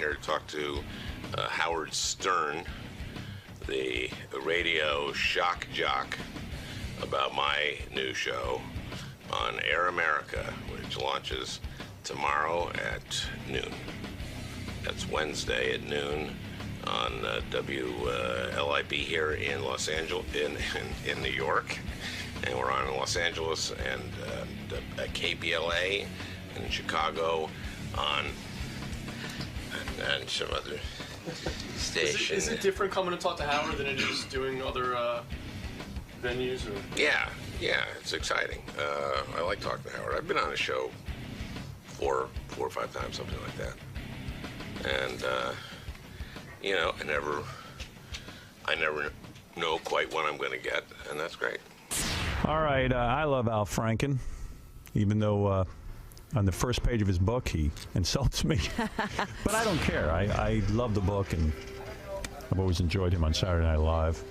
here to talk to Howard Stern, the radio shock jock, about my new show on Air America, which launches tomorrow at noon. That's Wednesday at noon on WLIB here in Los Angeles, in New York. And we're on in Los Angeles and KPLA in Chicago on and some other station. Is it different coming to talk to Howard than it is doing other venues? Or? Yeah, it's exciting. I like talking to Howard. I've been on a show four or five times, something like that. And I never know quite what I'm going to get, and that's great. All right, I love Al Franken, even though on the first page of his book he insults me. But I don't care. I love the book, and I've always enjoyed him on Saturday Night Live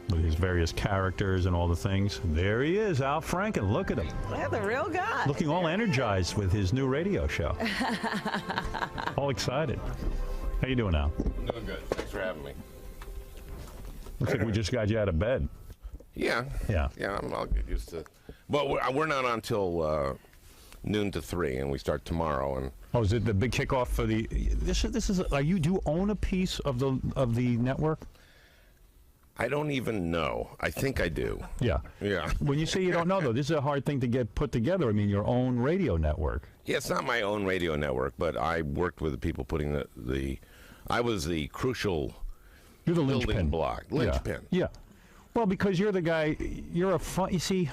with his various characters and all the things. And there he is, Al Franken. Look at him. Yeah, the real guy. Looking all energized with his new radio show. All excited. How you doing, Al? I'm doing good. Thanks for having me. Looks like we just got you out of bed. Yeah. I'll get used to. Well, we're not on till noon to 3, and we start tomorrow. And is it the big kickoff for the? This is. Do you own a piece of the network? I don't even know. I think I do. Yeah. Yeah. When you say you don't know, though, this is a hard thing to get put together. I mean, your own radio network. Yeah, it's not my own radio network, but I worked with the people putting the. I was the crucial. You're the building linchpin. block. Linchpin. Yeah. Well, because you're the guy. You're a fun. You see,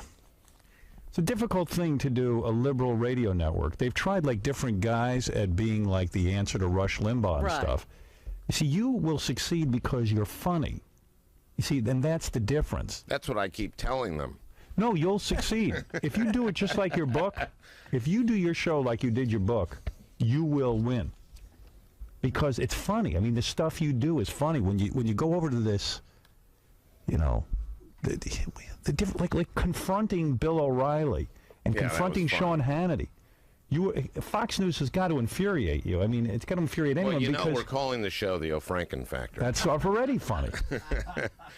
it's a difficult thing to do a liberal radio network. They've tried like different guys at being like the answer to Rush Limbaugh and stuff. You see, you will succeed because you're funny. You see, and that's the difference. That's what I keep telling them. No, you'll succeed. If you do it just like your book, if you do your show like you did your book, you will win. Because it's funny. I mean, the stuff you do is funny. When you go over to this, the different, like confronting Bill O'Reilly and confronting Sean Hannity. Fox News has got to infuriate you. I mean, it's got to infuriate anyone. Well, we're calling the show the O'Franken Factor. That's already funny.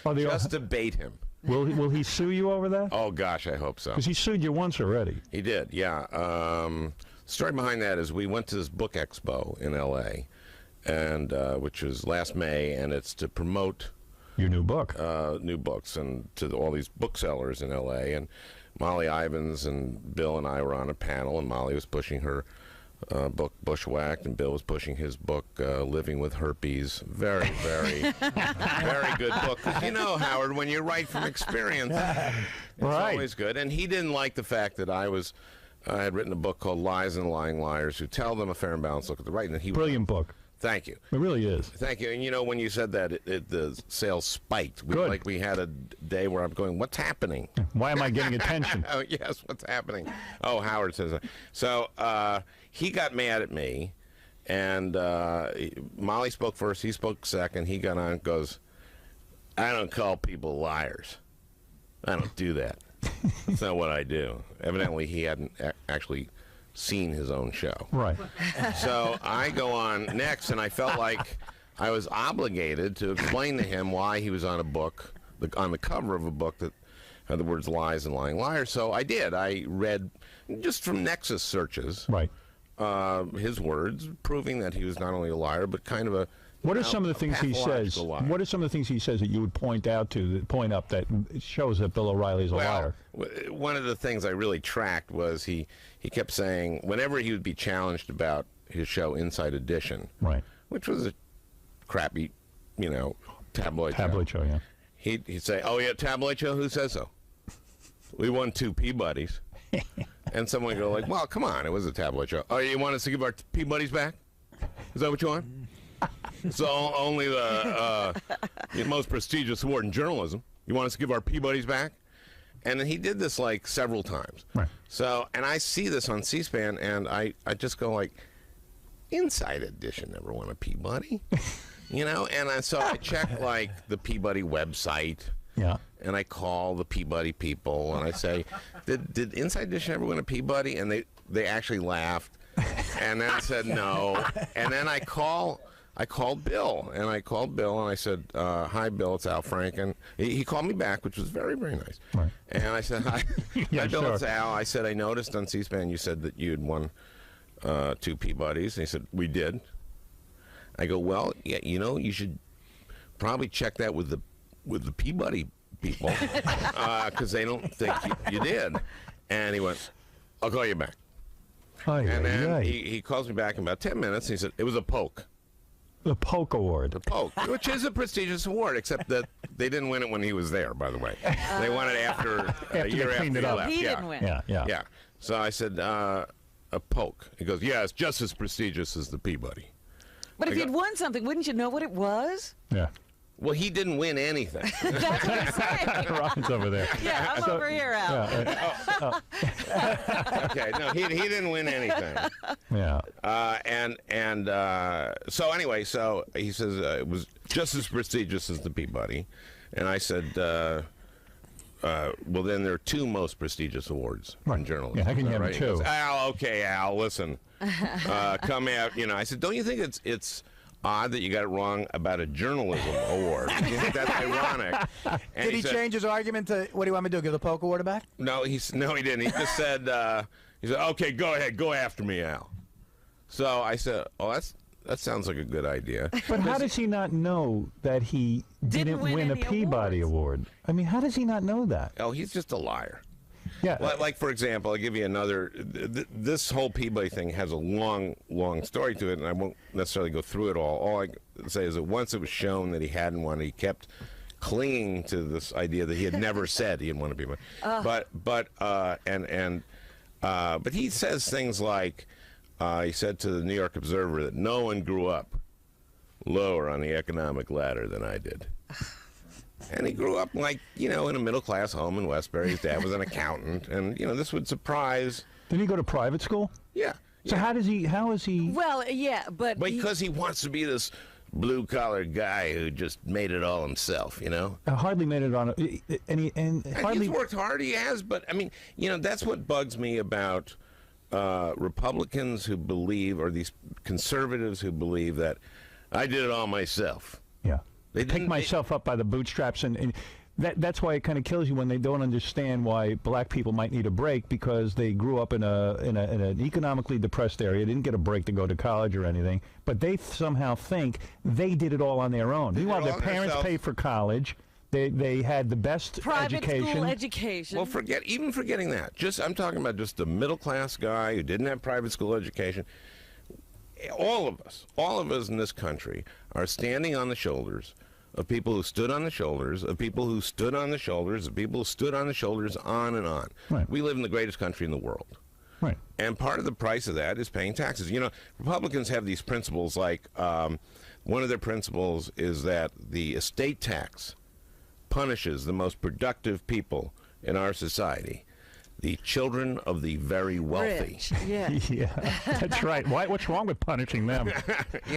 Just debate him. Will he sue you over that? Oh, gosh, I hope so. Because he sued you once already. He did, yeah. The story behind that is we went to this book expo in L.A., and which was last May, and it's to promote your new book, new books, and to all these booksellers in L.A., and Molly Ivins and Bill and I were on a panel, and Molly was pushing her book Bushwhacked, and Bill was pushing his book Living with Herpes. Very, very, very good book. You know, Howard, when you write from experience, it's always good. And he didn't like the fact that I had written a book called Lies and Lying Liars Who Tell Them a Fair and Balanced Look at the Right. And Brilliant book. Thank you. It really is. Thank you. And when you said that, the sales spiked. We had a day where I'm going, what's happening? Why am I getting attention? Oh, yes, what's happening? Oh, Howard says that. So he got mad at me, and Molly spoke first. He spoke second. He got on and goes, I don't call people liars. I don't do that. That's not what I do. Evidently, he hadn't actually seen his own show. Right. So I go on next, and I felt like I was obligated to explain to him why he was on a book, on the cover of a book that had the words Lies and Lying Liars. So I did. I read, just from Nexus searches, his words, proving that he was not only a liar, but kind of a What are some of the things he says? What are some of the things he says that you would point up that shows that Bill O'Reilly is a liar? One of the things I really tracked was he kept saying whenever he would be challenged about his show Inside Edition, which was a crappy, tabloid show, yeah. He'd say, "Oh yeah, tabloid show. Who says so? We won 2 Peabodys." And someone would go like, "Well, come on, it was a tabloid show. Oh, you want us to give our Peabodys back? Is that what you want?" So only the most prestigious award in journalism. You want us to give our Peabodys back? And then he did this like several times. Right. So, and I see this on C-SPAN, and I just go like, Inside Edition never won a Peabody, And so I check like the Peabody website. Yeah. And I call the Peabody people, and I say, "Did Inside Edition ever win a Peabody?" And they actually laughed. And then I said no. And then I called Bill, and I said, "Hi, Bill, it's Al Franken." He called me back, which was very, very nice. Right. And I said, "Hi, Yeah, hi, Bill, sure. it's Al." I said, "I noticed on C-SPAN you said that you had won 2 Peabodys." And he said, "We did." I go, "Well, yeah, you should probably check that with the Peabody people because they don't think you did." And he went, "I'll call you back." And then he calls me back in about 10 minutes. And he said, "It was a poke." The Polk Award. The Polk, which is a prestigious award, except that they didn't win it when he was there, by the way. They won it after a year after he left. He didn't win. Yeah. So I said, a Polk. He goes, "Yeah, it's just as prestigious as the Peabody." But if you'd won something, wouldn't you know what it was? Yeah. Well, he didn't win anything. That's what I'm saying. Ron's over there. Yeah, I'm over here, Al. Okay, no, he didn't win anything. Yeah. So anyway, so he says it was just as prestigious as the Peabody, and I said, well, then there are 2 most prestigious awards in journalism. Yeah, how can you have right? 2? He goes, Al, listen, come out. I said, don't you think it's odd that you got it wrong about a journalism award? You think that's ironic? And Did he said, change his argument to, what do you want me to do, give the Polk Award back? No, he didn't. He just said, okay, go ahead, go after me, Al. So I said, oh, that sounds like a good idea. But how does he not know that he didn't win a Peabody Award? I mean, how does he not know that? Oh, he's just a liar. Yeah. Like, for example, I'll give you another. This whole Peabody thing has a long, long story to it, and I won't necessarily go through it all. All I can say is that once it was shown that he hadn't won, he kept clinging to this idea that he had never said he had won a Peabody. But he says things like, he said to the New York Observer that no one grew up lower on the economic ladder than I did. And he grew up in a middle-class home in Westbury. His dad was an accountant, and this would surprise. Did he go to private school? Yeah. So how is he? Well, yeah, but because he wants to be this blue-collar guy who just made it all himself, Hardly made it on, and hardly. He's worked hard. He has, but I mean, that's what bugs me about Republicans who believe, or these conservatives who believe that I did it all myself. Yeah. They pick myself up by the bootstraps, and that's why it kind of kills you when they don't understand why black people might need a break, because they grew up in an economically depressed area, didn't get a break to go to college or anything, but they somehow think they did it all on their own. Meanwhile, their parents paid for college. They had the best private school education. Well, forgetting that. I'm talking about just the middle class guy who didn't have private school education. All of us in this country are standing on the shoulders of people who stood on the shoulders, of people who stood on the shoulders, of people who stood on the shoulders, on and on. Right. We live in the greatest country in the world. Right. And part of the price of that is paying taxes. Republicans have these principles, like one of their principles is that the estate tax punishes the most productive people in our society. The children of the very wealthy. Rich, yeah. Yeah, that's right. What's wrong with punishing them?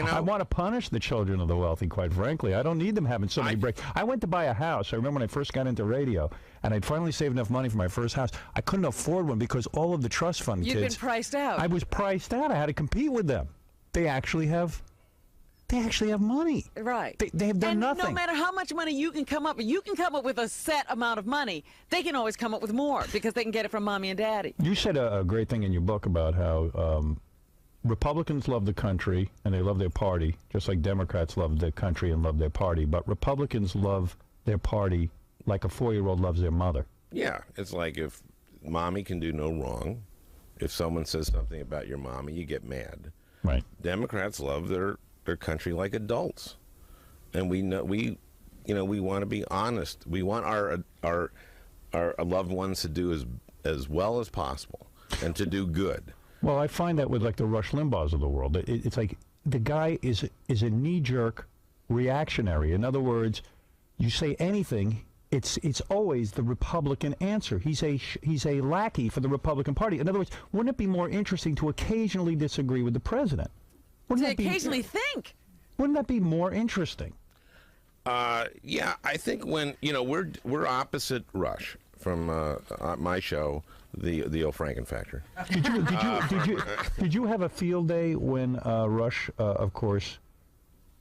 I want to punish the children of the wealthy, quite frankly. I don't need them having so many breaks. I went to buy a house. I remember when I first got into radio, and I'd finally saved enough money for my first house. I couldn't afford one because all of the trust fund kids. You'd been priced out. I was priced out. I had to compete with them. They actually have money. Right. They've done and nothing. No matter how much money you can come up with a set amount of money. They can always come up with more because they can get it from mommy and daddy. You said a great thing in your book about how Republicans love the country and they love their party, just like Democrats love their country and love their party. But Republicans love their party like a 4-year-old loves their mother. Yeah, it's like if mommy can do no wrong, if someone says something about your mommy, you get mad. Right. Democrats love their country like adults, and we want to be honest. We want our loved ones to do as well as possible and to do good. Well, I find that with like the Rush Limbaughs of the world, it's like the guy is a knee-jerk reactionary. In other words, you say anything, it's always the Republican answer. He's a lackey for the Republican Party. In other words, wouldn't it be more interesting to occasionally disagree with the president? To occasionally think. Wouldn't that be more interesting? Yeah, I think when we're opposite Rush from my show, the old Franken Factor. Did you have a field day when Rush, of course,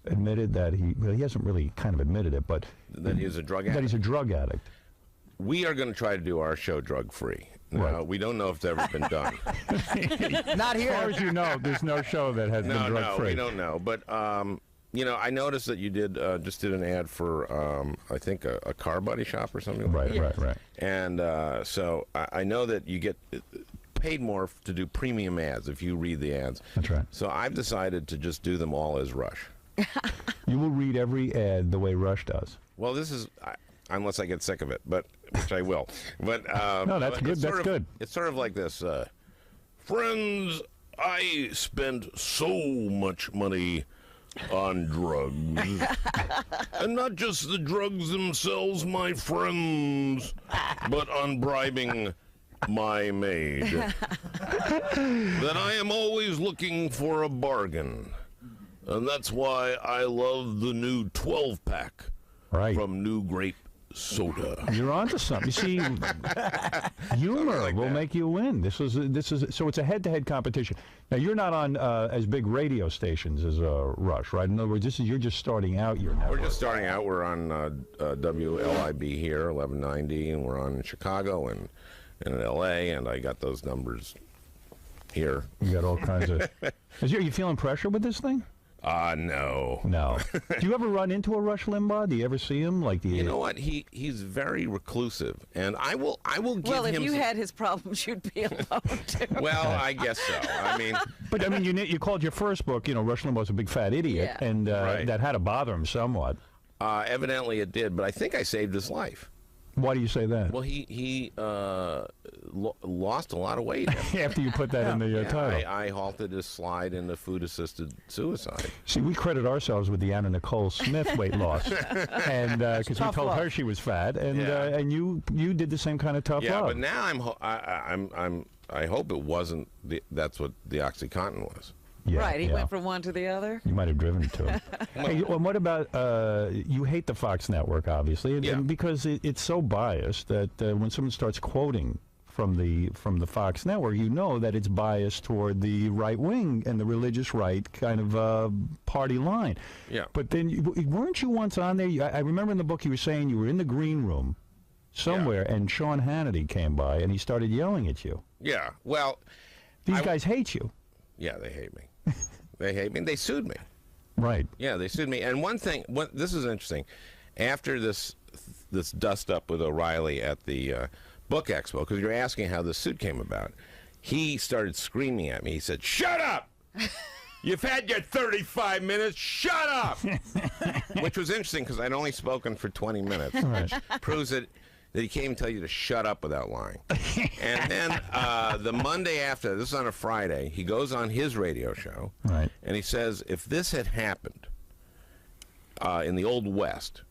admitted that he hasn't really kind of admitted it, but that he's a drug addict? That he's a drug addict. We are going to try to do our show drug-free. Right. We don't know if it's ever been done. Not here. As far as you know, there's no show that has been drug-free. No, we don't know. But, I noticed that you just did an ad for, I think, a car body shop or something like that. Right. And so I know that you get paid more to do premium ads if you read the ads. That's right. So I've decided to just do them all as Rush. You will read every ad the way Rush does. Well, this is... unless I get sick of it, which I will. But no, that's good. That's good. It's sort of like this. Friends, I spent so much money on drugs. And not just the drugs themselves, my friends, but on bribing my maid. That I am always looking for a bargain. And that's why I love the new 12-pack from New Grape Soda. You're onto something. You see, humor like will that. make you win. This is so it's a head-to-head competition. Now you're not on as big radio stations as Rush, right? In other words, you're just starting out your network. We're just starting out. We're on WLIB here, 1190, and we're on in Chicago and in LA, and I got those numbers here. You got all kinds of. Are you feeling pressure with this thing? No. No. Do you ever run into a Rush Limbaugh? Do you ever see him? You know what? He's very reclusive, and I will give him. Well, if you had his problems, you'd be alone too. Well, I guess so. But you called your first book, Rush Limbaugh's a big fat idiot, and that had to bother him somewhat. Evidently, it did, but I think I saved his life. Why do you say that? Well, he lost a lot of weight after you put that in the title. I halted his slide into food-assisted suicide. See, we credit ourselves with the Anna Nicole Smith weight loss, and because we told her she was fat, and you did the same kind of tough love. Yeah, but now I hope it wasn't. That's what the OxyContin was. Yeah, right, he went from one to the other. You might have driven it to him. Hey, well, what about you hate the Fox network, obviously, and because it's so biased that when someone starts quoting from the Fox network, you know that it's biased toward the right wing and the religious right kind of party line. Yeah. But then weren't you once on there? I remember in the book you were saying you were in the green room somewhere, and Sean Hannity came by and he started yelling at you. Yeah. Well, these guys hate you. Yeah, they hate me. They hate me. They sued me. Right. Yeah, they sued me. And one thing, this is interesting. After this dust up with O'Reilly at the book expo, because you're asking how the suit came about, he started screaming at me. He said, "Shut up! You've had your 35 minutes. Shut up!" Which was interesting because I'd only spoken for 20 minutes, which proves that he can't even tell you to shut up without lying. And then the Monday after, this is on a Friday, he goes on his radio show, and he says, if this had happened in the Old West,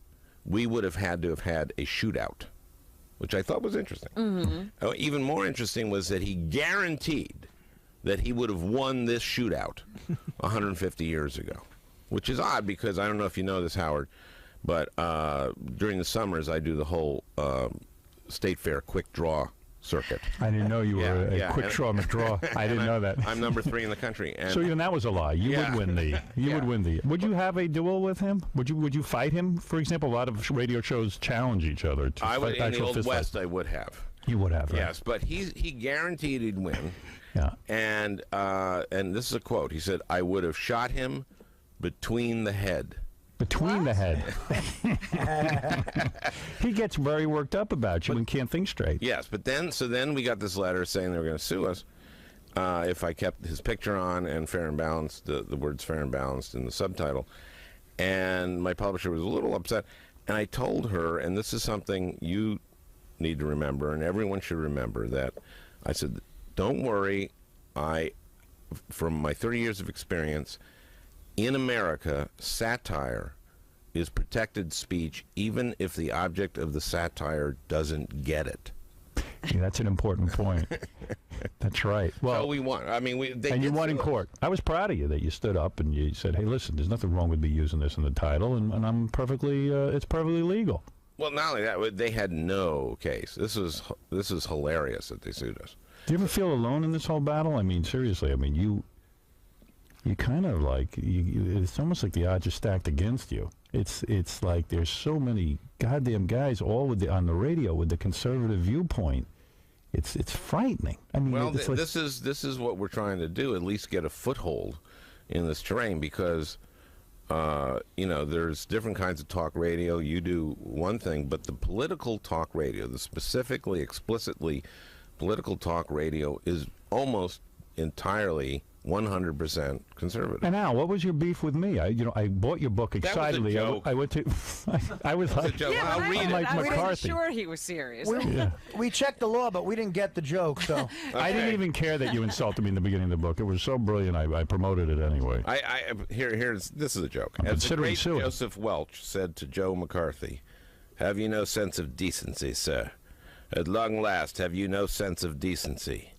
we would have had a shootout, which I thought was interesting. Mm-hmm. Even more interesting was that he guaranteed that he would have won this shootout 150 years ago, which is odd because I don't know if you know this, Howard, but during the summers, I do the whole State Fair quick draw circuit. I didn't know you were a quick draw McDraw. I didn't know that. I'm number 3 in the country. And so even that was a lie. You would win the. Would win the. Would you have a duel with him? Would you fight him? For example, a lot of radio shows challenge each other to I would, fight in the Old West, fight. I would have. You would have, right? Yes, but he guaranteed he'd win. Yeah. And this is a quote. He said, "I would have shot him between the head." Between the head. He gets very worked up about you and can't think straight. Yes, but then we got this letter saying they were going to sue us if I kept his picture on and fair and balanced, the words fair and balanced in the subtitle. And my publisher was a little upset. And I told her, and this is something you need to remember, and everyone should remember, that I said, don't worry, from my 30 years of experience, in America, satire is protected speech even if the object of the satire doesn't get it. Yeah, that's an important point. That's right. Well, so we won. I mean, you won in court. I was proud of you that you stood up and you said, "Hey, listen, there's nothing wrong with me using this in the title, and I'm perfectly, it's perfectly legal." Well, not only that, they had no case. This is hilarious that they sued us. Do you ever feel alone in this whole battle? I mean, seriously. I mean, you kind of like it's almost like the odds are stacked against you. It's like there's so many goddamn guys all on the radio with the conservative viewpoint. It's frightening. I mean, well, it's like, this is what we're trying to do. At least get a foothold in this terrain because. There's different kinds of talk radio. You do one thing, but the political talk radio, the specifically, explicitly political talk radio, is almost entirely 100% conservative. And Al, what was your beef with me? I bought your book excitedly. That was a joke. I went to. I was like, Yeah, I'll read it. like I wasn't McCarthy. sure he was serious. We checked the law, but we didn't get the joke. So I didn't even care that you insulted me in the beginning of the book. It was so brilliant. I promoted it anyway. This is a joke. I'm As the considering great suing. Joseph Welch said to Joe McCarthy, "Have you no sense of decency, sir? At long last, have you no sense of decency?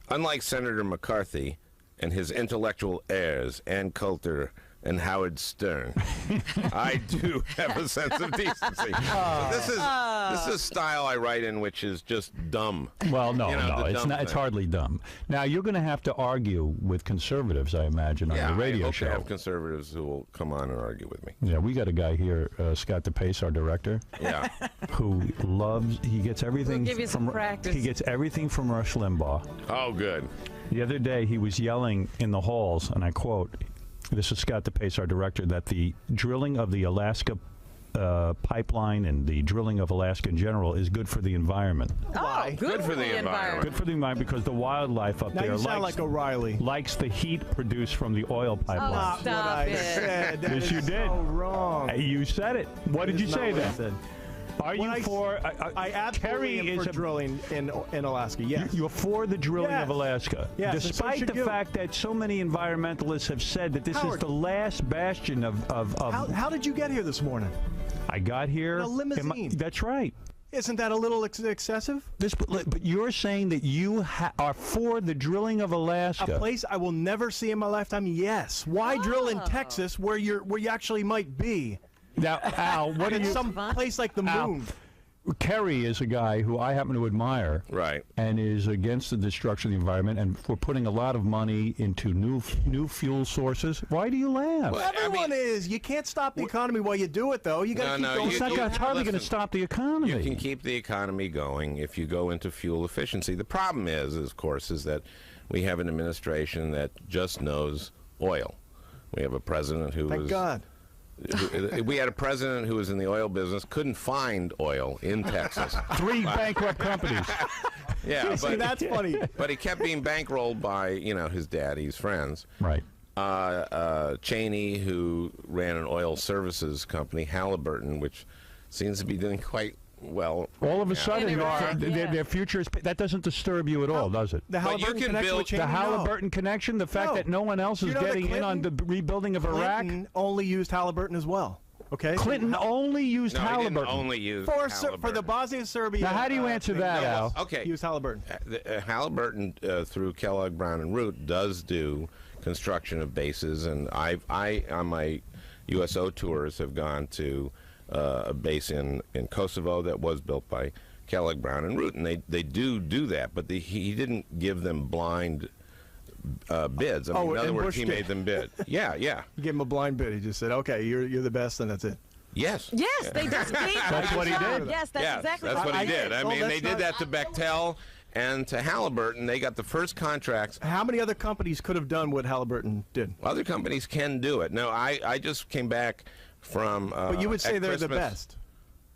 Unlike Senator McCarthy and his intellectual heirs, Ann Coulter and Howard Stern, I do have a sense of decency." So this is style I write in, which is just dumb. Well, no, it's dumb not. It's thing. hardly dumb. Now you're going to have to argue with conservatives, I imagine, on the radio I hope show. to have conservatives who will come on and argue with me. Yeah, we got a guy here, Scott DePace, our director, Yeah. who loves. He gets everything We'll give you some from practice. He gets everything from Rush Limbaugh. Oh, good. The other day, he was yelling in the halls, and I quote, this is Scott DePace, our director, that the drilling of the Alaska pipeline and the drilling of Alaska in general is good for the environment. Oh, good for the environment. Good for the environment because the wildlife up Now there you sound like O'Reilly. likes the heat produced from the oil pipeline. Oh, stop what I it. said. That Yes, is you did. So wrong. You said it. What did you That's say not what I then? said. Are When you I for? I absolutely Kerry am is for drilling in Alaska. Yes. You're for the drilling Yes. of Alaska, Yes, and so despite should the you. fact that so many environmentalists have said that this is Howard. the last bastion of. How did you get here this morning? I got here. In a limousine. That's right. Isn't that a little excessive? But you're saying that you are for the drilling of A Alaska. place I will never see in my lifetime. Yes. Why drill in Texas where you actually might be? Now, Al, what do In you? some place like the Al, moon. Kerry is a guy who I happen to admire. Right. And is against the destruction of the environment, and we're putting a lot of money into new fuel sources. Why do you laugh? Well, Everyone is. You can't stop the economy while you do it, though. You got to No, keep going. It's not hardly going to listen, stop the economy. You can keep the economy going if you go into fuel efficiency. The problem is of course, is that we have an administration that just knows oil. We have a president who Thank was. God. We had a president who was in the oil business, couldn't find oil in Texas. 3 bankrupt companies. Yeah, See, that's funny. but he kept being bankrolled by his daddy's friends. Right. Cheney, who ran an oil services company, Halliburton, which seems to be doing quite well. All of a Yeah. sudden, In Iraq, their future is. That doesn't disturb you at all, does it? The But you Halliburton can connection build- with Cheney? The Halliburton connection, the fact No. that no one else is You know that getting in on the rebuilding of Iraq. Clinton only used Halliburton as well. Okay. Clinton only used No, he Halliburton. didn't only use for Halliburton. the Bosnia-Serbia. Now, how do you answer that, thing, Al? Okay. Use Halliburton. Halliburton, through Kellogg, Brown and Root, does do construction of bases, and I on my USO tours have gone to a base in Kosovo that was built by Kellogg, Brown and Root, and they do that, but he didn't give them blind bids. I mean, in other and words, Bush he did. made them bid. Yeah. You gave him a blind bid. He just said, "Okay, you're the best," and that's it. Yes. Yes, they just gave That's what he did. Yes, that's Yes, exactly that's what he did. I Oh, mean, that's they did not- that to Bechtel and to Halliburton. They got the first contracts. How many other companies could have done what Halliburton did? Other companies can do it. No, I just came back from. But you would say at they're the Christmas. best.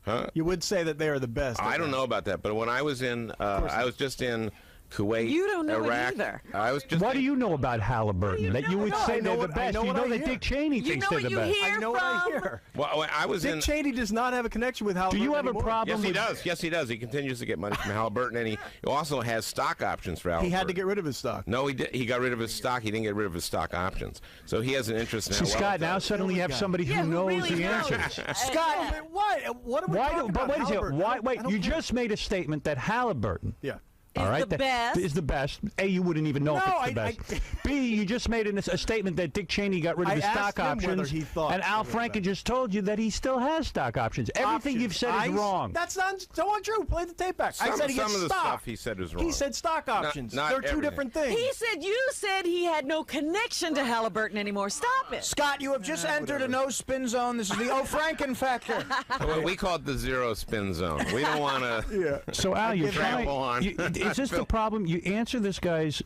Huh? You would say that they are the best. I don't know about that, but when I was in, I was just in Kuwait, You don't know it Iraq. either. I was just. What do you know about Halliburton? That you would know? say I know they're the what- I best. know You what know I that hear. Dick Cheney You thinks know they're what the you best. hear I know what I from? hear. Well, I was Dick in. Cheney does not have a connection with Halliburton. Do you have a anymore. problem Yes, he with does. Yes, he does. He continues to get money from Halliburton, and he also has stock options for Halliburton. He had to get rid of his stock. No, he did. He got rid of his stock. He didn't get rid of his stock options. So he has an interest now. See, Scott, now Well, suddenly you have somebody Yeah, who knows really the knows. answers. Scott, why? What are we Why? talking But about? wait a second. Halliburton? Why? I Wait, don't you care. just made a statement that Halliburton Yeah. All right, the best. Is the best. A, you wouldn't even know if it's the best. B, you just made a statement that Dick Cheney got rid of the stock options, he thought and Al Franken just told you that he still has stock options. Everything you've said is wrong. That's not true. Play the tape back. I said he some gets of the stock. stuff he said was wrong. He said stock options. Not They're two everything. different things. You said he had no connection to Halliburton anymore. Stop it. Scott, you have just entered a no-spin zone. This is the O'Franken factor. Well, we call it the zero spin zone. We don't want to. So Al, you're trying. trample on. Is this the problem? You answer this guy's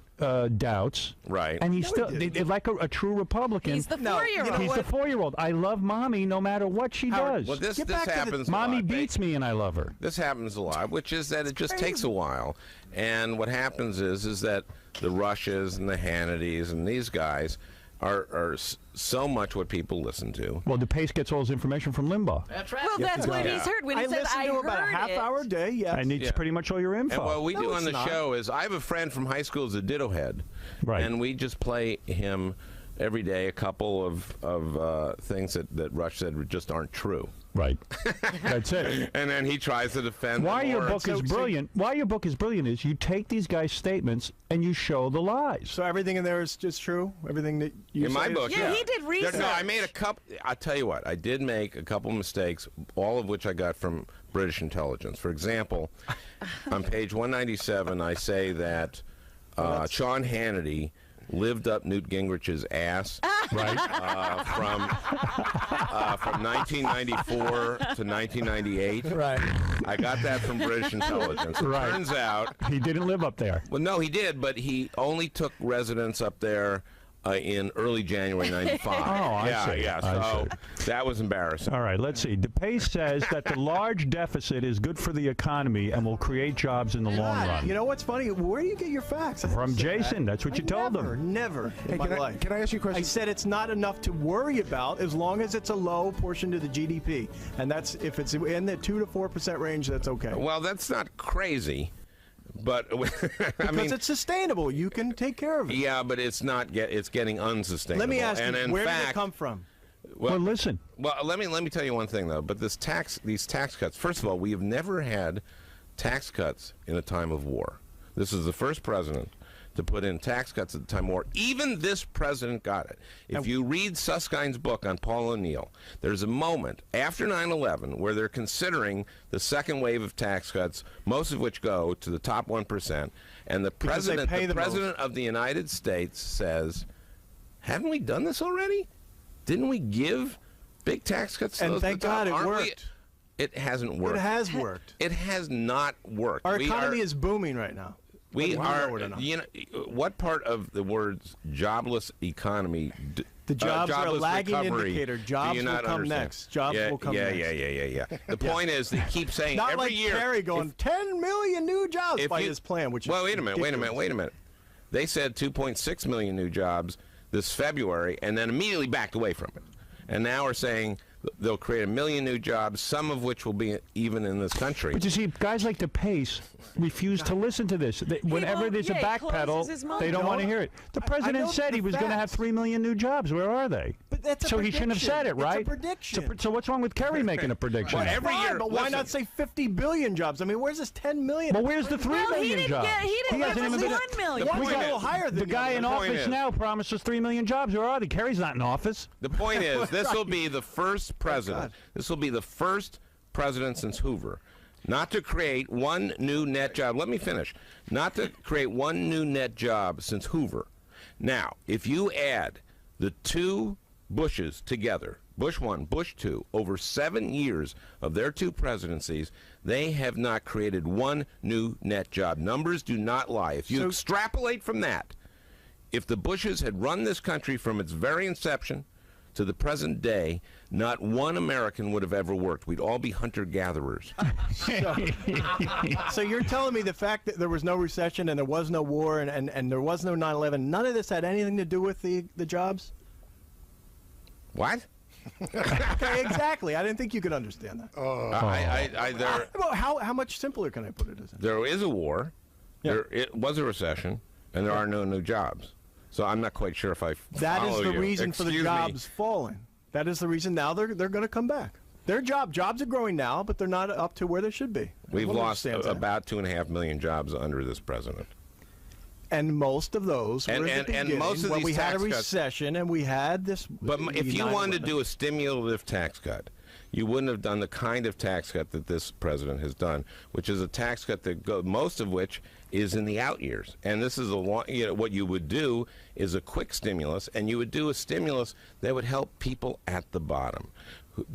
doubts, Right. And he's still like a true Republican. He's the 4-year-old. He's the 4-year-old. I love mommy no matter what she does. Well, this back to the- happens. a Mommy lot. beats me and I love her. This happens a lot, which is that it just takes a while. And what happens is that the Rushes and the Hannitys and these guys are so much what people listen to. Well, DePace gets all his information from Limbaugh. That's right. Well, that's what he's heard when he I said, listen I to about a heard half it. hour a day. Yes. And it's pretty much all your info. And what we No, do on it's the not. show is I have a friend from high school who's a ditto head. Right. And we just play him every day a couple of things that Rush said just aren't true. Right. That's it. And then he tries to defend Why them your more. book is brilliant? Why your book is brilliant is you take these guys' statements and you show the lies. So everything in there is just true. Everything that you In say my is book, true? Yeah, he did research. No, I made a couple. I'll tell you what. I did make a couple mistakes, all of which I got from British intelligence. For example, on page 197, I say that Sean Hannity lived up Newt Gingrich's ass Right. from 1994 to 1998. Right. I got that from British intelligence. It Right. turns out, He didn't live up there. well, no, he did, but he only took residence up there in early January '95. Oh, I yeah, see. yeah. I So that was embarrassing. All right, let's see. DePace says that the large deficit is good for the economy and will create jobs in the long run. You know what's funny? Where do you get your facts? I From didn't say Jason. that. That's what you I told never, him. Never in my life. Can I ask you a question? I said it's not enough to worry about as long as it's a low portion to the GDP, and that's if it's in the 2 to 4% range. That's okay. Well, that's not crazy, but I Because mean, it's sustainable. You can take care of it. yeah, but it's not. It's getting unsustainable. Let me ask and you, in where fact, did it come from? Well, listen. Well, let me tell you one thing though. But these tax cuts. First of all, we have never had tax cuts in a time of war. This is the first president to put in tax cuts at the time of war. Even this president got it. If you read Suskind's book on Paul O'Neill, there's a moment after 9/11 where they're considering the second wave of tax cuts, most of which go to the top 1%, and the Because they president, pay the president of the United States says, "Haven't we done this already? Didn't we give big tax cuts to And those at thank the top? God it Aren't we-" worked. It hasn't worked. It has worked. It has not worked. Our We economy are- is booming right now. We Whether are. know it or not. You know, what part of the words "jobless economy"? The jobs are a jobless lagging recovery, indicator. do Jobs you will not come understand? next. Jobs yeah, will come yeah, next. Yeah. The point is, they keep saying Not every like year. Kerry going 10 million new jobs if by you- his plan. Which well, is wait a minute. They said 2.6 million new jobs this February, and then immediately backed away from it. And now we're saying they'll create 1 million new jobs, some of which will be even in this country. But you see, guys like DePace refuse to listen to this. Whenever won't- there's a yeah, he closes his backpedal, mouth. they don't want to hear it. The president know said the he was going to have facts. 3 million new jobs. Where are they? But that's a so he shouldn't have said it, prediction. right? It's a prediction. So what's wrong with Kerry making a prediction? Well, every Fine, year, but why listen. not say 50 billion jobs? I mean, where's this 10 million? Well, where's the 3 Well, million he didn't jobs? get. He didn't hasn't give even us been. 1 million. The One's point a is- little higher than The guy in point office is- now promised us 3 million jobs. Where are they? Kerry's not in office. The point is, this will be the first president. God. This will be the first president since Hoover not to create one new net job. Let me finish. Not to create one new net job since Hoover. Now, if you add the two Bushes together, Bush 1, Bush 2, over 7 years of their two presidencies, they have not created one new net job. Numbers do not lie. If you extrapolate from that, if the Bushes had run this country from its very inception to the present day, not one American would have ever worked. We'd all be hunter-gatherers. So you're telling me the fact that there was no recession and there was no war and there was no 9/11, none of this had anything to do with the jobs? What? Okay, exactly. I didn't think you could understand that. Well, how much simpler can I put it? There is a war. Yeah. There it was a recession, and there are no new jobs. So I'm not quite sure if I That follow is the you. reason for the Excuse me. jobs falling. That is the reason now they're going to come back. Their jobs are growing now, but they're not up to where they should be. We've Everyone lost understands that. about 2.5 million jobs under this president. And most of those were at the beginning most of when these we had a tax cuts- recession and we had this. But if you wanted to do a stimulative tax cut, you wouldn't have done the kind of tax cut that this president has done, which is a tax cut that most of which is in the out years. And this is what you would do is a quick stimulus, and you would do a stimulus that would help people at the bottom.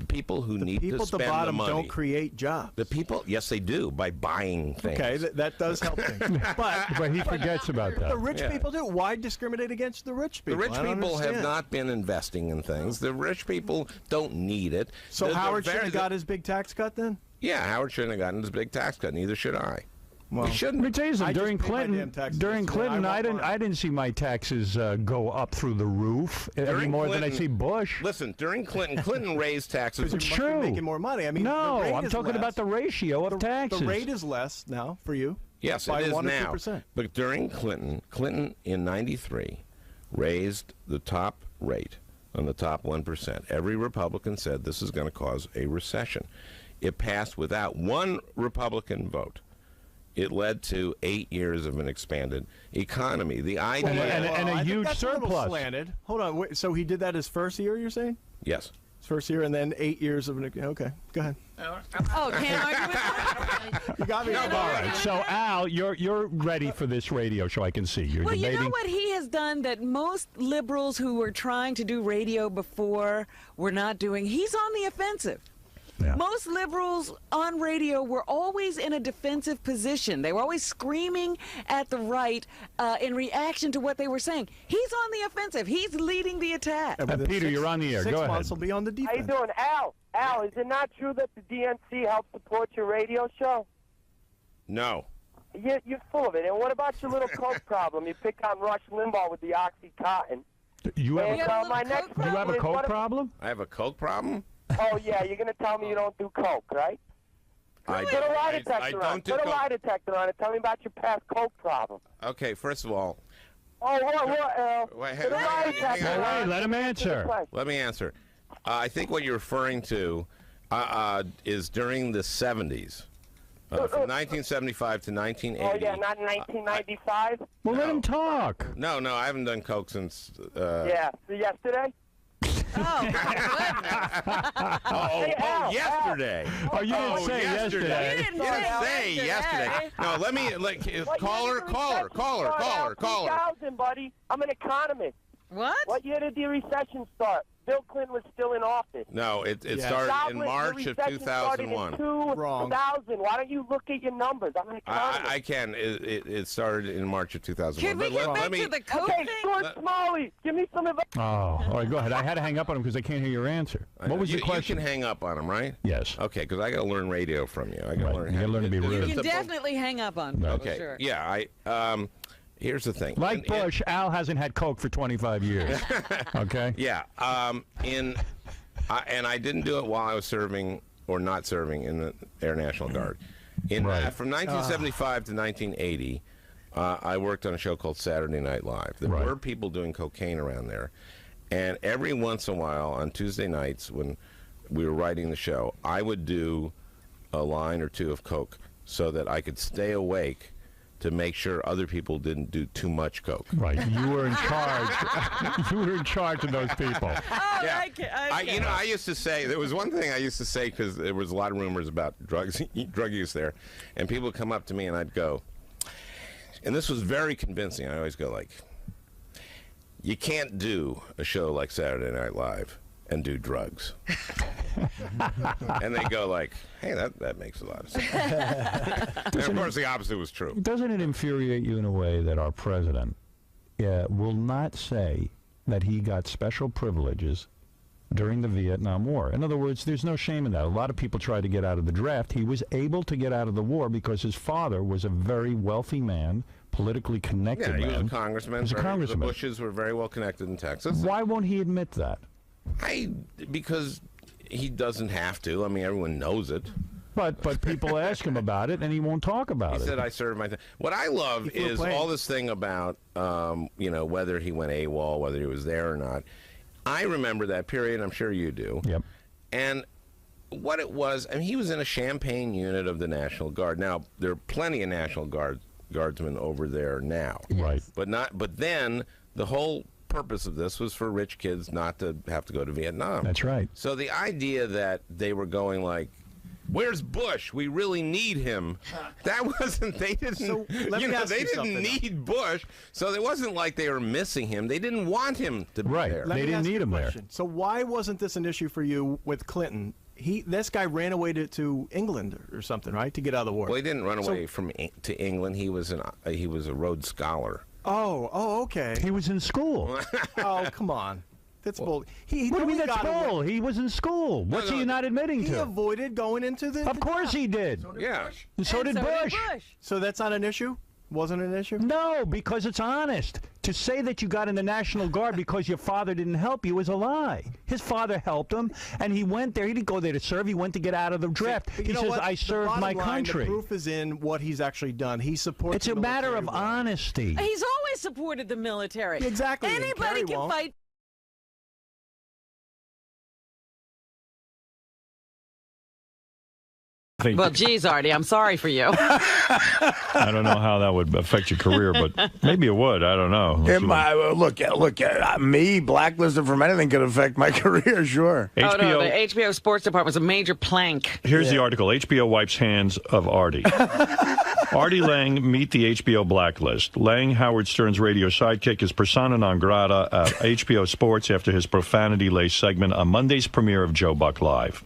People who need to spend the money. People at the bottom don't create jobs. The people, yes, they do, by buying things. Okay, that does help things. But he forgets about that. The rich people do. Why discriminate against the rich people? The rich I don't people have understand. not been investing in things. The rich people don't need it. So Howard should have got his big tax cut then? Yeah, Howard shouldn't have gotten his big tax cut. Neither should I. Well, he shouldn't. Let me tell you something. I just During pay my damn Clinton, taxes. during So Clinton, I I want didn't. mine. I didn't see my taxes go up through the roof any During more than I Clinton- see Bush. Listen, during Clinton raised taxes. Because you must true. be making more money. I mean, No, the rate I'm is talking less. about the ratio of taxes. The rate is less now for you. Yes, by it is 1 or now. 2%. But during Clinton in '93 raised the top rate on the top 1%. Every Republican said this is going to cause a recession. It passed without one Republican vote. It led to 8 years of an expanded economy. The idea, And a I think huge that's a little surplus. slanted. Hold on. Wait, so he did that his first year, you're saying? yes. His first year and then 8 years of an. Okay, go ahead. Oh, can't argue with that. You got me. All right. So Al, you're ready for this radio show. I can see you're Well, debating. you know what he has done that most liberals who were trying to do radio before were not doing? He's on the offensive. Yeah. Most liberals on radio were always in a defensive position. They were always screaming at the right in reaction to what they were saying. He's on the offensive. He's leading the attack. And within Peter, you're on the air. 6 Go ahead. months will be on the How you defense. doing, Al? Al, is it not true that the DNC helps support your radio show? No. You're full of it. And what about your little coke problem? You pick on Rush Limbaugh with the OxyContin. You have And have a little my coke next you question have a is, coke what if- problem? I have a coke problem. Oh, yeah, you're going to tell me you don't do coke, right? I Put a lie I detector on. don't do Put a coke. lie detector on and tell me about your past coke problem. Okay, first of all, Oh, what, Al? Wait, Put a lie hang detector on. Well, on. wait, let him answer. let me answer. I think what you're referring to is during the 70s, from 1975 to 1980. Oh, yeah, not in 1995? Well, let him talk. No, I haven't done coke since. Yeah, so yesterday? Oh, Hey, Al, yesterday. Oh, you didn't say yesterday. You didn't You didn't say say yesterday. yesterday. No, let me caller. 2000, buddy. I'm an economist. what? What year did the recession start? Bill Clinton was still in office. No, it Yeah. started Stop in it. The March of recession started 2001. in 2000. Wrong. Why don't you look at your numbers? I'm an economist. I can. It started in March of 2001. Can we But get back let me. to the coke Okay, thing? Stuart Smalley, give me some advice. Oh, all right, go ahead. I had to hang up on him because I can't hear your answer. What was you, the question? You can hang up on him, right? Yes. Okay, because I got to learn radio from you. I got Right. to learn. You gotta learn to be rude. You Just can a- definitely hang up on me. Okay. Sure. Yeah. Here's the thing. Like Bush, Al hasn't had coke for 25 years. Okay. Yeah. And I didn't do it while I was serving or not serving in the Air National Guard. Right. From 1975 to 1980, I worked on a show called Saturday Night Live. There Right. were people doing cocaine around there. And every once in a while, on Tuesday nights when we were writing the show, I would do a line or two of coke so that I could stay awake to make sure other people didn't do too much coke. Right. You were in charge. You were in charge of those people. Oh, Yeah. I get I used to say, there was one thing I used to say because there was a lot of rumors about drug use there, and people would come up to me and I'd go, and this was very convincing. I always go like, you can't do a show like Saturday Night Live and do drugs. And they go like, hey, that makes a lot of sense. And of course the opposite was true. Doesn't it infuriate you in a way that our president will not say that he got special privileges during the Vietnam War? In other words, there's no shame in that. A lot of people tried to get out of the draft. He was able to get out of the war because his father was a very wealthy man, politically connected Yeah, he man. was a congressman. He was a congressman. The Bushes were very well connected in Texas. Why won't he admit that? Because he doesn't have to. I mean, everyone knows it. But people ask him about it, and he won't talk about He it. said, I served my time. What I love flew a is plane. all this thing about, whether he went AWOL, whether he was there or not. I remember that period. I'm sure you do. Yep. And what it was, I mean, he was in a Champagne unit of the National Guard. Now, there are plenty of National Guardsmen over there now. Right. But then the whole purpose of this was for rich kids not to have to go to Vietnam. That's right. So the idea that they were going like, where's Bush? We really need him. That wasn't. They didn't. So, let me ask they you didn't something need Bush. So it wasn't like they were missing him. They didn't want him to be there. Let They me didn't ask need you a him there. question. So why wasn't this an issue for you with Clinton? This guy ran away to England or something, right, to get out of the war. Well, he didn't run away to England. He was a Rhodes Scholar. Oh, okay. He was in school. Oh, come on. That's bull. What do you mean that's bull? He was in school. What's he not admitting He to? avoided going into the. Of course he did. Yeah. And so did Bush. So that's not an issue? Wasn't an issue? No, because it's honest. To say that you got in the National Guard because your father didn't help you is a lie. His father helped him, and he went there. He didn't go there to serve. He went to get out of the draft. But He you know says, what? I The served bottom my line, country. The proof is in what he's actually done. He supports. It's the a matter military of well. honesty. He's always supported the military. Exactly. and Anybody Kerry can won't. fight. Well, geez, Artie, I'm sorry for you. I don't know how that would affect your career, but maybe it would. I don't know. Look, me blacklisted from anything could affect my career, sure. Oh, no, HBO, the HBO Sports Department was a major plank. here's the article. HBO wipes hands of Artie. Artie Lang meet the HBO blacklist. Lang, Howard Stern's radio sidekick, is persona non grata at HBO Sports after his profanity-laced segment on Monday's premiere of Joe Buck Live.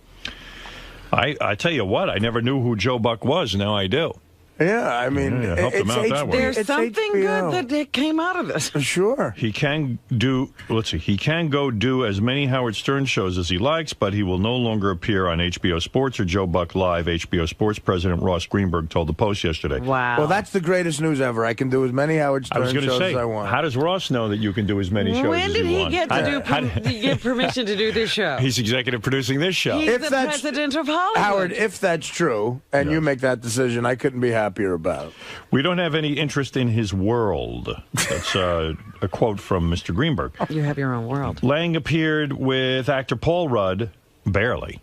I tell you what, I never knew who Joe Buck was. Now I do. Yeah, I mean, Yeah, help him out that way. There's it's something HBO. good that came out of this. Sure. He can do, he can go do as many Howard Stern shows as he likes, but he will no longer appear on HBO Sports or Joe Buck Live, HBO Sports President Ross Greenberg told the Post yesterday. Wow. Well, that's the greatest news ever. I can do as many Howard I was Stern going to shows say, as I want. how does Ross know that you can do as many shows When as did you he want? get to get permission to do this show? He's executive producing this show. He's If the that's- president of Hollywood. Howard, if that's true, and you make that decision, I couldn't be happier about it. We don't have any interest in his world. That's a quote from Mr. Greenberg. You have your own world. Lang appeared with actor Paul Rudd, barely.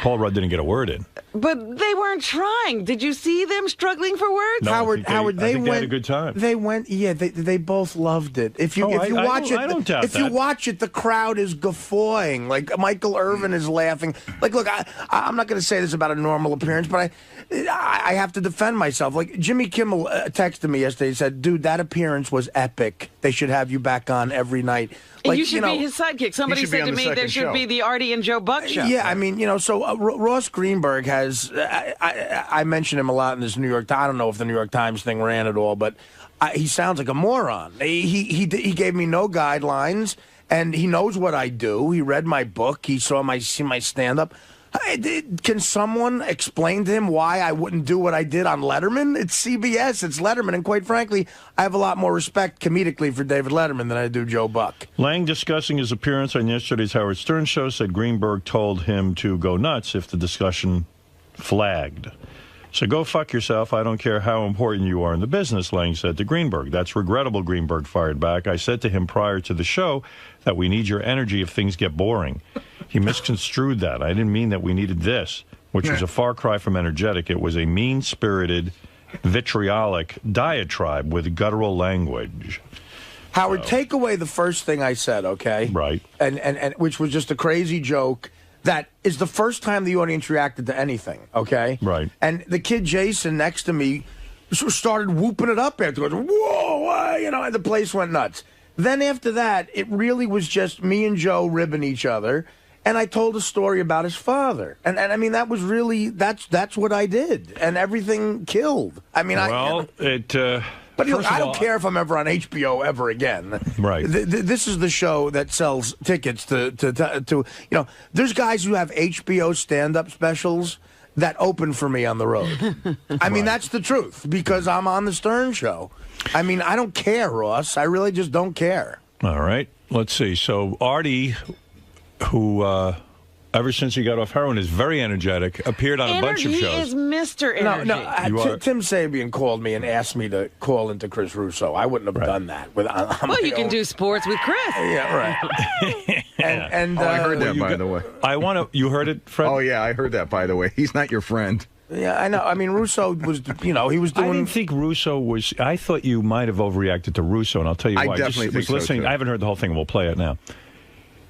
Paul Rudd didn't get a word in. But they weren't trying. Did you see them struggling for words? No, I Howard, think Howard, I they think went. they had a good time. They went. Yeah, they both loved it. If you watch it, I don't doubt if you that. watch it, the crowd is guffawing. Like Michael Irvin is laughing. Like, look, I'm not going to say this about a normal appearance, but I have to defend myself. Like Jimmy Kimmel texted me yesterday. He said, "Dude, that appearance was epic. They should have you back on every night." Like, you should be his sidekick. Somebody should be said on to the me there second should show. be the Artie and Joe Buck show. Yeah, I mean, so Ross Greenberg has. I mention him a lot in this New York. I don't know if the New York Times thing ran at all, but he sounds like a moron. He gave me no guidelines, and he knows what I do. He read my book. He saw my stand up. Can someone explain to him why I wouldn't do what I did on Letterman? It's CBS, it's Letterman, and quite frankly, I have a lot more respect comedically for David Letterman than I do Joe Buck. Lang, discussing his appearance on yesterday's Howard Stern show, said Greenberg told him to go nuts if the discussion flagged. So go fuck yourself. I don't care how important you are in the business, Lang said to Greenberg. That's regrettable, Greenberg fired back. I said to him prior to the show that we need your energy if things get boring. He misconstrued that. I didn't mean that we needed this, which was a far cry from energetic. It was a mean-spirited, vitriolic diatribe with guttural language. Howard, take away the first thing I said, okay? Right. And which was just a crazy joke that is the first time the audience reacted to anything, okay? Right. And the kid Jason next to me started whooping it up afterwards. Whoa, and the place went nuts. Then after that, it really was just me and Joe ribbing each other, and I told a story about his father. And I mean, that was really, that's what I did. And everything killed. I mean, But look, I don't care if I'm ever on HBO ever again. Right. This is the show that sells tickets to there's guys who have HBO stand-up specials that open for me on the road. I mean, that's the truth, because I'm on the Stern Show. I mean, I don't care, Ross. I really just don't care. All right. Let's see. So Artie, who ever since he got off heroin, is very energetic. Appeared on a bunch of Energy shows. is Mr. Energy. Tim Sabian called me and asked me to call into Chris Russo. I wouldn't have done that. Well, you can do sports with Chris. Yeah, right. and I heard that, by the way. You heard it, Fred? Oh, yeah, I heard that, by the way. He's not your friend. Yeah, I know. I mean, Russo was, he was doing. I didn't think Russo was. I thought you might have overreacted to Russo, and I'll tell you why. I definitely think so, listening. too. I haven't heard the whole thing. We'll play it now.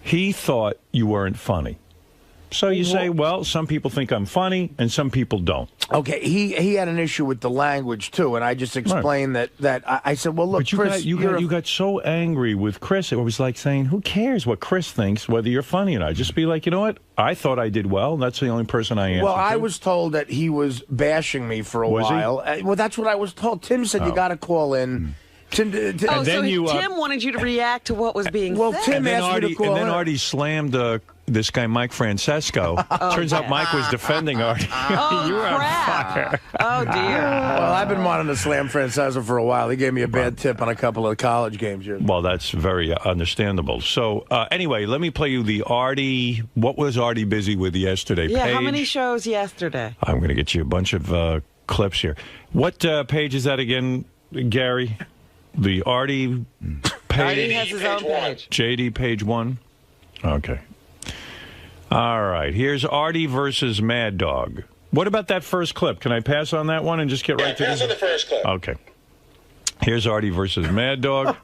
He thought you weren't funny. So you say, well, some people think I'm funny, and some people don't. Okay, he had an issue with the language too, and I just explained that I said, well, look, but Chris, you got so angry with Chris. It was like saying, who cares what Chris thinks, whether you're funny or not? Just be like, you know what? I thought I did well. That's the only person I am. Well, I was told that he was bashing me for a while. Well, that's what I was told. Tim said you got to call in. Tim wanted you to react to what was being said. Tim asked me to call in. And then Artie slammed this guy, Mike Francesco. Turns out Mike was defending Artie. You were crap. on fire. Oh, dear. Well, I've been wanting to slam Francesco for a while. He gave me a bad tip on a couple of college games. Well, that's very understandable. So, anyway, let me play you the Artie. What was Artie busy with yesterday? Yeah, page. how many shows yesterday? I'm going to get you a bunch of clips here. What page is that again, Gary? The Artie page. Artie has his own page. JD page 1? Okay. All right. Here's Artie versus Mad Dog. What about that first clip? Can I pass on that one and just get right to this? Pass on the first clip. Okay. Here's Artie versus Mad Dog.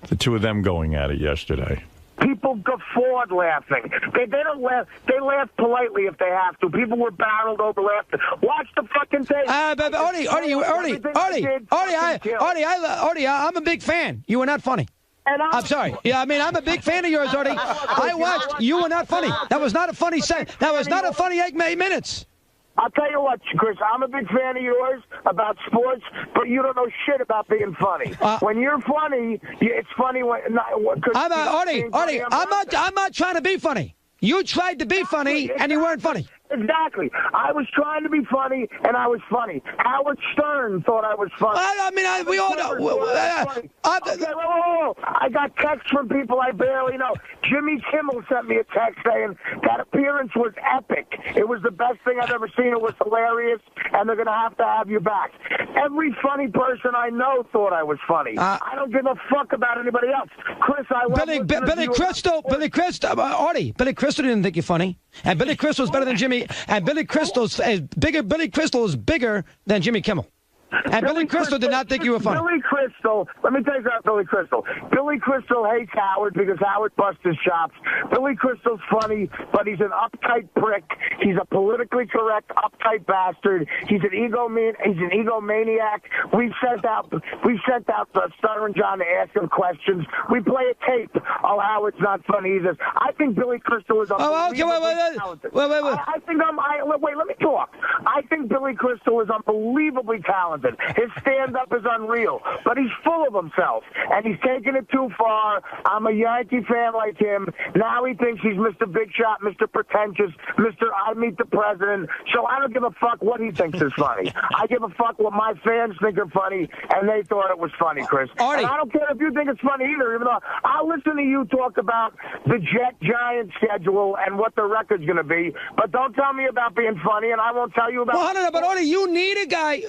The two of them going at it yesterday. People guffawed laughing. They don't laugh. They laugh politely if they have to. People were barreled over laughter. Watch the fucking tape. Artie, I'm a big fan. You were not funny. I'm sorry. Yeah, I mean, I'm a big fan of yours, Artie. I watched. You were not funny. That was not a funny set. That was not a funny 8 minutes. I'll tell you what, Chris, I'm a big fan of yours about sports, but you don't know shit about being funny. When you're funny, it's funny when... Artie, I'm not trying to be funny. You tried to be funny, and you weren't funny. Exactly. I was trying to be funny, and I was funny. Howard Stern thought I was funny. We all know. I got texts from people I barely know. Jimmy Kimmel sent me a text saying that appearance was epic. It was the best thing I've ever seen. It was hilarious, and they're going to have you back. Every funny person I know thought I was funny. I don't give a fuck about anybody else. Chris, I love Billy Crystal, Artie, Billy Crystal didn't think you're funny, and Billy Crystal's better than Jimmy. And Billy Crystal is bigger than Jimmy Kimmel. And Billy Crystal did not think you were funny. Billy Crystal, let me tell you about Billy Crystal. Billy Crystal hates Howard because Howard busts his chops. Billy Crystal's funny, but he's an uptight prick. He's a politically correct, uptight bastard. He's an egomaniac. We've sent out Stuttering John to ask him questions. We play a tape. Oh, Howard's not funny either. I think Billy Crystal is unbelievably talented. Wait. Let me talk. I think Billy Crystal is unbelievably talented. His stand-up is unreal, but he's full of himself, and he's taking it too far. I'm a Yankee fan like him. Now he thinks he's Mr. Big Shot, Mr. Pretentious, Mr. I Meet the President, so I don't give a fuck what he thinks is funny. I give a fuck what my fans think are funny, and they thought it was funny, Chris. Artie. And I don't care if you think it's funny either, even though I'll listen to you talk about the Jet-Giant schedule and what the record's going to be, but don't tell me about being funny, and I won't tell you about... Well, no, but Artie, you need a guy.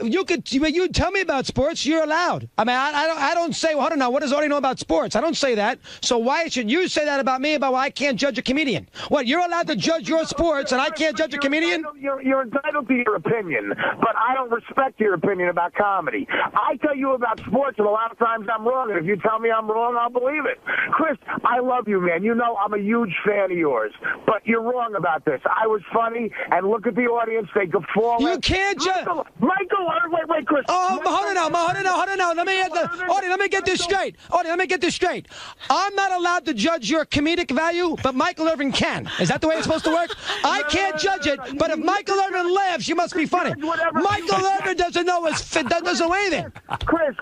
You tell me about sports, you're allowed. I mean, I don't say, well, I don't know, what does Artie know about sports? I don't say that. So why should you say that about me, about why I can't judge a comedian? What, you're allowed to judge your sports and I can't judge a comedian? You're entitled to your opinion, but I don't respect your opinion about comedy. I tell you about sports, and a lot of times I'm wrong, and if you tell me I'm wrong, I'll believe it. Chris, I love you, man. You know I'm a huge fan of yours, but you're wrong about this. I was funny, and look at the audience. They guffaw. You can't judge. Michael, wait, Chris. Hold on now. Let me get this straight. Artie, let me get this straight. I'm not allowed to judge your comedic value, but Michael Irvin can. Is that the way it's supposed to work? I can't judge it, but if Michael Irvin laughs, you must be funny. Michael Irvin doesn't know anything. Chris,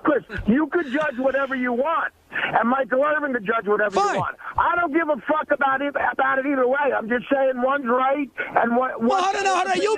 you could judge whatever you want. and Michael Irvin to judge whatever Fine. you want. I don't give a fuck about it either way. I'm just saying one's right and what. Well, hold on. You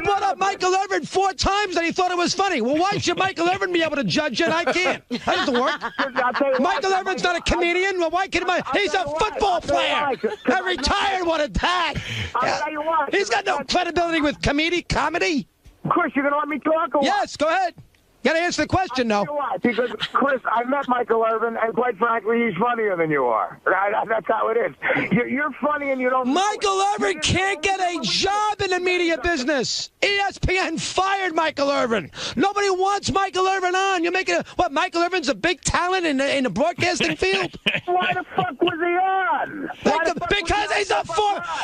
brought up Michael Irvin 4 times and he thought it was funny. Well, why should Michael Irvin be able to judge it? I can't. That doesn't work. I'll tell you Michael why. Irvin's not a comedian. Well, why can he's a football player. A retired one at that. I'll tell you why. He's got no credibility with comedy. Chris, you gonna let me talk or what? Yes, go ahead. You got to answer the question, I'll though. tell you why. Because, Chris, I met Michael Irvin, and quite frankly, he's funnier than you are. That's how it is. You're funny and you don't... Michael Irvin can't get a job in the media business. ESPN fired Michael Irvin. Nobody wants Michael Irvin on. You're making what? Michael Irvin's a big talent in the broadcasting field. Why the fuck was he on?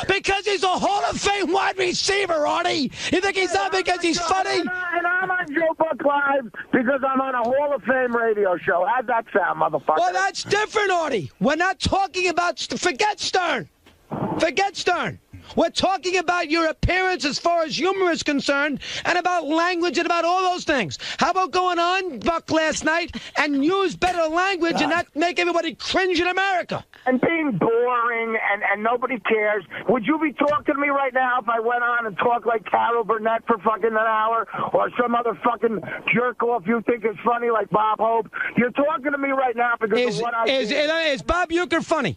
Because he's a Hall of Fame wide receiver, Artie. You think he's on because he's funny? And I'm on Joe Buck Live because I'm on a Hall of Fame radio show. How'd that sound, motherfucker? Well, that's different, Artie. We're not talking about... Forget Stern. We're talking about your appearance as far as humor is concerned and about language and about all those things. How about going on, Buck, last night and use better language and not make everybody cringe in America? And being boring and nobody cares. Would you be talking to me right now if I went on and talked like Carol Burnett for fucking an hour or some other fucking jerk off you think is funny like Bob Hope? You're talking to me right now because of what I Is Bob Uecker funny?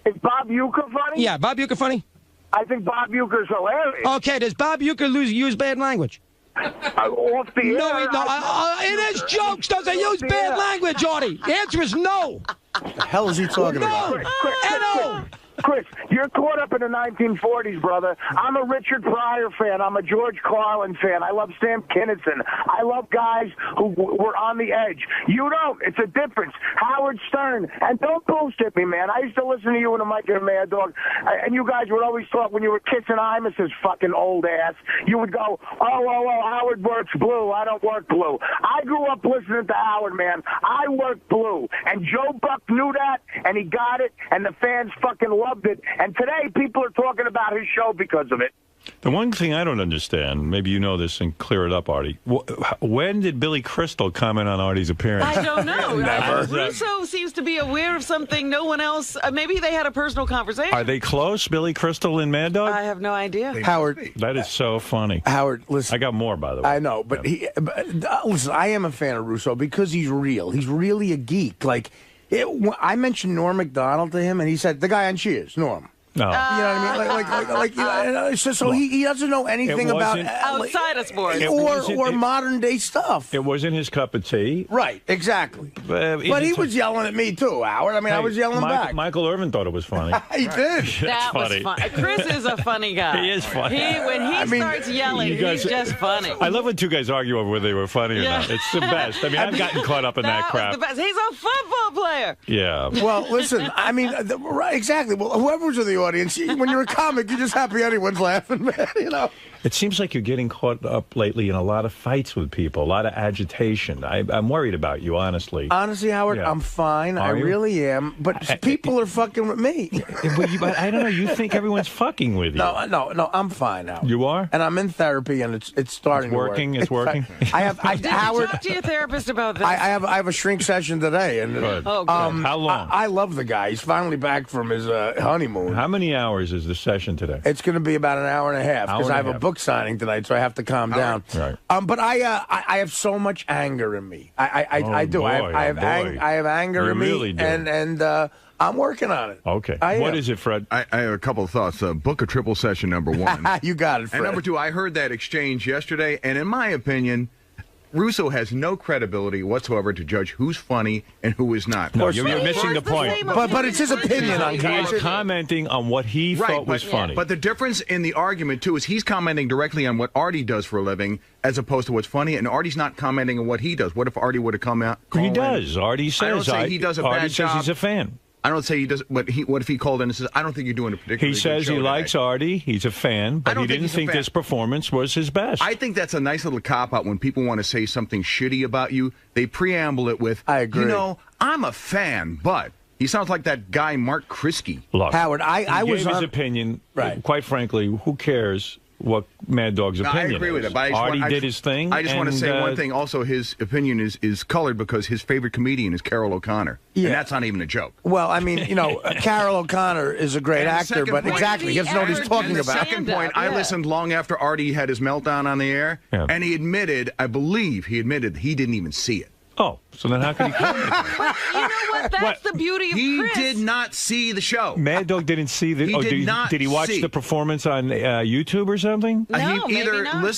Is Bob Uecker funny? Yeah, Bob Uecker funny? I think Bob Uecker's hilarious. Okay, does Bob Uecker use bad language? Off the air. No, in his jokes, does he use bad language, Artie? The answer is no. What the hell is he talking about? Chris, you're caught up in the 1940s, brother. I'm a Richard Pryor fan. I'm a George Carlin fan. I love Sam Kinison. I love guys who were on the edge. You don't. It's a difference. Howard Stern. And don't bullshit me, man. I used to listen to you and Mike and Mad Dog, and you guys would always talk when you were kissing Imus's fucking old ass. You would go, oh, Howard works blue. I don't work blue. I grew up listening to Howard, man. I work blue. And Joe Buck knew that, and he got it, and the fans fucking loved it, and today people are talking about his show because of it. The one thing I don't understand, maybe you know this and clear it up, Artie. When did Billy Crystal comment on Artie's appearance? I don't know. Never. Russo seems to be aware of something no one else. Maybe they had a personal conversation. Are they close, Billy Crystal and Mad Dog? I have no idea. Howard. That is so funny. Howard, listen. I got more, by the way. I know, but listen, I am a fan of Russo because he's real. He's really a geek. Like, I mentioned Norm Macdonald to him, and he said, the guy on Cheers, Norm. No. You know what I mean? So he doesn't know anything about outside of sports or modern day stuff. It wasn't his cup of tea. Right, exactly. But he was yelling at me too, Howard. I mean, I was yelling back. Michael Irvin thought it was funny. He did. That was fun. Chris is a funny guy. He is funny. When he starts yelling, he's just funny. I love when two guys argue over whether they were funny or not. It's the best. I mean, I've gotten caught up in that crap. Was the best. He's a football player. Yeah. Well, listen, I mean, exactly. Well, whoever's in the audience, when you're a comic, you're just happy anyone's laughing, man, you know. It seems like you're getting caught up lately in a lot of fights with people, a lot of agitation. I'm worried about you, honestly. Honestly, Howard, I'm fine. I really am. But people are fucking with me. But I don't know. You think everyone's fucking with you? No. I'm fine, Howard. You are? And I'm in therapy, and it's starting to work. It's working? Did you talk to your therapist about this? I have a shrink session today. And, good. Oh, good. How long? I love the guy. He's finally back from his honeymoon. How many hours is the session today? It's going to be about an hour and a half because I have a book signing tonight, so I have to calm down. Right. But I have so much anger in me. I do. I have anger in me, really do. and I'm working on it. Okay. What is it, Fred? I have a couple of thoughts. Book a triple session, number one. You got it, Fred. And number two, I heard that exchange yesterday, and in my opinion, Russo has no credibility whatsoever to judge who's funny and who is not. No, you're missing the point. But it's his opinion on He's commenting on what he thought was funny. But the difference in the argument, too, is he's commenting directly on what Artie does for a living as opposed to what's funny, and Artie's not commenting on what he does. What if Artie would have come out? He does. Artie says I don't say he does a Artie bad job. says he's a fan. I don't say he does, but what if he called in and says, I don't think you're doing a particularly He says good show he likes today. Artie. He's a fan, but he didn't think this performance was his best. I think that's a nice little cop-out when people want to say something shitty about you. They preamble it with, I agree. You know, I'm a fan, but... He sounds like that guy, Mark Kriske. Look, Howard, I he was gave his on... opinion. Right. Quite frankly, who cares what Mad Dog's opinion I agree with is. it. But Artie did his thing. I just want to say one thing. Also, his opinion is colored because his favorite comedian is Carol O'Connor. Yeah. And that's not even a joke. Well, I mean, Carol O'Connor is a great And the actor, second but point- exactly, he doesn't know what he's talking And the about. second point, I listened long after Artie had his meltdown on the air, and he admitted, I believe he admitted he didn't even see it. Oh, so then how could he comment? You know what? That's the beauty of He Chris. did not see the show. Mad Dog didn't see the. He did he watch see. the performance on YouTube or something?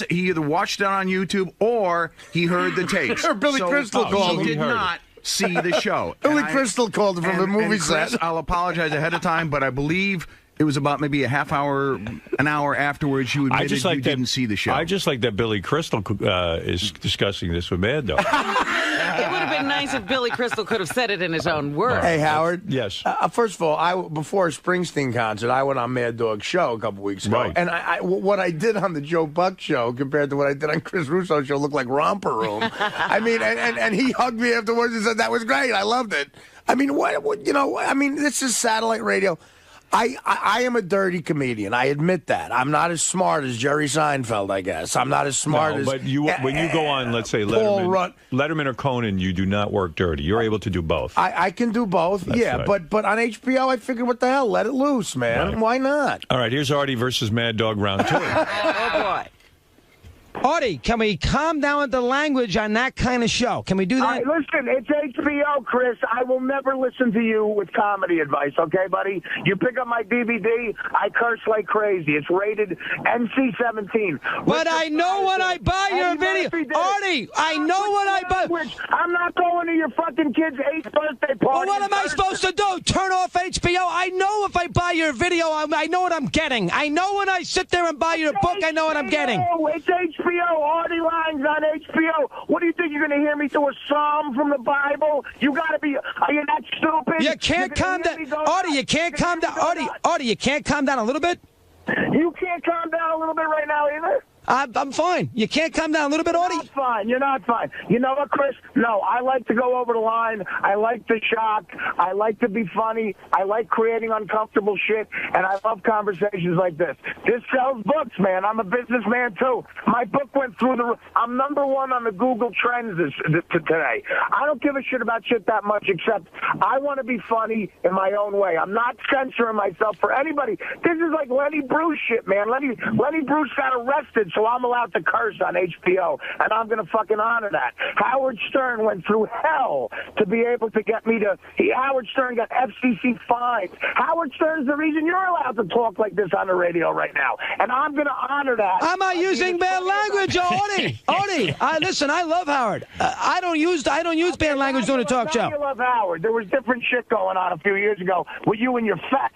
He either watched it on YouTube or he heard the tapes. Or Billy Crystal called him. He did not see the show. Billy Crystal called him from the movie Chris, set. I'll apologize ahead of time, but I believe it was about maybe a half hour, an hour afterwards. You admitted you didn't see the show. I just like that Billy Crystal is discussing this with Mad Dog. It would have been nice if Billy Crystal could have said it in his own words. Hey, Howard. Yes. First of all, before a Springsteen concert, I went on Mad Dog's show a couple weeks ago. Right. And what I did on the Joe Buck show compared to what I did on Chris Russo's show looked like Romper Room. I mean, and he hugged me afterwards and said, that was great. I loved it. I mean, this is satellite radio. I am a dirty comedian. I admit that. I'm not as smart as Jerry Seinfeld, I guess. I'm not as smart as... But when you go on, let's say, Paul Letterman or Conan, you do not work dirty. You're able to do both. I can do both, That's yeah. right. But on HBO, I figured, what the hell? Let it loose, man. Right. Why not? All right, here's Artie versus Mad Dog round 2. Oh, boy. Artie, can we calm down with the language on that kind of show? Can we do that? Listen, it's HBO, Chris. I will never listen to you with comedy advice, okay, buddy? You pick up my DVD, I curse like crazy. It's rated NC-17. But I know when I buy your video. Artie, I know when I buy... I'm not going to your fucking kid's 8th birthday party. Well, what am I supposed to do? Turn off HBO? I know if I buy your video, I know what I'm getting. I know when I sit there and buy your book, I know what I'm getting. It's HBO. Artie Lines on HBO. What do you think? You're going to hear me through a psalm from the Bible? You got to be... Are you that stupid? You can't calm down. Artie, you can't calm down. Artie, you can't calm down a little bit? You can't calm down a little bit right now either? I'm fine. You can't calm down a little bit, Artie? You're not fine. You're not fine. You know what, Chris? No, I like to go over the line. I like to shock. I like to be funny. I like creating uncomfortable shit, and I love conversations like this. This sells books, man. I'm a businessman, too. My book went through the... I'm number one on the Google Trends today. I don't give a shit about shit that much, except I want to be funny in my own way. I'm not censoring myself for anybody. This is like Lenny Bruce shit, man. Lenny Bruce got arrested, so I'm allowed to curse on HBO, and I'm going to fucking honor that. Howard Stern went through hell to be able to get me to... Howard Stern got FCC fines. Howard Stern's the reason you're allowed to talk like this on the radio right now, and I'm going to honor that. I'm not using bad language, Artie. Artie, listen, I love Howard. I don't use bad language during a talk show. You love Howard. There was different shit going on a few years ago with you and your fat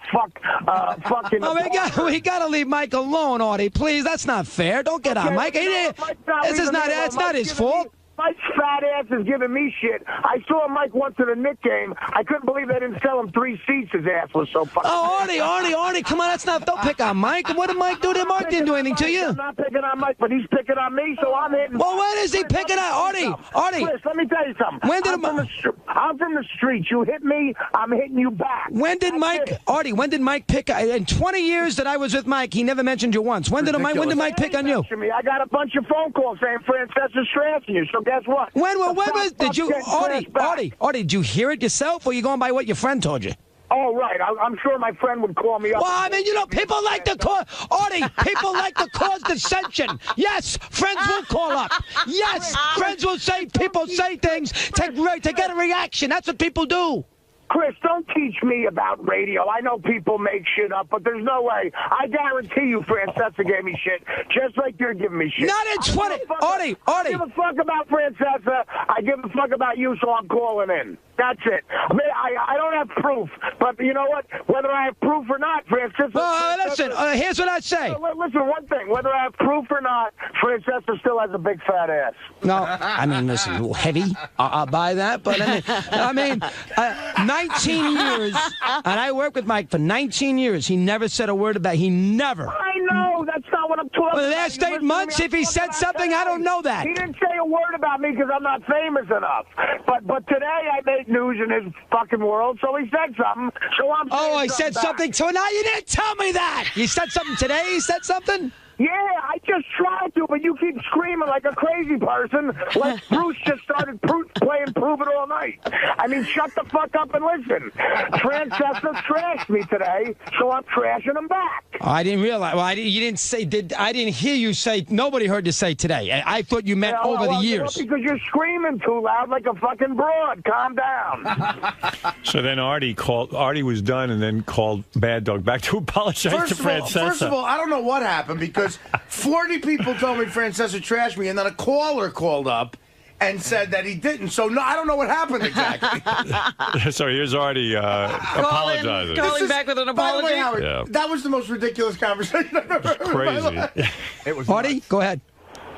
fucking... Oh, we got to leave Mike alone, Artie. Please, that's not fair. Don't get on, Mike. It's not his fault. Mike's fat ass is giving me shit. I saw Mike once at a Knick game. I couldn't believe they didn't sell him 3 seats. His ass was so fucking... Oh, Artie, come on, don't pick on Mike. What did Mike do? Mike didn't do anything to you. I'm not picking on Mike, but he's picking on me, so I'm hitting... Well, when is he picking on Artie? Chris, let me tell you something. I'm from the streets. You hit me, I'm hitting you back. When did Mike pick... In 20 years that I was with Mike, he never mentioned you once. When did Mike pick on you? I got a bunch of phone calls saying Francesca's stressing you, so guess what? Did you... Artie, did you hear it yourself, or are you going by what your friend told you? Oh, right. I'm sure my friend would call me up. Well, I mean, people like to cause... Artie, people like to cause dissension. Yes, friends will call up. Yes, friends will say... People say things to get a reaction. That's what people do. Chris, don't teach me about radio. I know people make shit up, but there's no way. I guarantee you Francesca gave me shit, just like you're giving me shit. Not in 20... Artie. I give a fuck about Francesca. I give a fuck about you, so I'm calling in. That's it. I mean, I don't have proof, but you know what? Whether I have proof or not, Francesca... listen, here's what I'd say. Listen, one thing. Whether I have proof or not, Francesca still has a big fat ass. No, I mean, listen, a little heavy. I'll buy that, but 19 years, and I worked with Mike for 19 years. He never said a word about it. He never. I know. That's not what I'm talking about. Well, the last 8 months, if he said something, I don't know that. He didn't say a word about me because I'm not famous enough. But today I made news in his fucking world, so he said something. So I'm I said something to... Now, you didn't tell me that. You said something today? He said something? Yeah, I just tried to, but you keep screaming like a crazy person, like Bruce just started playing Prove It All Night. I mean, shut the fuck up and listen. Francesca trashed me today, so I'm trashing him back. I didn't realize. Well, you didn't say. I didn't hear you say. Nobody heard you say today. I thought you meant over the years. Because you're screaming too loud like a fucking broad. Calm down. So then Artie was done and then called Bad Dog back to apologize to Francesca. First of all, I don't know what happened because 40 people told me Francesca trashed me, and then a caller called up and said that he didn't. So no, I don't know what happened exactly. So here's Artie apologizing. Calling back with an apology. By the way, Howard, that was the most ridiculous conversation I've ever heard in my life. Crazy. It was Artie, go ahead.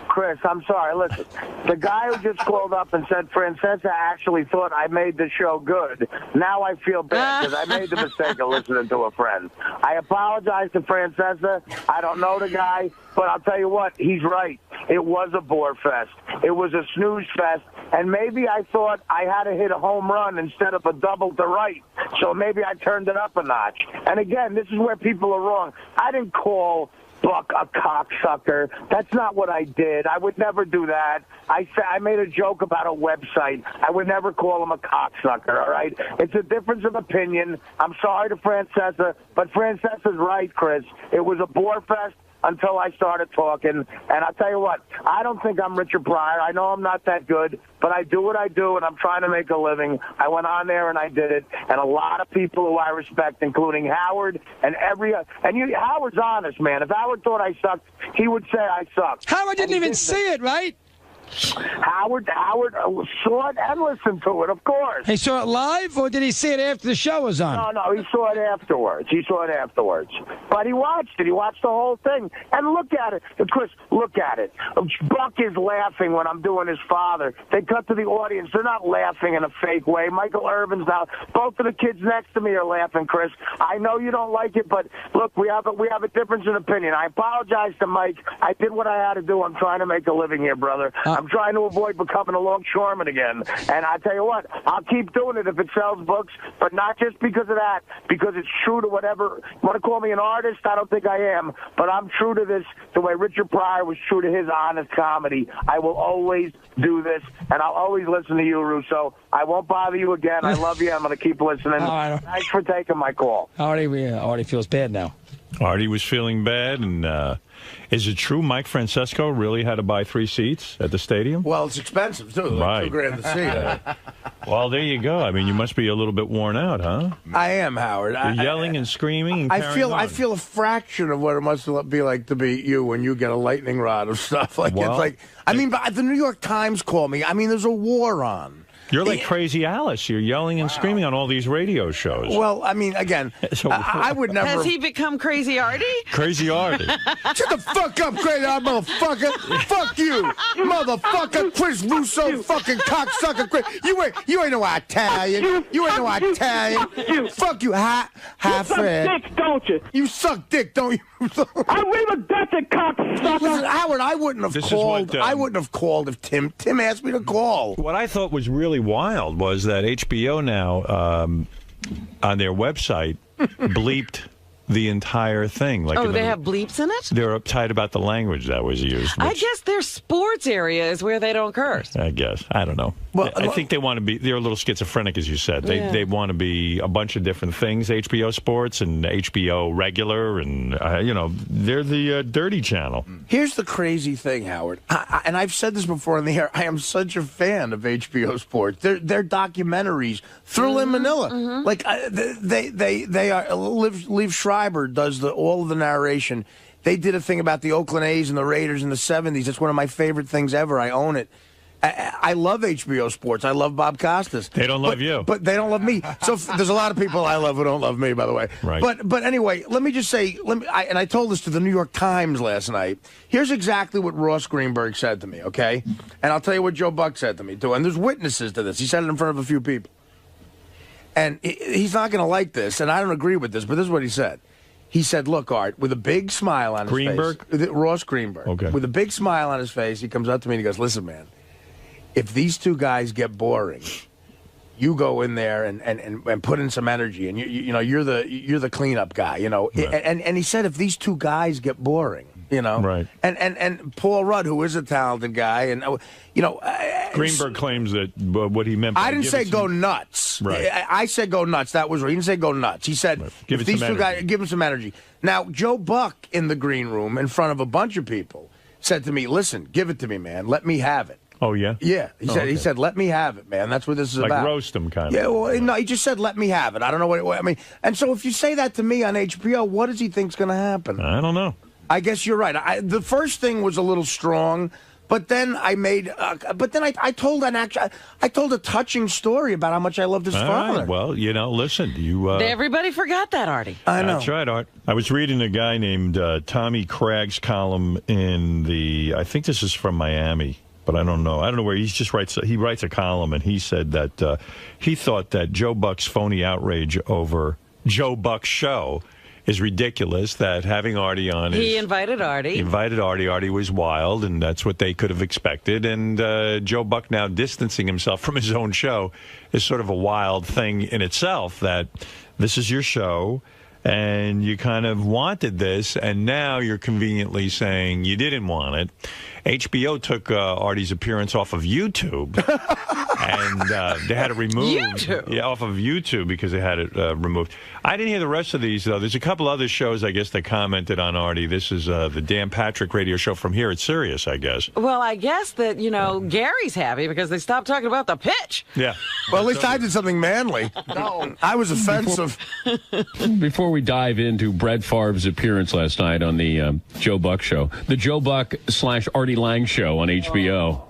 Chris, I'm sorry. Listen, the guy who just called up and said Francesca actually thought I made the show good. Now I feel bad because I made the mistake of listening to a friend. I apologize to Francesca. I don't know the guy, but I'll tell you what, he's right. It was a bore fest. It was a snooze fest, and maybe I thought I had to hit a home run instead of a double to right. So maybe I turned it up a notch. And again, this is where people are wrong. I didn't call Buck a cocksucker. That's not what I did. I would never do that. I made a joke about a website. I would never call him a cocksucker, all right? It's a difference of opinion. I'm sorry to Francesca, but Francesca's right, Chris. It was a bore fest until I started talking. And I'll tell you what, I don't think I'm Richard Pryor. I know I'm not that good, but I do what I do, and I'm trying to make a living. I went on there and I did it. And a lot of people who I respect, including Howard and Howard's honest, man. If Howard thought I sucked, he would say I sucked. Howard didn't even see it, right? Howard saw it and listened to it, of course. He saw it live, or did he see it after the show was on? No, he saw it afterwards. But he watched it. He watched the whole thing. And look at it. Chris, look at it. Buck is laughing when I'm doing his father. They cut to the audience. They're not laughing in a fake way. Michael Irvin's now. Both of the kids next to me are laughing, Chris. I know you don't like it, but look, we have a difference in opinion. I apologize to Mike. I did what I had to do. I'm trying to make a living here, brother. I'm trying to avoid becoming a longshoreman again. And I tell you what, I'll keep doing it if it sells books, but not just because of that, because it's true to whatever. You want to call me an artist? I don't think I am, but I'm true to this the way Richard Pryor was true to his honest comedy. I will always do this, and I'll always listen to you, Russo. I won't bother you again. I love you. I'm going to keep listening. Thanks for taking my call. Artie feels bad now. Artie was feeling bad, and is it true Mike Francesco really had to buy 3 seats at the stadium? Well, it's expensive, too. Like right. $2,000 a seat. Well, there you go. I mean, you must be a little bit worn out, huh? I am, Howard. You're yelling and screaming and I feel a fraction of what it must be like to be you when you get a lightning rod of stuff. Like, well, it's like, I mean, the New York Times called me. I mean, there's a war on. You're like Crazy Alice. You're yelling and screaming on all these radio shows. Well, I mean, again, I would never. Has he become Crazy Artie? Crazy Artie. Shut the fuck up, Crazy Artie, motherfucker. Fuck you, motherfucker. Chris Russo, fucking cocksucker. You ain't no Italian. You ain't no Italian. Fuck you, half Fred. You suck dick, don't you? You suck dick, don't you? I leave a Dutch cocksucker. Listen, Howard, I wouldn't have called. I wouldn't have called if Tim asked me to call. What I thought was really wild was that HBO now on their website bleeped the entire thing. Like they have bleeps in it? They're uptight about the language that was used. I guess their sports area is where they don't curse. I guess. I don't know. Well, I think they want to be, they're a little schizophrenic, as you said. They want to be a bunch of different things, HBO Sports and HBO Regular, and, they're the dirty channel. Here's the crazy thing, Howard, and I've said this before on the air, I am such a fan of HBO Sports. Their documentaries, Thrill in Manila, like they are, Liev Schreiber does all of the narration. They did a thing about the Oakland A's and the Raiders in the 70s. It's one of my favorite things ever. I own it. I love HBO Sports. I love Bob Costas. They don't love you. But they don't love me. So there's a lot of people I love who don't love me, by the way. Right. But anyway, let me just say, and I told this to the New York Times last night. Here's exactly what Ross Greenberg said to me, okay? And I'll tell you what Joe Buck said to me, too. And there's witnesses to this. He said it in front of a few people. And he's not going to like this, and I don't agree with this, but this is what he said. He said, look, Art, with a big smile on his face. Ross Greenberg. Okay. With a big smile on his face, he comes up to me and he goes, listen, man, if these two guys get boring, you go in there and put in some energy, and you're the cleanup guy, Right. And he said, if these two guys get boring, You know, Right. And Paul Rudd, who is a talented guy, and Greenberg claims that what he meant by I didn't give say it go some- nuts. Right. I said go nuts. That was right. He didn't say go nuts. He said Give if it these some two guys energy. give him some energy. Now Joe Buck in the green room in front of a bunch of people said to me, "Listen, give it to me, man. Let me have it." Oh, yeah? Yeah, he said. okay. He said, "Let me have it, man. That's what this is Like about." roast him, kind of. Yeah, well, no, he just said, "Let me have it." I don't know what I mean. And so, if you say that to me on HBO, what does he think's going to happen? I don't know. I guess you're right. The first thing was a little strong, but then I made. But then I told I told a touching story about how much I loved his All father. right. Well, listen, you. Everybody forgot that, Artie. I know. That's right, Art. I was reading a guy named Tommy Craig's column in I think this is from Miami, but I don't know. I don't know where he writes a column, and he said that he thought that Joe Buck's phony outrage over Joe Buck's show is ridiculous, that having Artie on He invited Artie. He invited Artie. Artie was wild, and that's what they could have expected. And Joe Buck now distancing himself from his own show is sort of a wild thing in itself, that this is your show, and you kind of wanted this, and now you're conveniently saying you didn't want it. HBO took Artie's appearance off of YouTube, and they had it removed. YouTube? Yeah, off of YouTube because they had it removed. I didn't hear the rest of these, though. There's a couple other shows, I guess, that commented on Artie. This is the Dan Patrick radio show from here at Sirius, I guess. Well, I guess that, Gary's happy because they stopped talking about the pitch. Yeah. Well, at least I did something manly. No, I was offensive. Before we dive into Brett Favre's appearance last night on the Joe Buck show, the Joe Buck / Artie Lang show on HBO.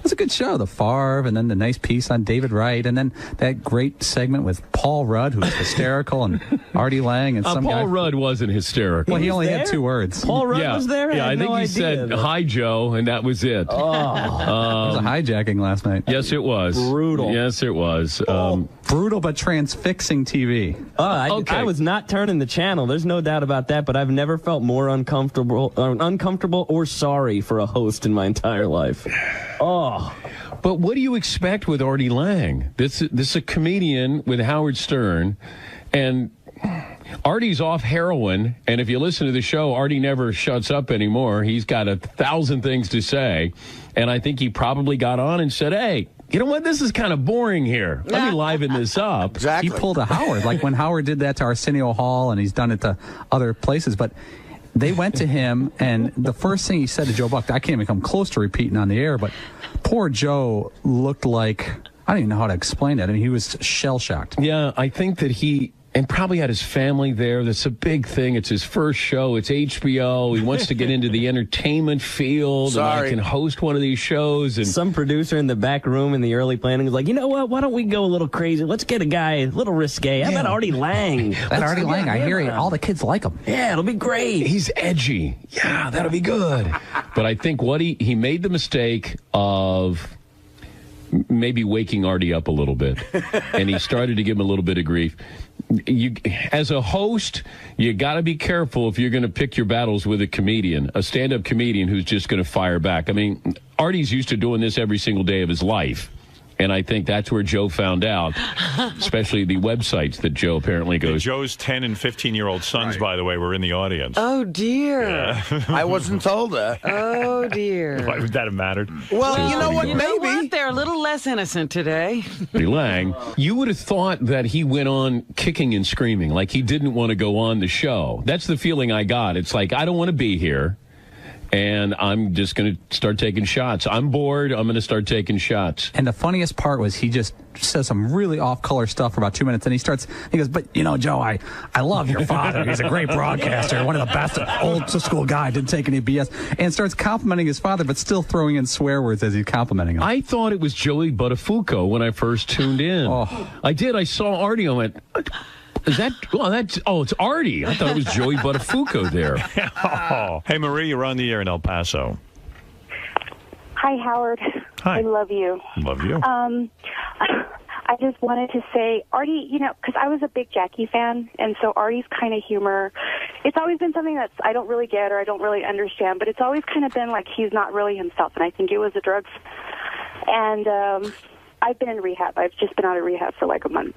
It's a good show, the Favre, and then the nice piece on David Wright, and then that great segment with Paul Rudd, who's hysterical, and Artie Lang, and some guy. Paul Rudd wasn't hysterical. Well, he only had 2 words. Paul Rudd was there? Yeah, I think he said, "Hi, Joe," and that was it. It was a hijacking last night. Yes, it was. Brutal. Yes, it was. Brutal but transfixing TV. I was not turning the channel. There's no doubt about that, but I've never felt more uncomfortable or sorry for a host in my entire life. Oh. But what do you expect with Artie Lang? This is a comedian with Howard Stern, and Artie's off heroin, and if you listen to the show, Artie never shuts up anymore. He's got 1,000 things to say, and I think he probably got on and said, "Hey, you know what? This is kind of boring here. Let me liven this up." Exactly. He pulled a Howard, like when Howard did that to Arsenio Hall, and he's done it to other places, but they went to him, and the first thing he said to Joe Buck, I can't even come close to repeating on the air, but poor Joe looked like, I don't even know how to explain it. I mean, he was shell-shocked. Yeah, I think that he and probably had his family there. That's a big thing. It's his first show. It's HBO. He wants to get into the entertainment field. And I can host one of these shows. And some producer in the back room in the early planning was like, you know what? Why don't we go a little crazy? Let's get a guy a little risque. How about Artie Lang? That Artie Lang, I hear it. All the kids like him. Yeah, it'll be great. He's edgy. Yeah, that'll be good. But I think what he made the mistake of maybe waking Artie up a little bit. And he started to give him a little bit of grief. As a host, you got to be careful if you're going to pick your battles with a comedian, a stand-up comedian who's just going to fire back. I mean, Artie's used to doing this every single day of his life. And I think that's where Joe found out, especially the websites that Joe apparently goes. Joe's 10 and 15-year-old sons, by the way, were in the audience. Oh, dear. Yeah. I wasn't told that. Oh, dear. Why would that have mattered? Well, you know what? You know what? They're a little less innocent today. Lang, you would have thought that he went on kicking and screaming, like he didn't want to go on the show. That's the feeling I got. It's like, I don't want to be here, and I'm just going to start taking shots. I'm bored. I'm going to start taking shots. And the funniest part was he just says some really off-color stuff for about 2 minutes, and he goes, but, Joe, I love your father. He's a great broadcaster, one of the best, old-school guy, didn't take any BS, and starts complimenting his father, but still throwing in swear words as he's complimenting him. I thought it was Joey Buttafuoco when I first tuned in. I did. I saw Artie. I went, is that? It's Artie. I thought it was Joey Buttafuoco there. Hey, Marie, you're on the air in El Paso. Hi, Howard. Hi. I love you. Love you. I just wanted to say, Artie, because I was a big Jackie fan, and so Artie's kind of humor, it's always been something that I don't really get or I don't really understand, but it's always kind of been like he's not really himself, and I think it was the drugs. And I've been in rehab. I've just been out of rehab for like a month.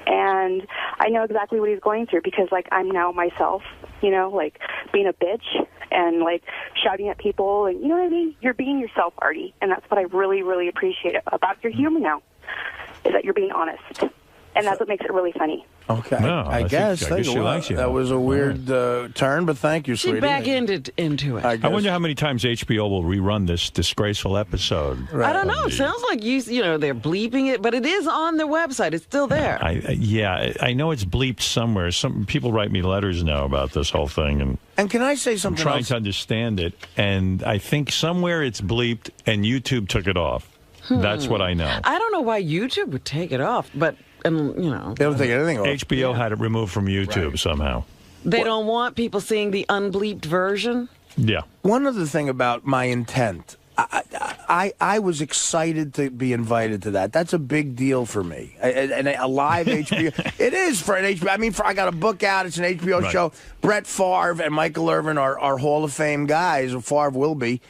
And I know exactly what he's going through because, I'm now myself. you know, like being a bitch and like shouting at people, and you know what I mean? You're being yourself, Artie, and that's what I really, really appreciate about your humor now, is that you're being honest, and that's what makes it really funny. Okay, No, I guess. I guess she likes you. That was a weird turn, but thank you, She sweetie. back into it. I wonder how many times HBO will rerun this disgraceful episode. I don't know. It sounds like you know, they're bleeping it, but it is on their website. It's still there. I know it's bleeped somewhere. Some people write me letters now about this whole thing, and can I say something I'm trying else? to understand it, and I think somewhere it's bleeped, and YouTube took it off. That's what I know. I don't know why YouTube would take it off, but you know, they don't take anything off. HBO had it removed from YouTube somehow. They don't want people seeing the unbleeped version. Yeah. One other thing about my intent, I was excited to be invited to that. That's a big deal for me. And a live HBO. It is for an HBO. I mean, I got a book out. It's an HBO show. Brett Favre and Michael Irvin are Hall of Fame guys, or Favre will be.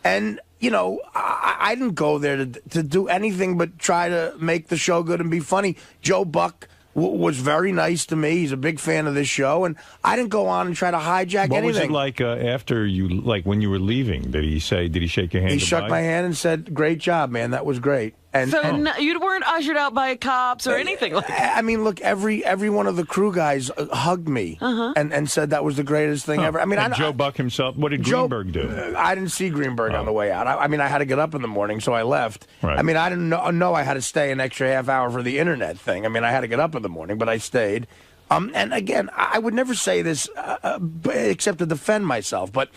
And, you know, I didn't go there to do anything but try to make the show good and be funny. Joe Buck was very nice to me. He's a big fan of this show, and I didn't go on and try to hijack anything. What was it like after you, like when you were leaving? Did he shake your hand? He shook my hand and said, "Great job, man. That was great." And you weren't ushered out by cops or anything like that. I mean, look, every one of the crew guys hugged me and said that was the greatest thing ever. I mean, Joe Buck himself. What did Greenberg do? I didn't see Greenberg on the way out. I mean, I had to get up in the morning, so I left. Right. I mean, I didn't know I had to stay an extra half hour for the internet thing. I mean, I had to get up in the morning, but I stayed. And again, I would never say this except to defend myself. But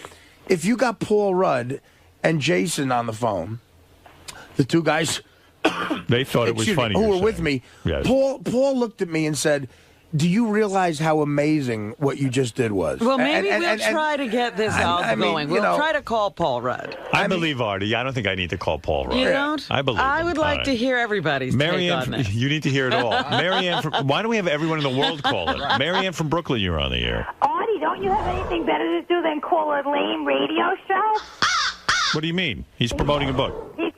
if you got Paul Rudd and Jason on the phone, the two guys. They thought it was funny. Who were with me? Yes. Paul looked at me and said, "Do you realize how amazing what you just did was?" Well, maybe we'll try to get this going. We'll try to call Paul Rudd. I believe Artie. I don't think I need to call Paul Rudd. You don't? I believe. I would like to hear everybody's take on this. You need to hear it all. Marianne, why don't we have everyone in the world call it? Marianne from Brooklyn, you're on the air. Artie, don't you have anything better to do than call a lame radio show? What do you mean? He's promoting a book. He's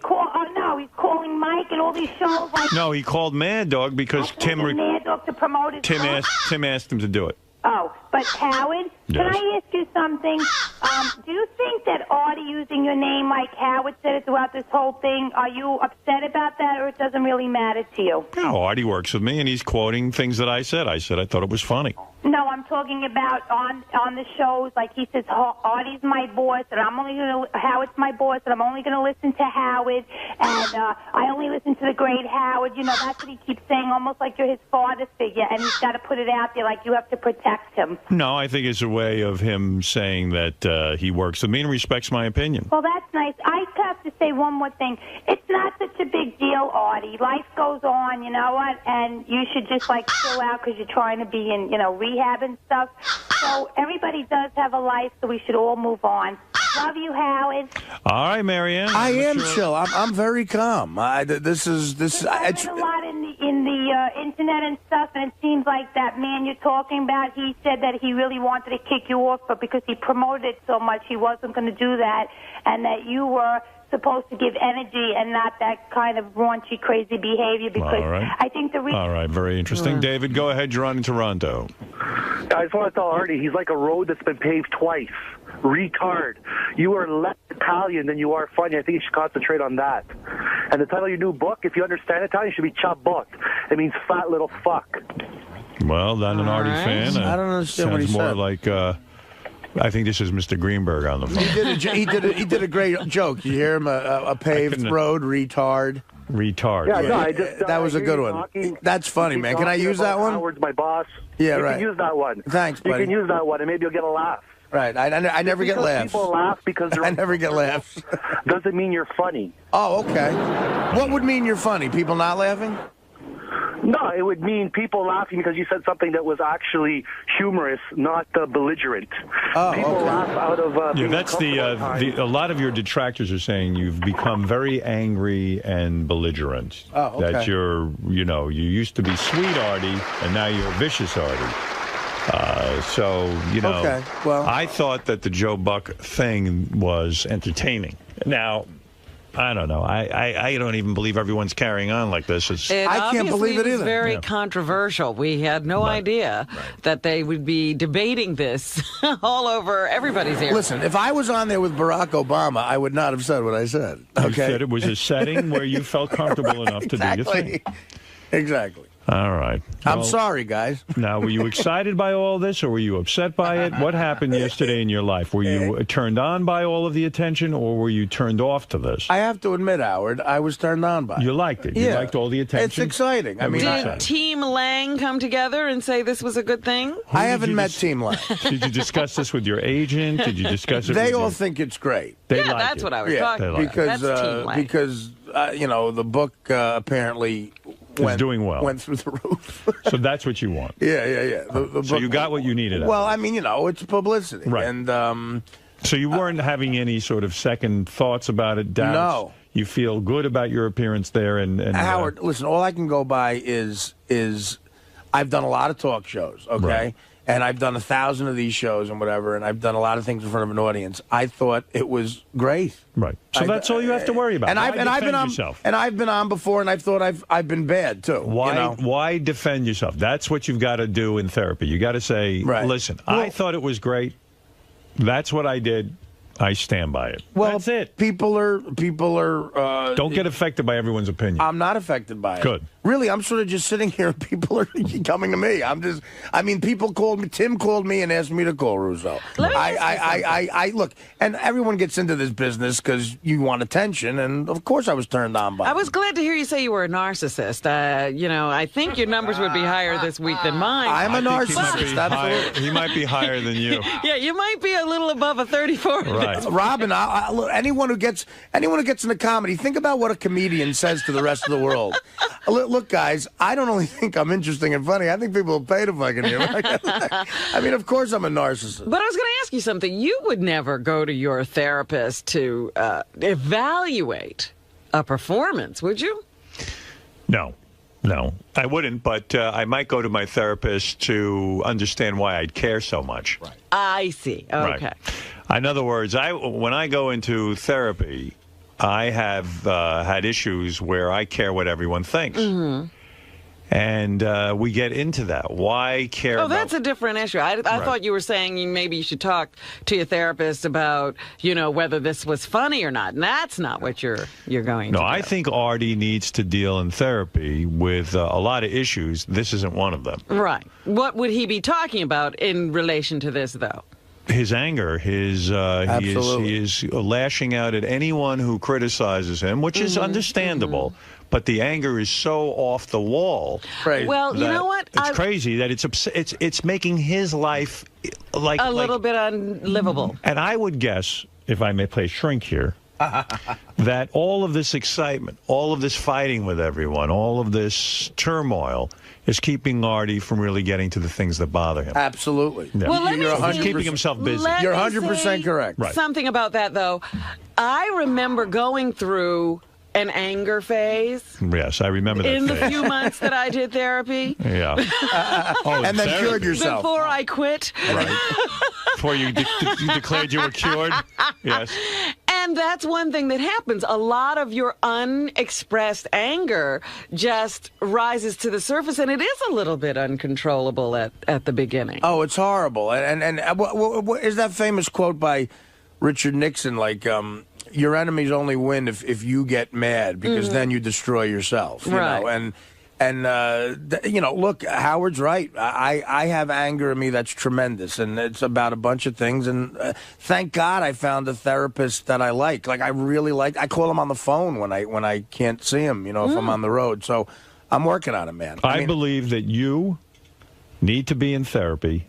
calling Mike and all these shows. Like No, he called Mad Dog because Mad Dog to promote his book. Tim asked him to do it. Oh, but Howard, can I ask you something? Do you think that Artie using your name like Howard said it throughout this whole thing, are you upset about that, or it doesn't really matter to you? No, Artie works with me, and he's quoting things that I said. I thought it was funny. No, I'm talking about on the shows, like he says, Artie's my boss, and Howard's my boss, and I'm only going to listen to Howard, and I only listen to the great Howard. You know, that's what he keeps saying, almost like you're his father figure, and he's got to put it out there like you have to protect him. No, I think it's a way of him saying that he works with me and respects my opinion. Well, that's nice. I have to say one more thing. It's not such a big deal, Artie. Life goes on, you know what? And you should just, like, chill out because you're trying to be in, rehab and stuff. So everybody does have a life, so we should all move on. Love you, Howard. All right, Marianne. I am chill. I'm very calm. I've read a lot in the internet and stuff, and it seems like that man you're talking about, he said that he really wanted to kick you off, but because he promoted it so much, he wasn't going to do that, and that you were supposed to give energy and not that kind of raunchy, crazy behavior, because I think the reason... All right, very interesting. David, go ahead. You're on in Toronto. I just want to tell Artie, he's like a road that's been paved twice. Retard. You are less Italian than you are funny. I think you should concentrate on that. And the title of your new book, if you understand Italian, should be Ciabot. It means fat little fuck. Well, not an Artie fan. I don't understand what he said. Sounds more said. like... I think this is Mr. Greenberg on the phone. He did a great joke. You hear him? A paved road, retard. Retard. Yeah, no, that was a good one. That's funny, man. Can I use that one? Howard's my boss. Yeah, you right. can use that one. Thanks, buddy. You can use that one, and maybe you'll get a laugh. Right. I never get laughs. People laugh because I never get laughs. Doesn't mean you're funny. Oh, okay. What would mean you're funny? People not laughing? No, it would mean people laughing because you said something that was actually humorous, not belligerent. Oh, people laugh out of. Yeah, that's a lot of your detractors are saying you've become very angry and belligerent. Oh, okay. That you used to be sweet Artie, and now you're vicious Artie. Okay, well, I thought that the Joe Buck thing was entertaining. Now, I don't know. I don't even believe everyone's carrying on like this. I can't believe it was either. Very controversial. We had no idea that they would be debating this all over everybody's ear. Listen, if I was on there with Barack Obama, I would not have said what I said. Okay, You said it was a setting where you felt comfortable enough to do your thing. Exactly. All right. I'm Well, sorry, guys. Now, were you excited by all this, or were you upset by it? What happened yesterday in your life? Were you turned on by all of the attention, or were you turned off to this? I have to admit, Howard, I was turned on by it. You liked it. You Yeah. liked all the attention. It's exciting. I mean, Did Team Lang come together and say this was a good thing? I haven't met Team Lang. Did you discuss this with your agent? Did you discuss it? They with all your... think it's great. They Yeah, like that's it. what I was talking about. because That's Team Lang. you know, the book apparently doing well. went through the roof. So that's what you want. Yeah. The So book, you got what you needed. Well, I mean, you know, it's publicity, Right. And so you weren't having any sort of second thoughts about it, doubts? No. You feel good about your appearance there, and Howard, listen, all I can go by is I've done a lot of talk shows, okay? Right. And I've done 1,000 of these shows and whatever, and I've done a lot of things in front of an audience. I thought it was great. Right. So that's all you have to worry about. And I've been on yourself? and I've been on before, and I thought I've been bad too. Why? You know? Why defend yourself? That's what you've got to do in therapy. You got to say, Right. "Listen, I thought it was great. That's what I did. I stand by it." Well, that's it. People are. Don't get affected by everyone's opinion. I'm not affected by it. Good. Really, I'm sort of just sitting here and people are coming to me. People called me. Tim called me and asked me to call Russo. I look, and everyone gets into this business because you want attention, and of course I was turned on by it. I was glad to hear you say you were a narcissist. You know, I think your numbers would be higher this week than mine. I'm a narcissist. Absolutely. He might be higher than you. Yeah, you might be a little above a 34. Right. Robin, look, anyone who gets into comedy, think about what a comedian says to the rest of the world. Look, guys, I don't only think I'm interesting and funny. I think people will pay to fucking hear me. I mean, of course I'm a narcissist. But I was going to ask you something. You would never go to your therapist to evaluate a performance, would you? No, I wouldn't. But I might go to my therapist to understand why I'd care so much. Right. I see. Okay. Right. In other words, when I go into therapy, I have had issues where I care what everyone thinks. Mm-hmm. And we get into that. Why care about... that's a different issue. I thought you were saying maybe you should talk to your therapist about, whether this was funny or not. And that's not what you're going to do. No, I think Artie needs to deal in therapy with a lot of issues. This isn't one of them. Right. What would he be talking about in relation to this, though? His anger, he is lashing out at anyone who criticizes him, which is understandable. Mm-hmm. But the anger is so off the wall. Right. Well, you know what? It's crazy that it's making his life like a little bit unlivable. And I would guess, if I may play shrink here, that all of this excitement, all of this fighting with everyone, all of this turmoil is keeping Artie from really getting to the things that bother him. Absolutely. Yeah. Well, He's keeping himself busy. You're 100% correct. Right. Something about that, though. I remember going through an anger phase. Yes, I remember that in phase. the few months that I did therapy. Yeah. And then cured yourself. Before I quit. Right. Before you declared you were cured. Yes. And that's one thing that happens. A lot of your unexpressed anger just rises to the surface, and it is a little bit uncontrollable at the beginning. Oh, it's horrible. And what is that famous quote by Richard Nixon, like, your enemies only win if you get mad, because then you destroy yourself. You know? Look, Howard's right. I have anger in me that's tremendous, and it's about a bunch of things. And thank God I found a therapist that I like. Like, I really like. I call him on the phone when I can't see him. If I'm on the road. So I'm working on it, man. I believe that you need to be in therapy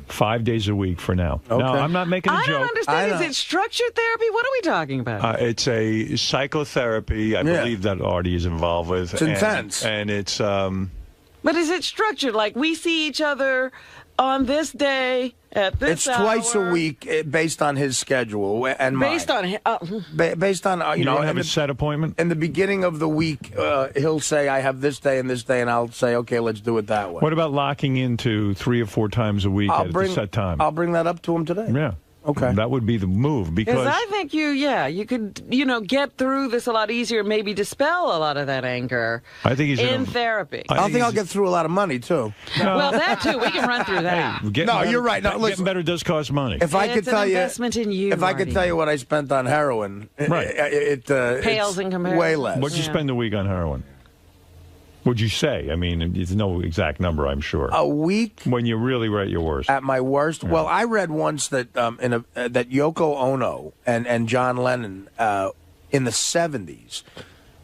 5 days a week for now. Okay. Now, I'm not making a joke. I don't understand. Is it structured therapy? What are we talking about? It's a psychotherapy, I believe, that Artie is involved with. It's intense. And it's... But is it structured? Like, we see each other on this day at this hour? It's twice a week, based on his schedule and mine. Based on based on you don't have a set appointment? In the beginning of the week, he'll say, I have this day, and I'll say, okay, let's do it that way. What about locking into 3 or 4 times a week at a set time? I'll bring that up to him today. Yeah. Okay. That would be the move because I think you could, get through this a lot easier, maybe dispel a lot of that anger I think he's in therapy. I think I'll get through a lot of money, too. Well, that, too. We can run through that. You're right. No, listen. Getting better does cost money. If I could tell you, investment in you, if I could tell you what I spent on heroin, it pales in comparison. Way less. What'd you spend a week on heroin? Would you say? I mean, there's no exact number, I'm sure. A week? When you really were at your worst. At my worst? Yeah. Well, I read once that that Yoko Ono and John Lennon in the 70s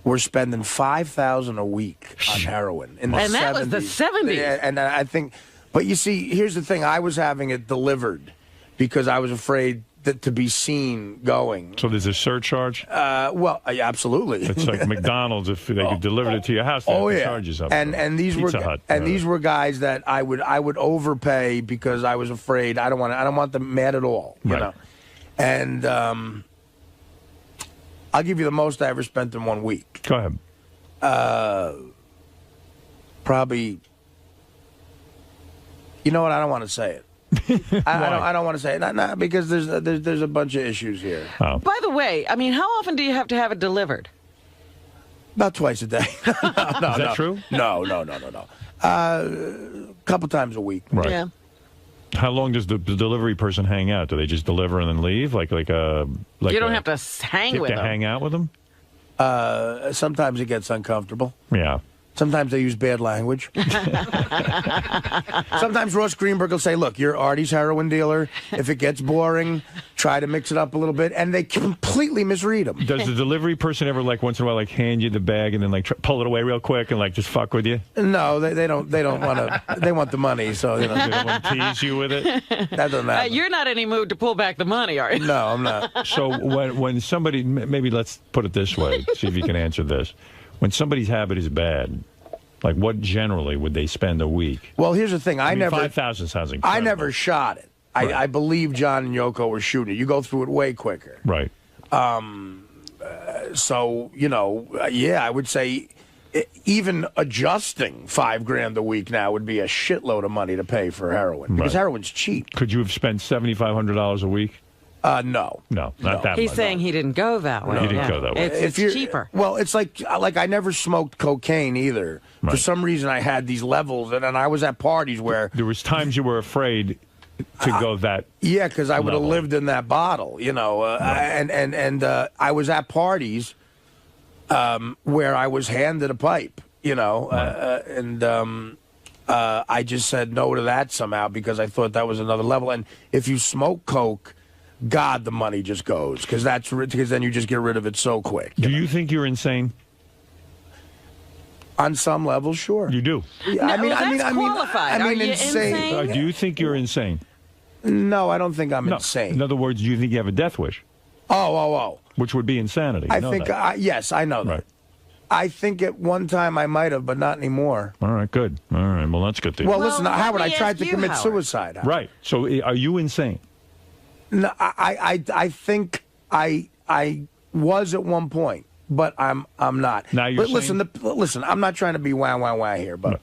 were spending $5,000 a week on heroin. In the 70s. That was the 70s. Yeah, and I think, but you see, here's the thing. I was having it delivered because I was afraid to be seen going. So there's a surcharge? Well, absolutely. It's like McDonald's. If they could deliver it to your house, they have to charge you something. And these these were guys that I would overpay because I was afraid. I don't want them mad at all. You know. And I'll give you the most I ever spent in 1 week. Go ahead. Probably. You know what? I don't want to say it. I don't want to say it, not because there's a bunch of issues here. Oh. By the way, I mean, how often do you have to have it delivered? About twice a day. No, Is that true? No. A couple times a week. Right. Yeah. How long does the delivery person hang out? Do they just deliver and then leave? Like you don't have to hang with them. Hang out with them? Sometimes it gets uncomfortable. Yeah. Sometimes they use bad language. Sometimes Ross Greenberg will say, look, you're Artie's heroin dealer. If it gets boring, try to mix it up a little bit. And they completely misread him. Does the delivery person ever, once in a while, hand you the bag and then, pull it away real quick and, just fuck with you? No, they don't want to. They want the money, so, They don't want to tease you with it? That doesn't happen. You're not in any mood to pull back the money, are you? No, I'm not. So when somebody, maybe let's put it this way, see if you can answer this. When somebody's habit is bad, what generally would they spend a week? Well, here's the thing. I never 5,000 sounds incredible. I never shot it. Right. I believe John and Yoko were shooting it. You go through it way quicker. Right. So, I would say even adjusting $5,000 a week now would be a shitload of money to pay for heroin because heroin's cheap. Could you have spent $7,500 a week? No. No, not that much. He's saying he didn't go that way. He didn't go that way. It's cheaper. Well, it's like I never smoked cocaine either. Right. For some reason, I had these levels, and I was at parties where there was times you were afraid to go that. Yeah, because I would have level. lived in that bottle, and I was at parties where I was handed a pipe, and I just said no to that somehow because I thought that was another level. And if you smoke coke, God, the money just goes because then you just get rid of it so quick. Do you think you're insane? On some level, sure. You do. Yeah, No, that's qualified. Are you insane. Do you think you're insane? No, I don't think I'm insane. In other words, do you think you have a death wish? Oh. Which would be insanity. I think, yes, I know that. Right. I think at one time I might have, but not anymore. All right, good. All right, well, that's good to hear. Well, listen, Howard, I tried to commit suicide. Howard. Right. So are you insane? No, I think I was at one point, but I'm not. Now you're saying... listen, I'm not trying to be wah here, but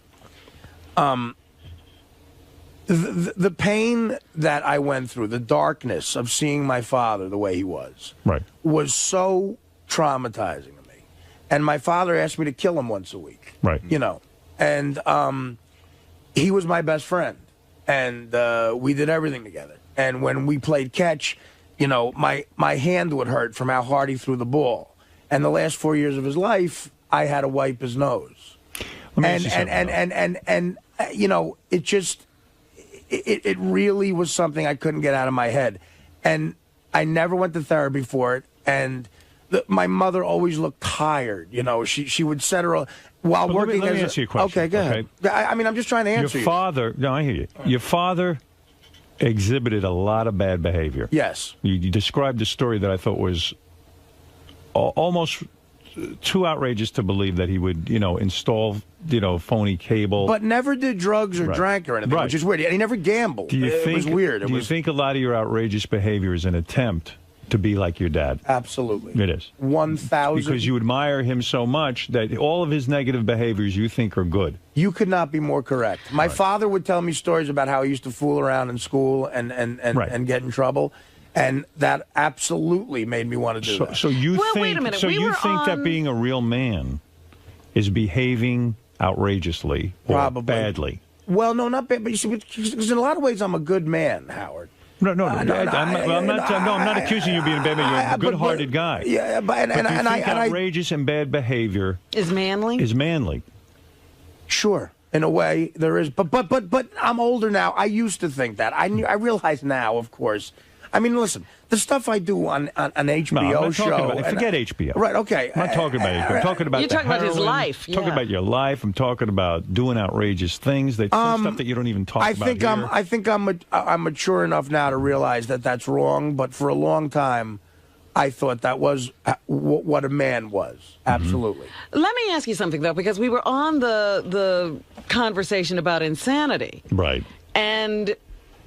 the pain that I went through, the darkness of seeing my father the way he was, was so traumatizing to me. And my father asked me to kill him once a week. Right. And he was my best friend, and we did everything together. And when we played catch, my hand would hurt from how hard he threw the ball. And the last 4 years of his life, I had to wipe his nose. And it just, it really was something I couldn't get out of my head. And I never went to therapy for it. And my mother always looked tired. She would set her while working. Let me answer your question. Okay, go ahead. I mean, I'm just trying to answer Your father, no, I hear you. Your father exhibited a lot of bad behavior. Yes. You described a story that I thought was almost too outrageous to believe that he would, install, phony cable. But never did drugs or drank or anything, which is weird. And he never gambled. It was weird. You think a lot of your outrageous behavior is an attempt to be like your dad? Absolutely. It is. 1,000. Because you admire him so much that all of his negative behaviors you think are good. You could not be more correct. My father would tell me stories about how he used to fool around in school and get in trouble. And that absolutely made me want to do that. So you Well, think? wait a minute. So We you were think that on- being a real man is behaving outrageously or Probably. badly? Well, no, not bad, but you see, because in a lot of ways, I'm a good man, Howard. No, I'm not accusing you of being a bad man. You're a good-hearted guy. Yeah, but do you think outrageous and bad behavior is manly? Is manly? Sure, in a way there is, but I'm older now. I used to think that. I realize now, of course. I mean, listen, the stuff I do on an HBO No, I'm not show. talking about, forget HBO. Right? Okay. I'm not talking about HBO. I'm talking about You're the talking about his heroin. life, I'm talking yeah. about your life. I'm talking about doing outrageous things. Stuff that you don't even talk about here. I think I'm mature enough now to realize that that's wrong. But for a long time, I thought that was what a man was. Absolutely. Let me ask you something, though, because we were on the conversation about insanity. Right. And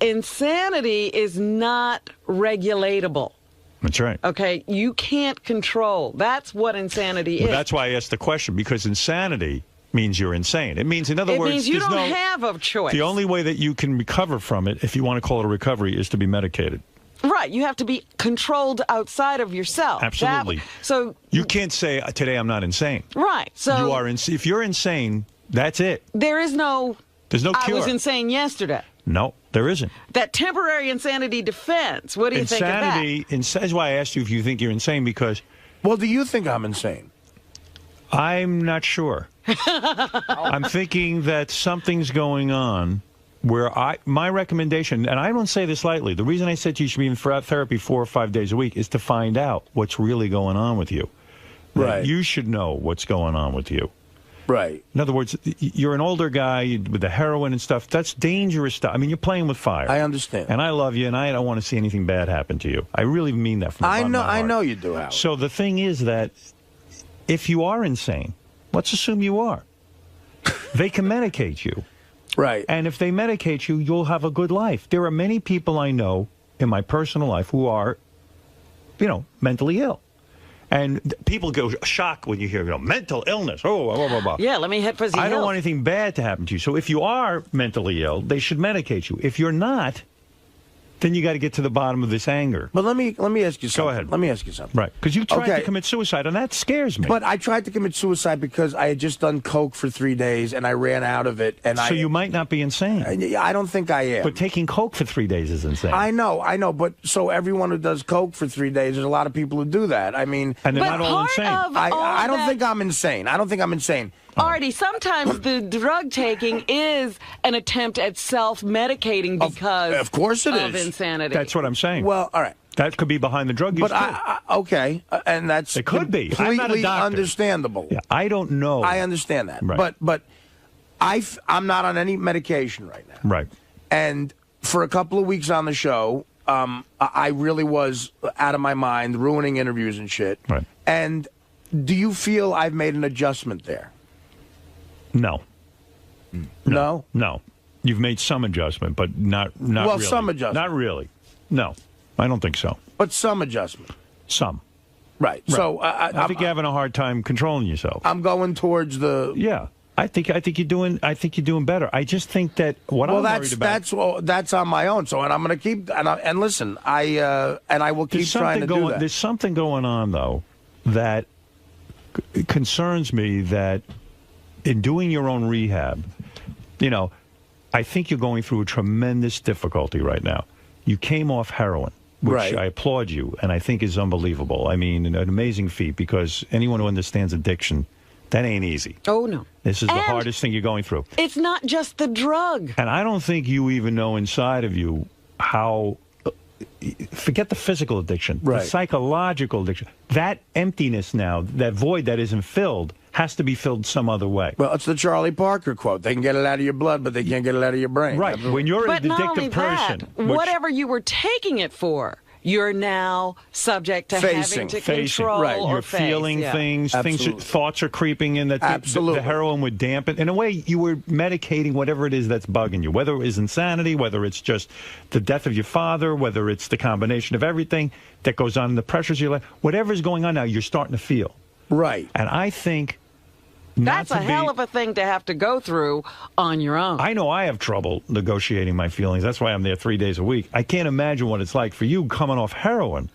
insanity is not regulatable. That's right. Okay? You can't control. That's what insanity is. Well, that's why I asked the question, because insanity means you're insane. It means, in other words, it means you there's don't no, have a choice. the only way that you can recover from it, if you want to call it a recovery, is to be medicated. Right. You have to be controlled outside of yourself. Absolutely. So you can't say, today I'm not insane. right. So You are if you're insane, that's it. there's no cure. I was insane yesterday. No, there isn't. That temporary insanity defense. What do you think of that? That's why I asked you if you think you're insane, because... Well, do you think I'm insane? I'm not sure. I'm thinking that something's going on where my recommendation, and I don't say this lightly, the reason I said you should be in therapy 4 or 5 days a week is to find out what's really going on with you. Right. You should know what's going on with you. Right. In other words, you're an older guy with the heroin and stuff. That's dangerous stuff. I mean, you're playing with fire. I understand. And I love you, and I don't want to see anything bad happen to you. I really mean that from the bottom of my heart. I know you do, Howard. So the thing is that if you are insane, let's assume you are, they can medicate you. Right. And if they medicate you, you'll have a good life. There are many people I know in my personal life who are, mentally ill. And people go shocked when you hear, mental illness. Oh, blah, blah, blah. Yeah, let me hit fuzzy I don't health. want anything bad to happen to you. So if you are mentally ill, they should medicate you. If you're not, then you got to get to the bottom of this anger. But let me ask you something. Go ahead. Let me ask you something. Right. Because you tried to commit suicide, and that scares me. But I tried to commit suicide because I had just done coke for 3 days, and I ran out of it. And so you might not be insane. I don't think I am. But taking coke for 3 days is insane. I know. But so everyone who does coke for 3 days, there's a lot of people who do that. I mean, and they're not all insane. I don't think I'm insane. I don't think I'm insane. Artie, sometimes the drug taking is an attempt at self-medicating because of course it of is. insanity. That's what I'm saying. Well, all right. That could be behind the drug use, but too. Okay, and that's it could be. completely I'm not a doctor. understandable. Yeah, I don't know. I understand that. Right. But I'm not on any medication right now. Right. And for a couple of weeks on the show, I really was out of my mind, ruining interviews and shit. Right. And do you feel I've made an adjustment there? No. No? No. You've made some adjustment, but not Well, really. some adjustment. Not really. No. I don't think so. But some adjustment. Some. Right. So I think you're having a hard time controlling yourself. I'm going towards the. Yeah. I think you're doing better. I just think that what I'm worried about. That's on my own. So, and I'm going to keep and listen. I will keep trying to do that. There's something going on though that concerns me. That in doing your own rehab, I think you're going through a tremendous difficulty right now. You came off heroin, which Right. I applaud you, and I think is unbelievable. I mean, an amazing feat, because anyone who understands addiction, that ain't easy. Oh, no. This is the hardest thing you're going through. It's not just the drug. And I don't think you even know inside of you how, forget the physical addiction, Right. the psychological addiction. That emptiness now, that void that isn't filled, has to be filled some other way. Well, it's the Charlie Parker quote. They can get it out of your blood, but they can't get it out of your brain. Right. When you're But an not only addictive person, that, whatever you were taking it for, you're now subject to having to control right. or you're face. feeling Yeah. things, Absolutely. thoughts are creeping in that the heroin would dampen. In a way, you were medicating whatever it is that's bugging you, whether it is insanity, whether it's just the death of your father, whether it's the combination of everything that goes on in the pressures of your life. Whatever's going on now, you're starting to feel. Right. And I think That's a hell of a thing to have to go through on your own. I know I have trouble negotiating my feelings. That's why I'm there 3 days a week. I can't imagine what it's like for you coming off heroin.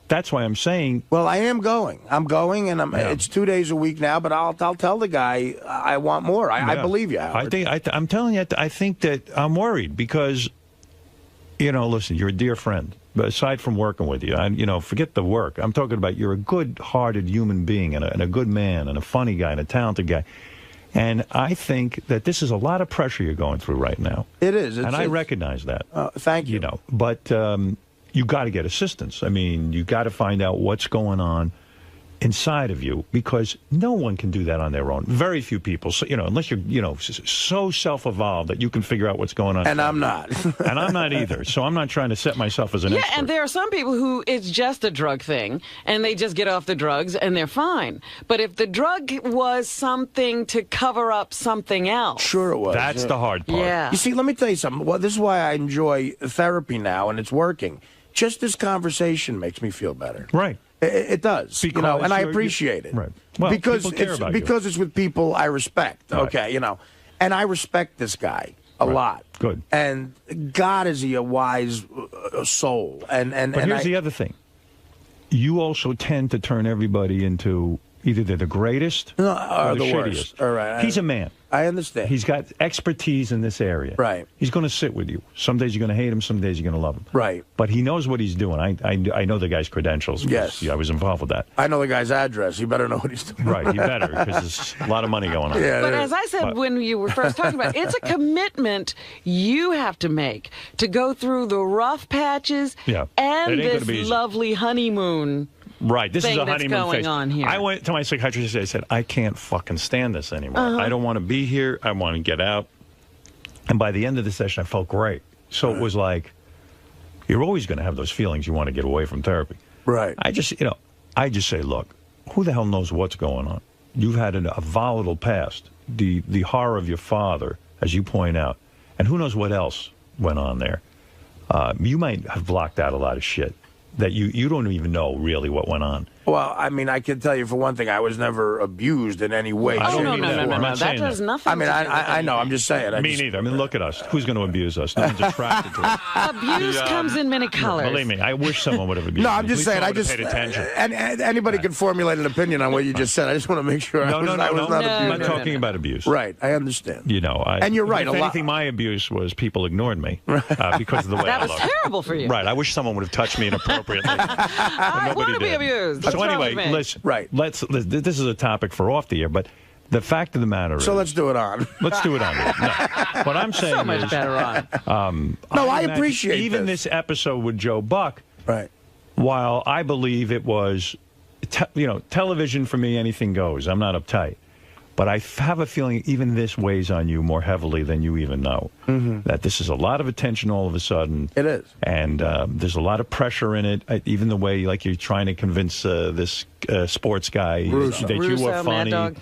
That's why I'm saying. Well, I am going. I'm going, and it's 2 days a week now. But I'll tell the guy I want more. I believe you, Howard. I'm telling you, I think that I'm worried because, listen, you're a dear friend. But aside from working with you, forget the work. I'm talking about you're a good-hearted human being and a good man and a funny guy and a talented guy. And I think that this is a lot of pressure you're going through right now. It is. I recognize that. Thank you. But you got to get assistance. I mean, you got to find out what's going on inside of you because no one can do that on their own. Very few people, unless you're, so self-evolved that you can figure out what's going on. And I'm not. And I'm not either. So I'm not trying to set myself as an expert. Yeah, and there are some people who it's just a drug thing, and they just get off the drugs, and they're fine. But if the drug was something to cover up something else. Sure it was. That's the hard part. Yeah. You see, let me tell you something. Well, this is why I enjoy therapy now, and it's working. Just this conversation makes me feel better. Right. It does, because and I appreciate it. Right. Well, because people care about you. it's with people I respect. Right. Okay, and I respect this guy a lot. Good. And God, is he a wise soul? And but here's the other thing: you also tend to turn everybody into either they're the greatest or the the shittiest. worst. All right. He's a man. I understand. He's got expertise in this area. Right. He's going to sit with you. Some days you're going to hate him. Some days you're going to love him. Right. But he knows what he's doing. I know the guy's credentials. Yes. Yeah, I was involved with that. I know the guy's address. You better know what he's doing. Right. You better, because there's a lot of money going on. Yeah, but as I said when you were first talking about it, it's a commitment you have to make to go through the rough patches and this lovely honeymoon. Right, this is a honeymoon going phase. on here. I went to my psychiatrist today. I said, I can't fucking stand this anymore. I don't want to be here. I want to get out. And by the end of the session, I felt great. So it was like, you're always going to have those feelings you want to get away from therapy. Right. I just say, look, who the hell knows what's going on? You've had a volatile past. The horror of your father, as you point out. And who knows what else went on there. You might have blocked out a lot of shit that you don't even know really what went on. Well, I mean, I can tell you for one thing, I was never abused in any way. Oh, no. That does nothing. I mean, I know. I'm just saying. Me neither. I mean, look at us. Who's going to abuse us? No one's attracted to us. Abuse comes in many colors. Believe me, I wish someone would have abused me. No, I'm just saying. I just paid attention. And anybody can formulate an opinion on what you just said. I just want to make sure I was not abused. I'm not talking about abuse. Right. I understand. And you're right. If anything, my abuse was people ignored me because of the way I looked. That was terrible for you. Right. I wish someone would have touched me inappropriately. I want to be abused. So anyway, listen. Right. This is a topic for off the air, but the fact of the matter is. So let's do it on. Let's do it on. No. What I'm saying so much is, better on. I appreciate even this episode with Joe Buck. Right. While I believe it was, television for me, anything goes. I'm not uptight. But I have a feeling even this weighs on you more heavily than you even know. Mm-hmm. That this is a lot of attention all of a sudden. It is. And there's a lot of pressure in it. Even the way, like, you're trying to convince this sports guy that you were funny. Mad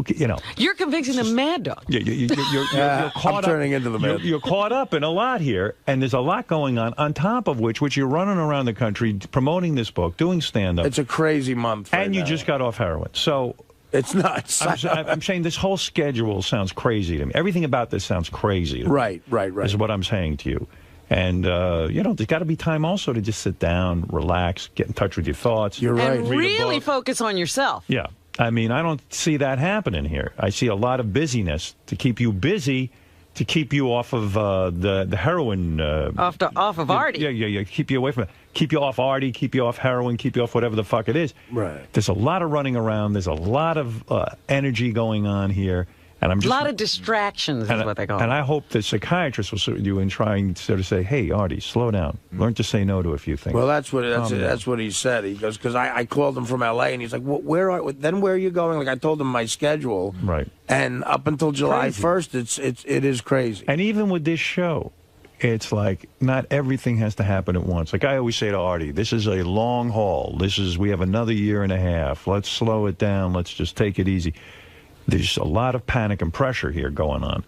Dog. You're convincing the Mad Dog. Yeah, you're caught I'm turning into the Mad. You're caught up in a lot here, and there's a lot going on top of which you're running around the country promoting this book, doing stand-up. It's a crazy month. And you just got off heroin. So... It's nuts. I'm saying this whole schedule sounds crazy to me. Everything about this sounds crazy to me. Right. Is what I'm saying to you. And, there's got to be time also to just sit down, relax, get in touch with your thoughts. You're right. And really focus on yourself. Yeah. I mean, I don't see that happening here. I see a lot of busyness to keep you busy, to keep you off of the heroin. Off of Artie. Yeah. Keep you away from it. Keep you off Artie, keep you off heroin, keep you off whatever the fuck it is. Right. There's a lot of running around. There's a lot of energy going on here. And I'm just, a lot of distractions is what they call it. And I hope the psychiatrist will sit with you and try and sort of say, hey, Artie, slow down. Learn to say no to a few things. Well, that's what he said. He goes, because I called him from L.A., and he's like, well, where are you going? Like, I told him my schedule. Right. And up until July 1st, it is crazy. And even with this show, it's like not everything has to happen at once. Like I always say to Artie, this is a long haul. We have another year and a half. Let's slow it down. Let's just take it easy. There's a lot of panic and pressure here going on.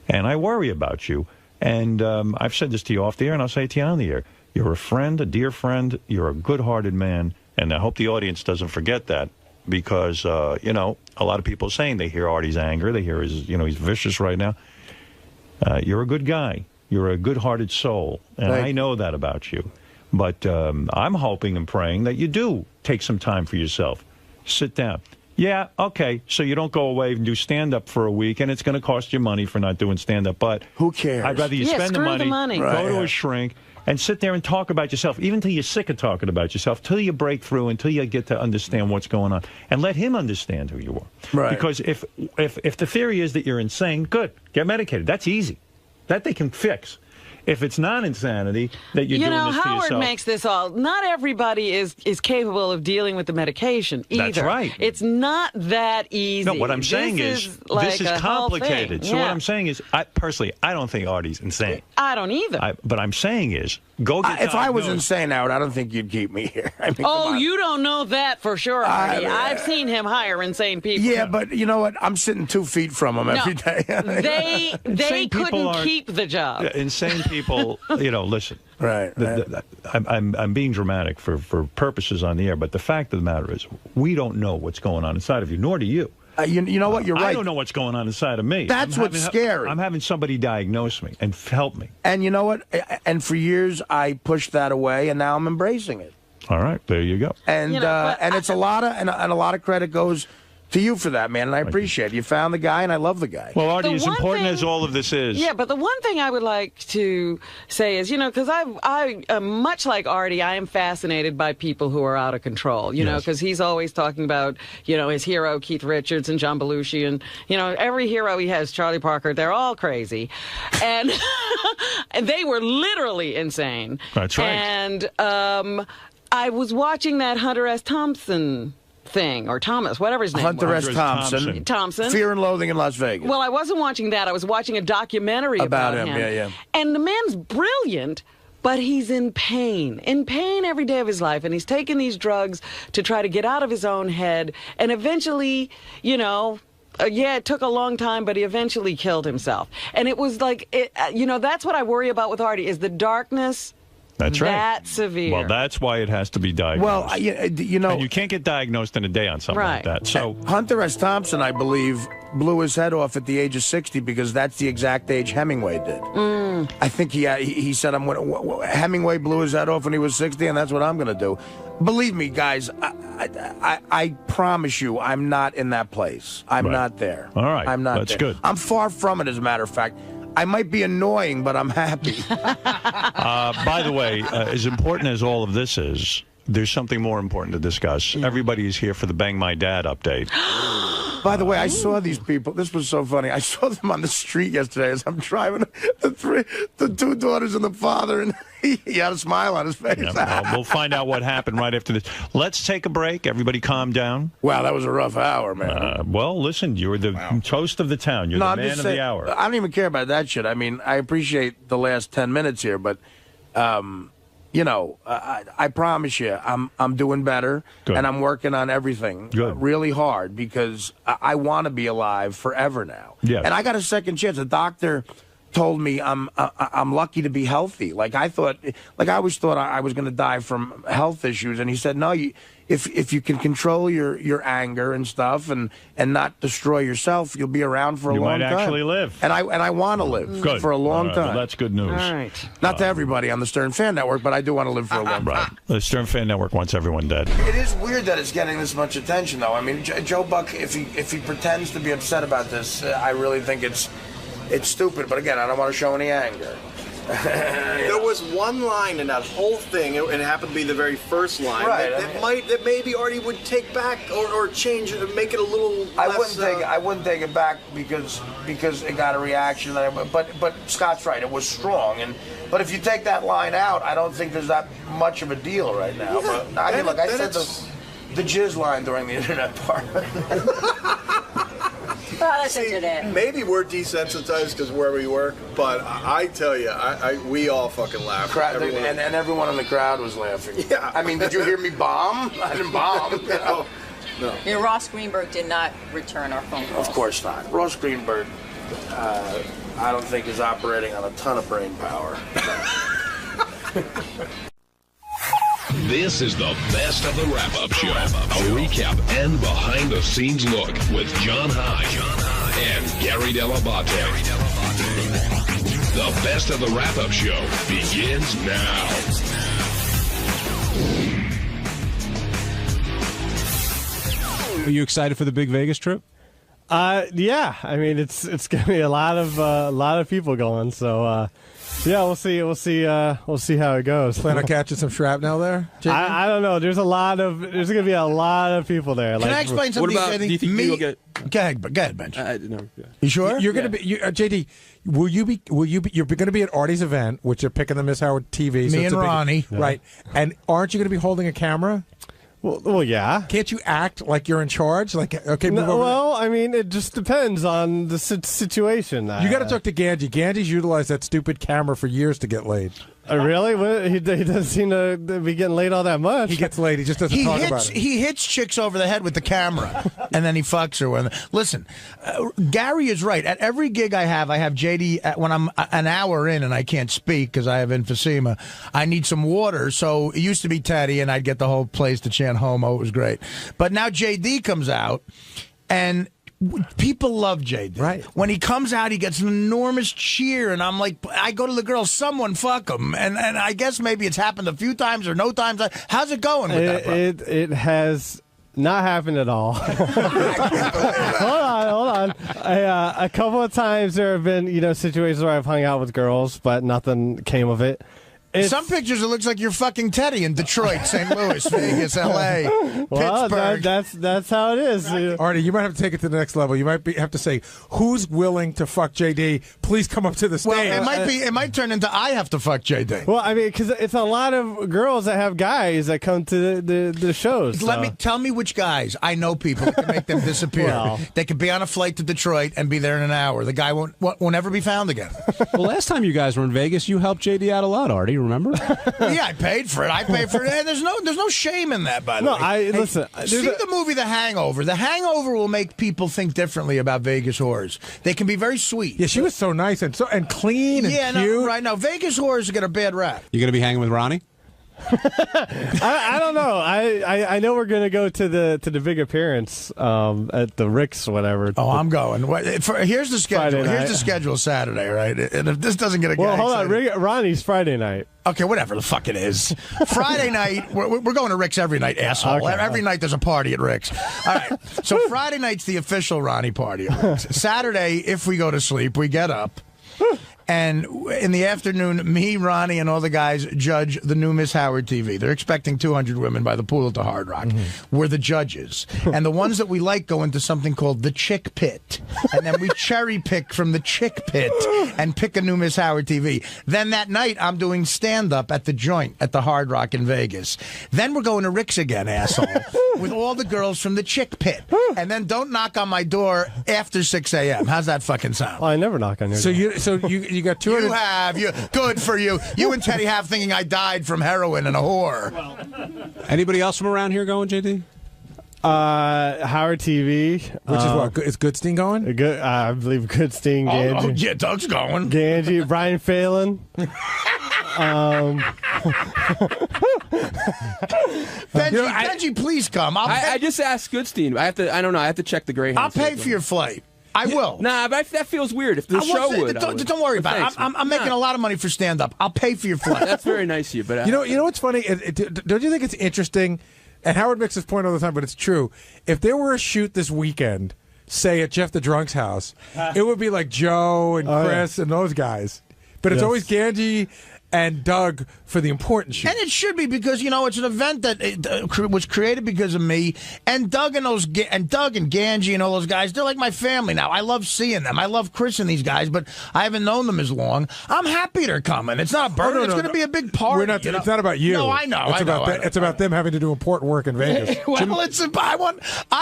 And I worry about you. And I've said this to you off the air, and I'll say it to you on the air. You're a friend, a dear friend. You're a good-hearted man. And I hope the audience doesn't forget that. because, you know, a lot of people are saying they hear Artie's anger. They hear his, you know, he's vicious right now. You're a good guy. You're a good-hearted soul, and I know that about you. But I'm hoping and praying that you do take some time for yourself. Sit down. Yeah, okay, so you don't go away and do stand-up for a week, and it's going to cost you money for not doing stand-up, but who cares? I'd rather you spend the money, go to a shrink, and sit there and talk about yourself, even until you're sick of talking about yourself, till you break through, until you get to understand what's going on, and let him understand who you are. Right. Because if the theory is that you're insane, good, get medicated. That's easy. That they can fix. If it's not insanity that you're doing this to yourself. Howard makes this all. Not everybody is capable of dealing with the medication either. That's right. It's not that easy. No, what I'm saying is this is complicated. So what I'm saying is, I don't think Artie's insane. I don't either. But I'm saying is, go get if I was insane, Howard, I don't think you'd keep me here. I mean, you don't know that for sure, Artie. I've seen him hire insane people. Yeah, but you know what? I'm sitting 2 feet from him every day. They couldn't keep the job. Insane people, you know, listen. Right. I'm being dramatic for purposes on the air, but the fact of the matter is, we don't know what's going on inside of you, nor do you. You know what? You're right. I don't know what's going on inside of me. That's what's scary. I'm having somebody diagnose me and help me. And you know what? And for years, I pushed that away, and now I'm embracing it. All right, there you go. And and it's a lot of credit goes to you for that, man, and I appreciate it. You found the guy, and I love the guy. Well, Artie, as important as all of this is. Yeah, but the one thing I would like to say is, you know, because I much like Artie, I am fascinated by people who are out of control, you know, because he's always talking about, you know, his hero, Keith Richards and John Belushi, and, you know, every hero he has, Charlie Parker, they're all crazy. And, and they were literally insane. That's right. And I was watching that Hunter S. Thompson thing, or Thomas, whatever his name Hunter was. S. Thompson. Fear and Loathing in Las Vegas. Well, I wasn't watching that. I was watching a documentary about him. Yeah. And the man's brilliant, but he's in pain every day of his life. And he's taking these drugs to try to get out of his own head. And eventually, you know, it took a long time, but he eventually killed himself. And it was like, you know, that's what I worry about with Artie, is the darkness. That's right. That severe. Well, that's why it has to be diagnosed. Well, you know, and you can't get diagnosed in a day on something like that. So Hunter S. Thompson, I believe, blew his head off at the age of 60 because that's the exact age Hemingway did. I think he said, Hemingway blew his head off when he was 60, and that's what I'm going to do. Believe me, guys, I promise you, I'm not in that place. I'm not there. All right. I'm not That's there. good. I'm far from it, as a matter of fact. I might be annoying, but I'm happy. By the way, as important as all of this is, there's something more important to discuss. Everybody is here for the Bang My Dad update. By the way, I saw these people. This was so funny. I saw them on the street yesterday as I'm driving. The 2 daughters and the father, and he had a smile on his face. Yeah, we'll find out what happened right after this. Let's take a break. Everybody calm down. Wow, that was a rough hour, man. Well, listen, you're the toast of the town. You're the man of the hour. I don't even care about that shit. I mean, I appreciate the last 10 minutes here, but... you know, I promise you, I'm doing better, and I'm working on everything really hard because I want to be alive forever now. Yeah. And I got a second chance. A doctor told me I'm lucky to be healthy. Like I always thought I was going to die from health issues, and he said, no, if you can control your anger and stuff and not destroy yourself, you'll be around for a long time. You might actually live. And I want to live for a long time. Well, that's good news. All right. Not to everybody on the Stern Fan Network, but I do want to live for a long time. The Stern Fan Network wants everyone dead. It is weird that it's getting this much attention, though. I mean, Joe Buck, if he pretends to be upset about this, I really think it's stupid. But again, I don't want to show any anger. There was one line in that whole thing, and it happened to be the very first line, that maybe Artie would take back or change it and make it a little less... I wouldn't take it back because it got a reaction. But Scott's right, it was strong. But if you take that line out, I don't think there's that much of a deal right now. Yeah, but I mean, look, I said the jizz line during the internet part. Well, maybe we're desensitized because where we work, but I tell you, we all fucking laughed. And everyone in the crowd was laughing. Yeah. I mean, did you hear me bomb? I didn't bomb. You know? No. You know, Ross Greenberg did not return our phone calls. Of course not. Ross Greenberg, I don't think is operating on a ton of brain power. This is the best of the wrap-up show. A recap and behind-the-scenes look with John High and Gary Dell'Abate. The best of the wrap-up show begins now. Are you excited for the big Vegas trip? Yeah. I mean, it's gonna be a lot of people going. So yeah, we'll see. We'll see how it goes. Plan on catching some shrapnel there? I don't know. There's gonna be a lot of people there. Can I explain something? What about? Do you think you'll get? Go ahead, Bench. No. You sure? You're going to be JD. Will you be? You're going to be at Artie's event, which they're picking the Miss Howard TV. Me and Ronnie, right? And aren't you going to be holding a camera? Well, yeah. Can't you act like you're in charge? Like, okay, move no, over. Well, I mean, it just depends on the situation. You got to talk to Ganji. Ganji's utilized that stupid camera for years to get laid. Really? He doesn't seem to be getting laid all that much. He gets laid. He just doesn't talk about it. He hits chicks over the head with the camera, and then he fucks her. Listen, Gary is right. At every gig I have JD, when I'm an hour in and I can't speak because I have emphysema, I need some water. So it used to be Teddy, and I'd get the whole place to chant homo. It was great. But now JD comes out, and people love JD. Right. When he comes out, he gets an enormous cheer, and I'm like, I go to the girls, someone fuck him. And I guess maybe it's happened a few times or no times. How's it going with that, bro? It has not happened at all. Hold on. A couple of times there have been, situations where I've hung out with girls, but nothing came of it. Some pictures, it looks like you're fucking Teddy in Detroit, St. Louis, Vegas, L.A., well, Pittsburgh. That's how it is. Artie, you might have to take it to the next level. You might have to say, "Who's willing to fuck JD? Please come up to the stage." Well, it might turn into I have to fuck JD. Well, I mean, because it's a lot of girls that have guys that come to the shows. Tell me which guys. I know people that can make them disappear. Well, they could be on a flight to Detroit and be there in an hour. The guy won't ever be found again. Well, last time you guys were in Vegas, you helped JD out a lot, Artie. Remember? Yeah, I paid for it. And there's no shame in that, by the way. Listen. See the movie The Hangover. The Hangover will make people think differently about Vegas whores. They can be very sweet. Yeah, she was so nice and clean and cute. No, right now Vegas whores get a bad rap. You going to be hanging with Ronnie? I don't know. I know we're going to go to the big appearance at the Rick's, whatever. Oh, I'm going. Here's the schedule. Here's the schedule Saturday, right? And if this doesn't get a guy hold on. Ronnie's Friday night. Okay, whatever the fuck it is. Friday night, we're going to Rick's every night, asshole. Okay. Every night there's a party at Rick's. All right. So Friday night's the official Ronnie party at Rick's. Saturday, if we go to sleep, we get up. And in the afternoon, me, Ronnie, and all the guys judge the new Miss Howard TV. They're expecting 200 women by the pool at the Hard Rock. Mm-hmm. We're the judges. And the ones that we like go into something called the Chick Pit. And then we cherry pick from the Chick Pit and pick a new Miss Howard TV. Then that night, I'm doing stand-up at the Joint at the Hard Rock in Vegas. Then we're going to Rick's again, asshole, with all the girls from the Chick Pit. And then don't knock on my door after 6 a.m. How's that fucking sound? Well, I never knock on your door. You got 200. Good for you. You and Teddy have thinking I died from heroin and a whore. Anybody else from around here going, JD? Howard TV, which is what? Is Goodstein going? I believe Goodstein, Ganji. Oh, yeah, Doug's going. Ganji, Brian Phelan. Benji, please come. I just asked Goodstein. I don't know. I have to check the Greyhound. I'll pay for your flight. I will. Nah, but that feels weird. If the show would, don't worry about it. I'm making a lot of money for stand-up. I'll pay for your flight. That's very nice of you. But you know what's funny? Don't you think it's interesting? And Howard makes this point all the time, but it's true. If there were a shoot this weekend, say at Jeff the Drunk's house, it would be like Joe and Chris and those guys. But it's always Ganji and Doug for the important shit. And it should be because, it's an event that was created because of me. And Doug and Ganji and all those guys, they're like my family now. I love seeing them. I love Chris and these guys, but I haven't known them as long. I'm happy they're coming. It's not a burden. It's going to be a big party. It's not about you. No, I know. It's about them having to do important work in Vegas. I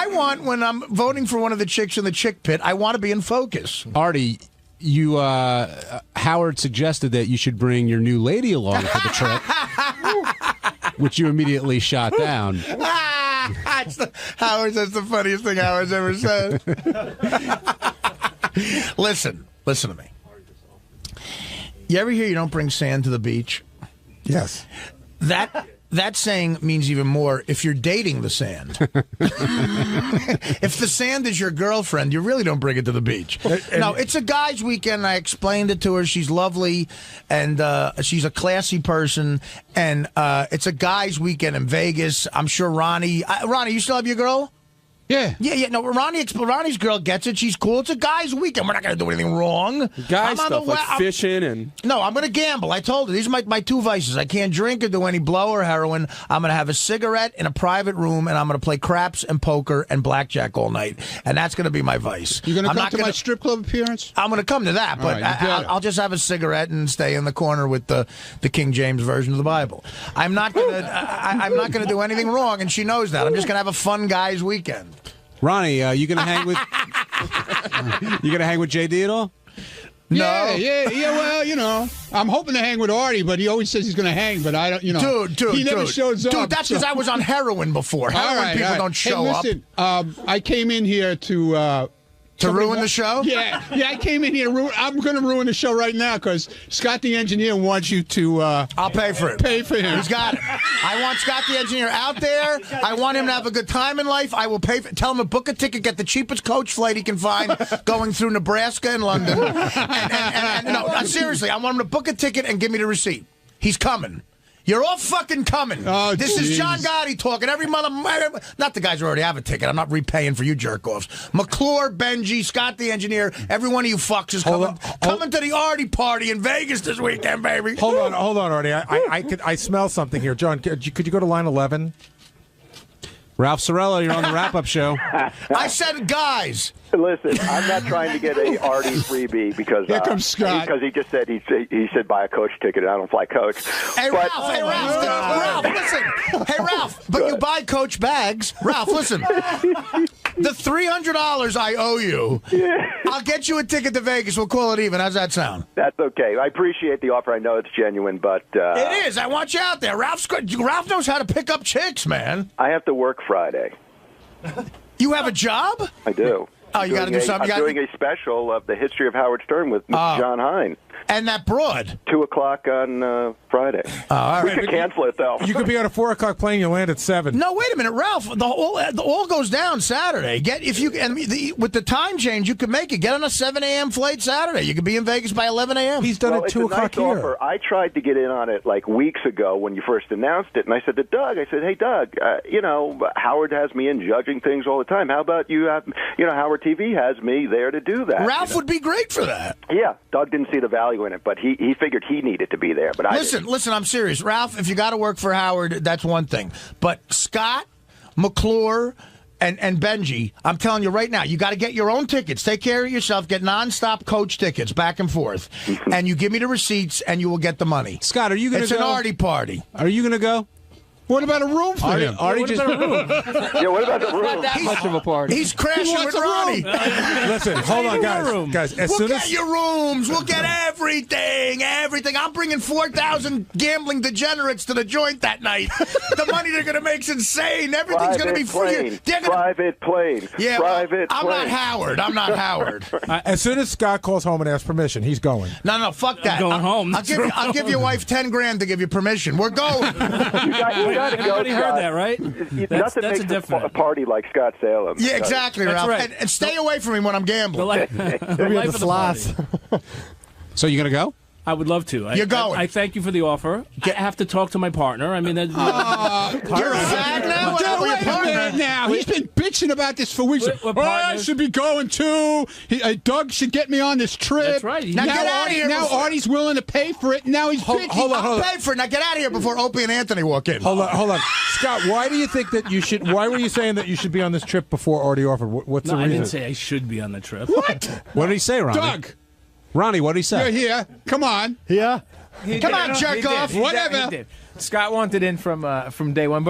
want when I'm voting for one of the chicks in the Chick Pit, I want to be in focus. Artie, Howard suggested that you should bring your new lady along for the trip, which you immediately shot down. Howard, that's the funniest thing Howard's ever said. Listen to me. You ever hear you don't bring sand to the beach? Yes. that saying means even more if you're dating the sand. If the sand is your girlfriend, you really don't bring it to the beach. No, it's a guy's weekend. I explained it to her. She's lovely, and she's a classy person. And it's a guy's weekend in Vegas. I'm sure Ronnie, you still have your girl? Yeah. Yeah. No, Ronnie's girl gets it. She's cool. It's a guy's weekend. We're not going to do anything wrong. Guy stuff like fishing and... No, I'm going to gamble. I told her. These are my two vices. I can't drink or do any blow or heroin. I'm going to have a cigarette in a private room, and I'm going to play craps and poker and blackjack all night. And that's going to be my vice. You going to come to my strip club appearance? I'm going to come to that, but I'll just have a cigarette and stay in the corner with the King James version of the Bible. I'm not going to do anything wrong, and she knows that. I'm just going to have a fun guy's weekend. Ronnie, you gonna hang with JD at all? No. Yeah. Well, I'm hoping to hang with Artie, but he always says he's going to hang, but I don't, Dude, he never shows up. Dude, that's because I was on heroin before. Heroin people don't show up. Listen, I came in here to ruin the show? Yeah, I came in here. I'm going to ruin the show right now because Scott the engineer wants you to. I'll pay for it. Pay for him. He's got it. I want Scott the engineer out there. I want him to have a good time in life. I will pay for. Tell him to book a ticket, get the cheapest coach flight he can find, going through Nebraska and London. No, seriously, I want him to book a ticket and give me the receipt. He's coming. You're all fucking coming. Oh, this is John Gotti talking. Every mother, not the guys who already have a ticket. I'm not repaying for you jerk-offs. McClure, Benji, Scott the engineer, every one of you fucks is coming to the Artie party in Vegas this weekend, baby. Hold on, Artie. I smell something here. John, could you go to line 11? Ralph Sorella, you're on the wrap-up show. I said guys. Listen, I'm not trying to get a Artie freebie because here comes Scott. Because he just said he said buy a coach ticket and I don't fly coach. Hey Ralph, listen. Hey Ralph, but you buy coach bags. Ralph, listen. The $300 I owe you, I'll get you a ticket to Vegas. We'll call it even. How's that sound? That's okay. I appreciate the offer. I know it's genuine, but it is. I want you out there. Ralph knows how to pick up chicks, man. I have to work Friday. You have a job? I do. Oh, you got to do something. I'm doing a special of the history of Howard Stern with John Hine. And that broad. 2:00 on Friday. All right. We could cancel it, though. You could be on a 4:00 plane. You land at 7. No, wait a minute, Ralph. The all goes down Saturday. With the time change, you could make it. Get on a 7 a.m. flight Saturday. You could be in Vegas by 11 a.m. He's done it 2:00 here. Offer. I tried to get in on it like weeks ago when you first announced it, and I said to Doug, hey, Doug, Howard has me in judging things all the time. How about you have, Howard TV has me there to do that. Ralph would be great for that. Yeah, Doug didn't see the value in it, but he figured he needed to be there. But listen, I'm serious. Ralph, if you got to work for Howard, that's one thing. But Scott, McClure, and Benji, I'm telling you right now, you got to get your own tickets. Take care of yourself. Get nonstop coach tickets back and forth. And you give me the receipts, and you will get the money. Scott, are you going to go? It's an Artie party. Are you going to go? What about a room for him? Artie just yeah, what about the room? Not that much of a party. He's crashing with Ronnie. Listen, hold on, guys. We'll get your rooms. We'll get everything. I'm bringing 4,000 gambling degenerates to the joint that night. The money they're going to make's insane. Everything's going to be free. Private plane. Yeah, private I'm plane. not Howard. As soon as Scott calls home and asks permission, he's going. No, fuck that. I'm going home. I'll give your wife $10,000 to give you permission. We're going. Everybody heard that, right? That's a different party like Scott Salem. Yeah, exactly, Ralph. Right. And stay away from me when I'm gambling. The life of the party. So you gonna go? I would love to. You're going. I thank you for the offer. I have to talk to my partner. I mean, you're a fag now? Wait a minute now. He's been bitching about this for weeks. I should be going too. Doug should get me on this trip. That's right. Now get out of here. Now Artie's willing to pay for it. Now he's bitching. I'll pay for it. Now get out of here before Opie and Anthony walk in. Hold on. Scott, why do you think that you should? Why were you saying that you should be on this trip before Artie offered? What's the reason? I didn't say I should be on the trip. What? What did he say, Ronnie? Doug. Ronnie, what did he say? You're here. Come on. Yeah. Come on, jerk off. Whatever. Scott wanted in from day one,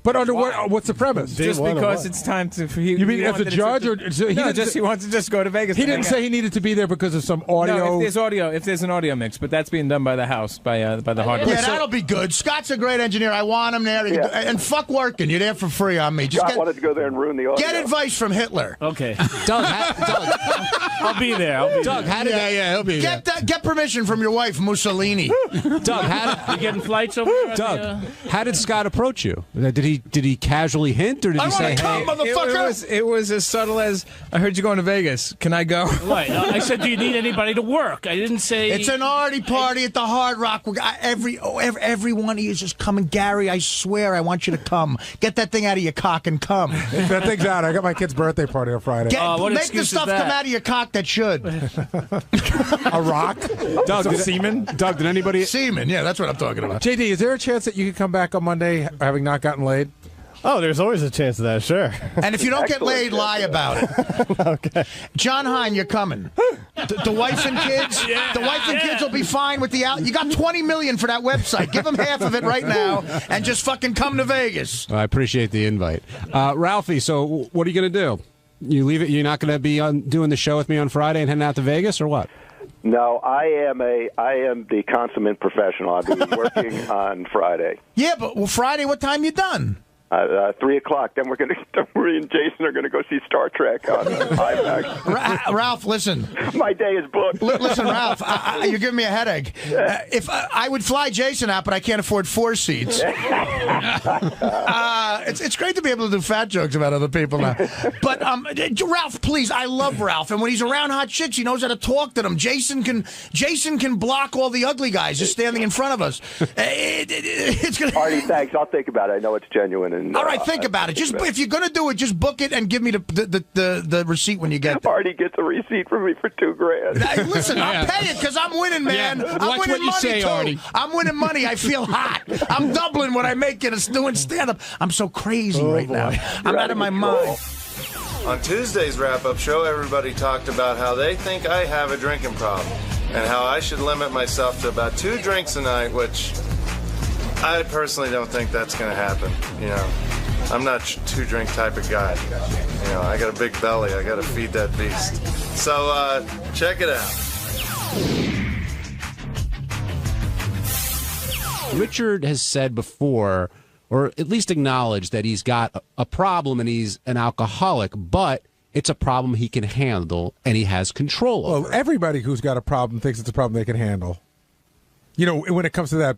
but under what's the premise? Just because it's time to. You mean as a judge, or he wants to just go to Vegas. He didn't say he needed to be there because of some audio. No, if there's an audio mix, but that's being done by the house by the hardware. Yeah, that'll be good. Scott's a great engineer. I want him there. Yeah. And fuck working. You're there for free on me. Scott wanted to go there and ruin the audio. Get advice from Hitler. Okay, Doug. I'll be there. Doug, how did he'll be there. Get permission from your wife, Mussolini. Doug, you getting flights over there? Doug, how did Scott approach you? Did he casually hint, or did he say, "Hey, motherfucker"? It was as subtle as, "I heard you going to Vegas. Can I go?" Right. I said, "Do you need anybody to work?" I didn't say it's an Artie party at the Hard Rock. Every one of you is just coming. Gary, I swear, I want you to come. Get that thing out of your cock and come. That thing's out. I got my kid's birthday party on Friday. Make the stuff come out of your cock that should. A rock? Doug, semen? Doug, did anybody? Semen, yeah, that's what I'm talking about. JD, is there a chance that you could come back on Monday having not gotten laid? Oh, there's always a chance of that, sure. And if you don't get laid, lie about it. Okay. John Hine, you're coming. The wife and kids, the wife and kids will be fine with the out. You got $20 million for that website. Give them half of it right now, and just fucking come to Vegas. I appreciate the invite, Ralphie. So, what are you going to do? You leave it? You're not going to be doing the show with me on Friday and heading out to Vegas, or what? No, I am the consummate professional. I've been working on Friday. Yeah, but Friday, what time you done? 3 o'clock. Then we and Jason are going to go see Star Trek on IMAX. Ralph, listen. My day is booked. Listen, Ralph, you're giving me a headache. If I would fly Jason out, but I can't afford 4 seats. It's great to be able to do fat jokes about other people now. But Ralph, please, I love Ralph, and when he's around hot chicks, he knows how to talk to them. Jason can block all the ugly guys just standing in front of us. It's gonna... Artie, thanks. I'll think about it. I know it's genuine. And, all right, think about it. Just if you're going to do it, just book it and give me the receipt when you get there. Artie gets a receipt from me for $2,000. Listen, I'll pay it because I'm winning, man. Yeah, I'm winning money too. Artie. I'm winning money. I feel hot. I'm doubling what I make in doing stand-up. I'm so crazy right now. I'm out of my mind. On Tuesday's wrap-up show, everybody talked about how they think I have a drinking problem and how I should limit myself to about 2 drinks a night, which I personally don't think that's going to happen. You know, I'm not a 2-drink type of guy. You know, I got a big belly. I got to feed that beast. So check it out. Richard has said before, or at least acknowledged, that he's got a problem and he's an alcoholic, but it's a problem he can handle and he has control over. Well, everybody who's got a problem thinks it's a problem they can handle. You know, when it comes to that,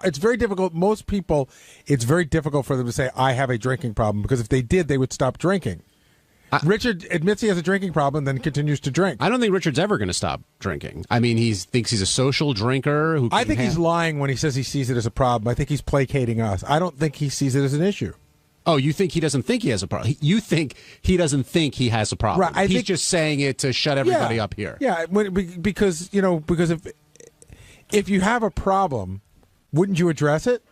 it's very difficult. Most people, it's very difficult for them to say, I have a drinking problem, because if they did, they would stop drinking. Richard admits he has a drinking problem and then continues to drink. I don't think Richard's ever going to stop drinking. I mean, he thinks he's a social drinker. I think he's lying when he says he sees it as a problem. I think he's placating us. I don't think he sees it as an issue. Oh, you think he doesn't think he has a problem? You think he doesn't think he has a problem? Right, he's just saying it to shut everybody up here. Yeah, because if you have a problem, wouldn't you address it?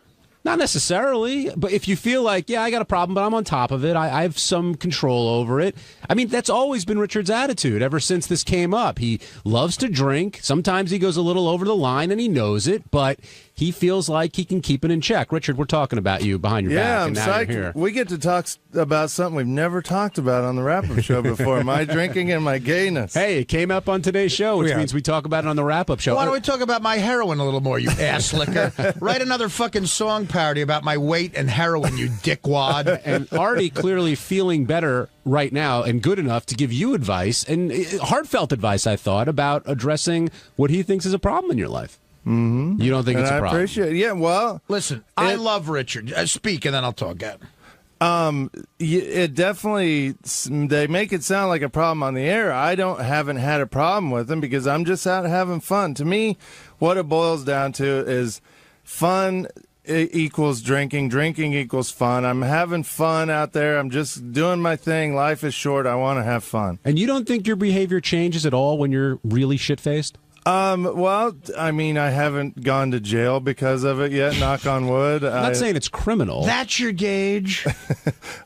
Not necessarily, but if you feel like, I got a problem, but I'm on top of it, I have some control over it. I mean, that's always been Richard's attitude ever since this came up. He loves to drink. Sometimes he goes a little over the line, and he knows it, but he feels like he can keep it in check. Richard, we're talking about you behind your back, and now you're here. We get to talk about something we've never talked about on the wrap-up show before, my drinking and my gayness. Hey, it came up on today's show, which means we talk about it on the wrap-up show. Why don't we talk about my heroin a little more, you ass licker? Write another fucking song parody about my weight and heroin, you dickwad. And Artie clearly feeling better right now and good enough to give you advice, and heartfelt advice, I thought, about addressing what he thinks is a problem in your life. Mm-hmm. You don't think it's a problem? I appreciate it. Yeah, well... Listen, I love Richard. Speak, and then I'll talk again. It definitely... They make it sound like a problem on the air. I haven't had a problem with them because I'm just out having fun. To me, what it boils down to is fun equals drinking. Drinking equals fun. I'm having fun out there. I'm just doing my thing. Life is short. I want to have fun. And you don't think your behavior changes at all when you're really shit-faced? Well, I mean, I haven't gone to jail because of it yet, knock on wood. I'm not saying it's criminal. That's your gauge.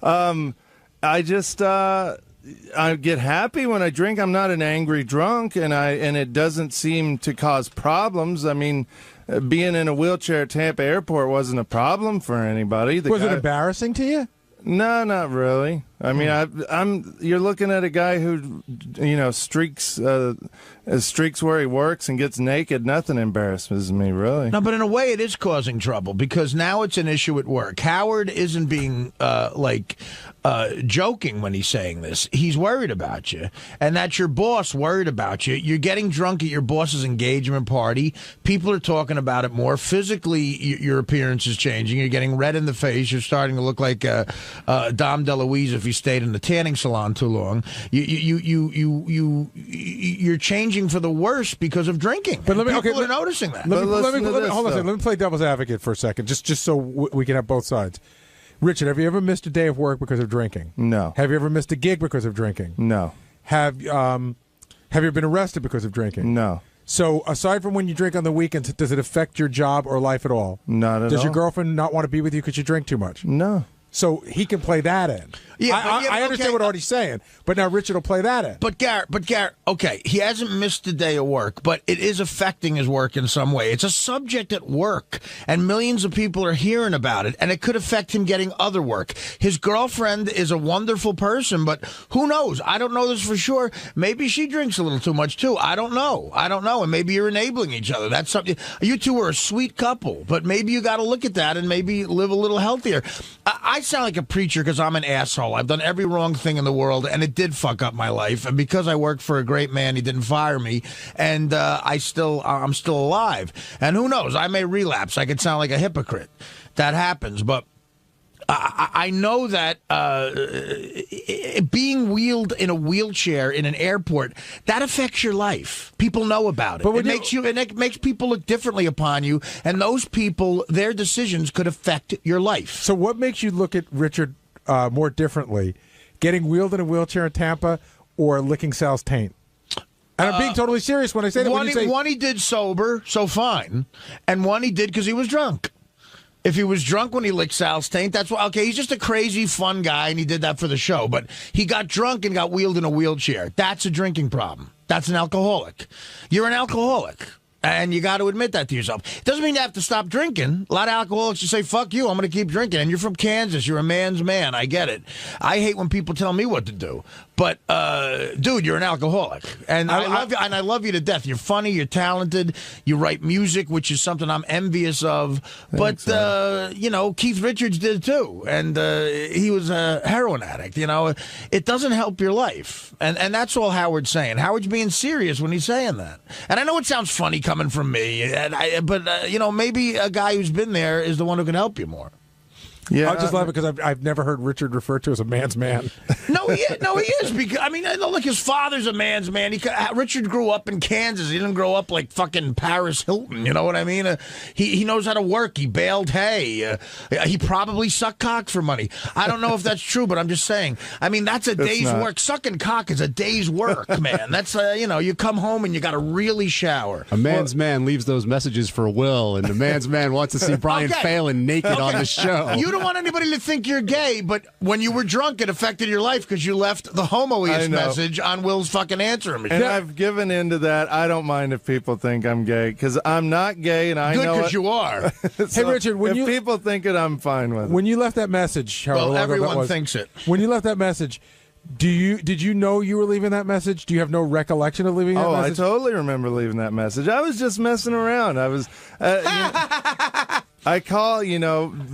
I just, I get happy when I drink. I'm not an angry drunk, and it doesn't seem to cause problems. I mean, being in a wheelchair at Tampa Airport wasn't a problem for anybody. Was it embarrassing to you? No, not really. I mean, you're looking at a guy who, streaks where he works and gets naked. Nothing embarrasses me, really. No, but in a way, it is causing trouble because now it's an issue at work. Howard isn't being joking when he's saying this. He's worried about you, and that's your boss worried about you. You're getting drunk at your boss's engagement party. People are talking about it more. Physically, your appearance is changing. You're getting red in the face. You're starting to look like Dom DeLuise if you stayed in the tanning salon too long. You're changing for the worse because of drinking. But people are noticing that. Hold on a second. Let me play devil's advocate for a second, just so we can have both sides. Richard, have you ever missed a day of work because of drinking? No. Have you ever missed a gig because of drinking? No. Have you been arrested because of drinking? No. So aside from when you drink on the weekends, does it affect your job or life at all? Not at all. Does your girlfriend not want to be with you because you drink too much? No. So he can play that in. I understand what Artie's saying, but now Richard will play that in. But Garrett, okay, he hasn't missed a day of work, but it is affecting his work in some way. It's a subject at work, and millions of people are hearing about it, and it could affect him getting other work. His girlfriend is a wonderful person, but who knows? I don't know this for sure. Maybe she drinks a little too much, too. I don't know, and maybe you're enabling each other. That's something. You two are a sweet couple, but maybe you got to look at that and maybe live a little healthier. I sound like a preacher because I'm an asshole. I've done every wrong thing in the world, and it did fuck up my life. And because I worked for a great man, he didn't fire me, and I'm still alive. And who knows? I may relapse. I could sound like a hypocrite. That happens, but I know that being wheeled in a wheelchair in an airport, that affects your life. People know about it. But it makes people look differently upon you, and those people, their decisions could affect your life. So what makes you look at Richard more differently? Getting wheeled in a wheelchair in Tampa or licking Sal's taint? And I'm being totally serious when I say that. One he did sober, so fine, and one he did because he was drunk. If he was drunk when he licked Sal's taint, that's why. Okay, he's just a crazy, fun guy, and he did that for the show. But he got drunk and got wheeled in a wheelchair. That's a drinking problem. That's an alcoholic. You're an alcoholic. And you got to admit that to yourself. It doesn't mean you have to stop drinking. A lot of alcoholics just say, fuck you, I'm going to keep drinking. And you're from Kansas. You're a man's man. I get it. I hate when people tell me what to do. But, dude, you're an alcoholic. And I love you, and I love you to death. You're funny. You're talented. You write music, which is something I'm envious of. Thanks, but, Keith Richards did too. And he was a heroin addict. It doesn't help your life. And that's all Howard's saying. Howard's being serious when he's saying that. And I know it sounds funny coming from me, but maybe a guy who's been there is the one who can help you more. Yeah, I just love it because I've never heard Richard referred to as a man's man. No, he is. Because look, his father's a man's man. Richard grew up in Kansas. He didn't grow up like fucking Paris Hilton. You know what I mean? He knows how to work. He baled hay. He probably sucked cock for money. I don't know if that's true, but I'm just saying. That's a day's work. Sucking cock is a day's work, man. That's you come home and you got to really shower. A man's man leaves those messages for Will, and the man's man wants to see Brian Phelan naked on the show. You don't want anybody to think you're gay, but when you were drunk, it affected your life because you left the homoist message on Will's fucking answering machine. And I've given into that. I don't mind if people think I'm gay because I'm not gay, and I know it. Good, because you are. Hey, Richard, if people think it, I'm fine with it. When you left that message, everyone thinks it. When you left that message, did you know you were leaving that message? Do you have no recollection of leaving that message? I totally remember leaving that message. I was just messing around. I was. I call,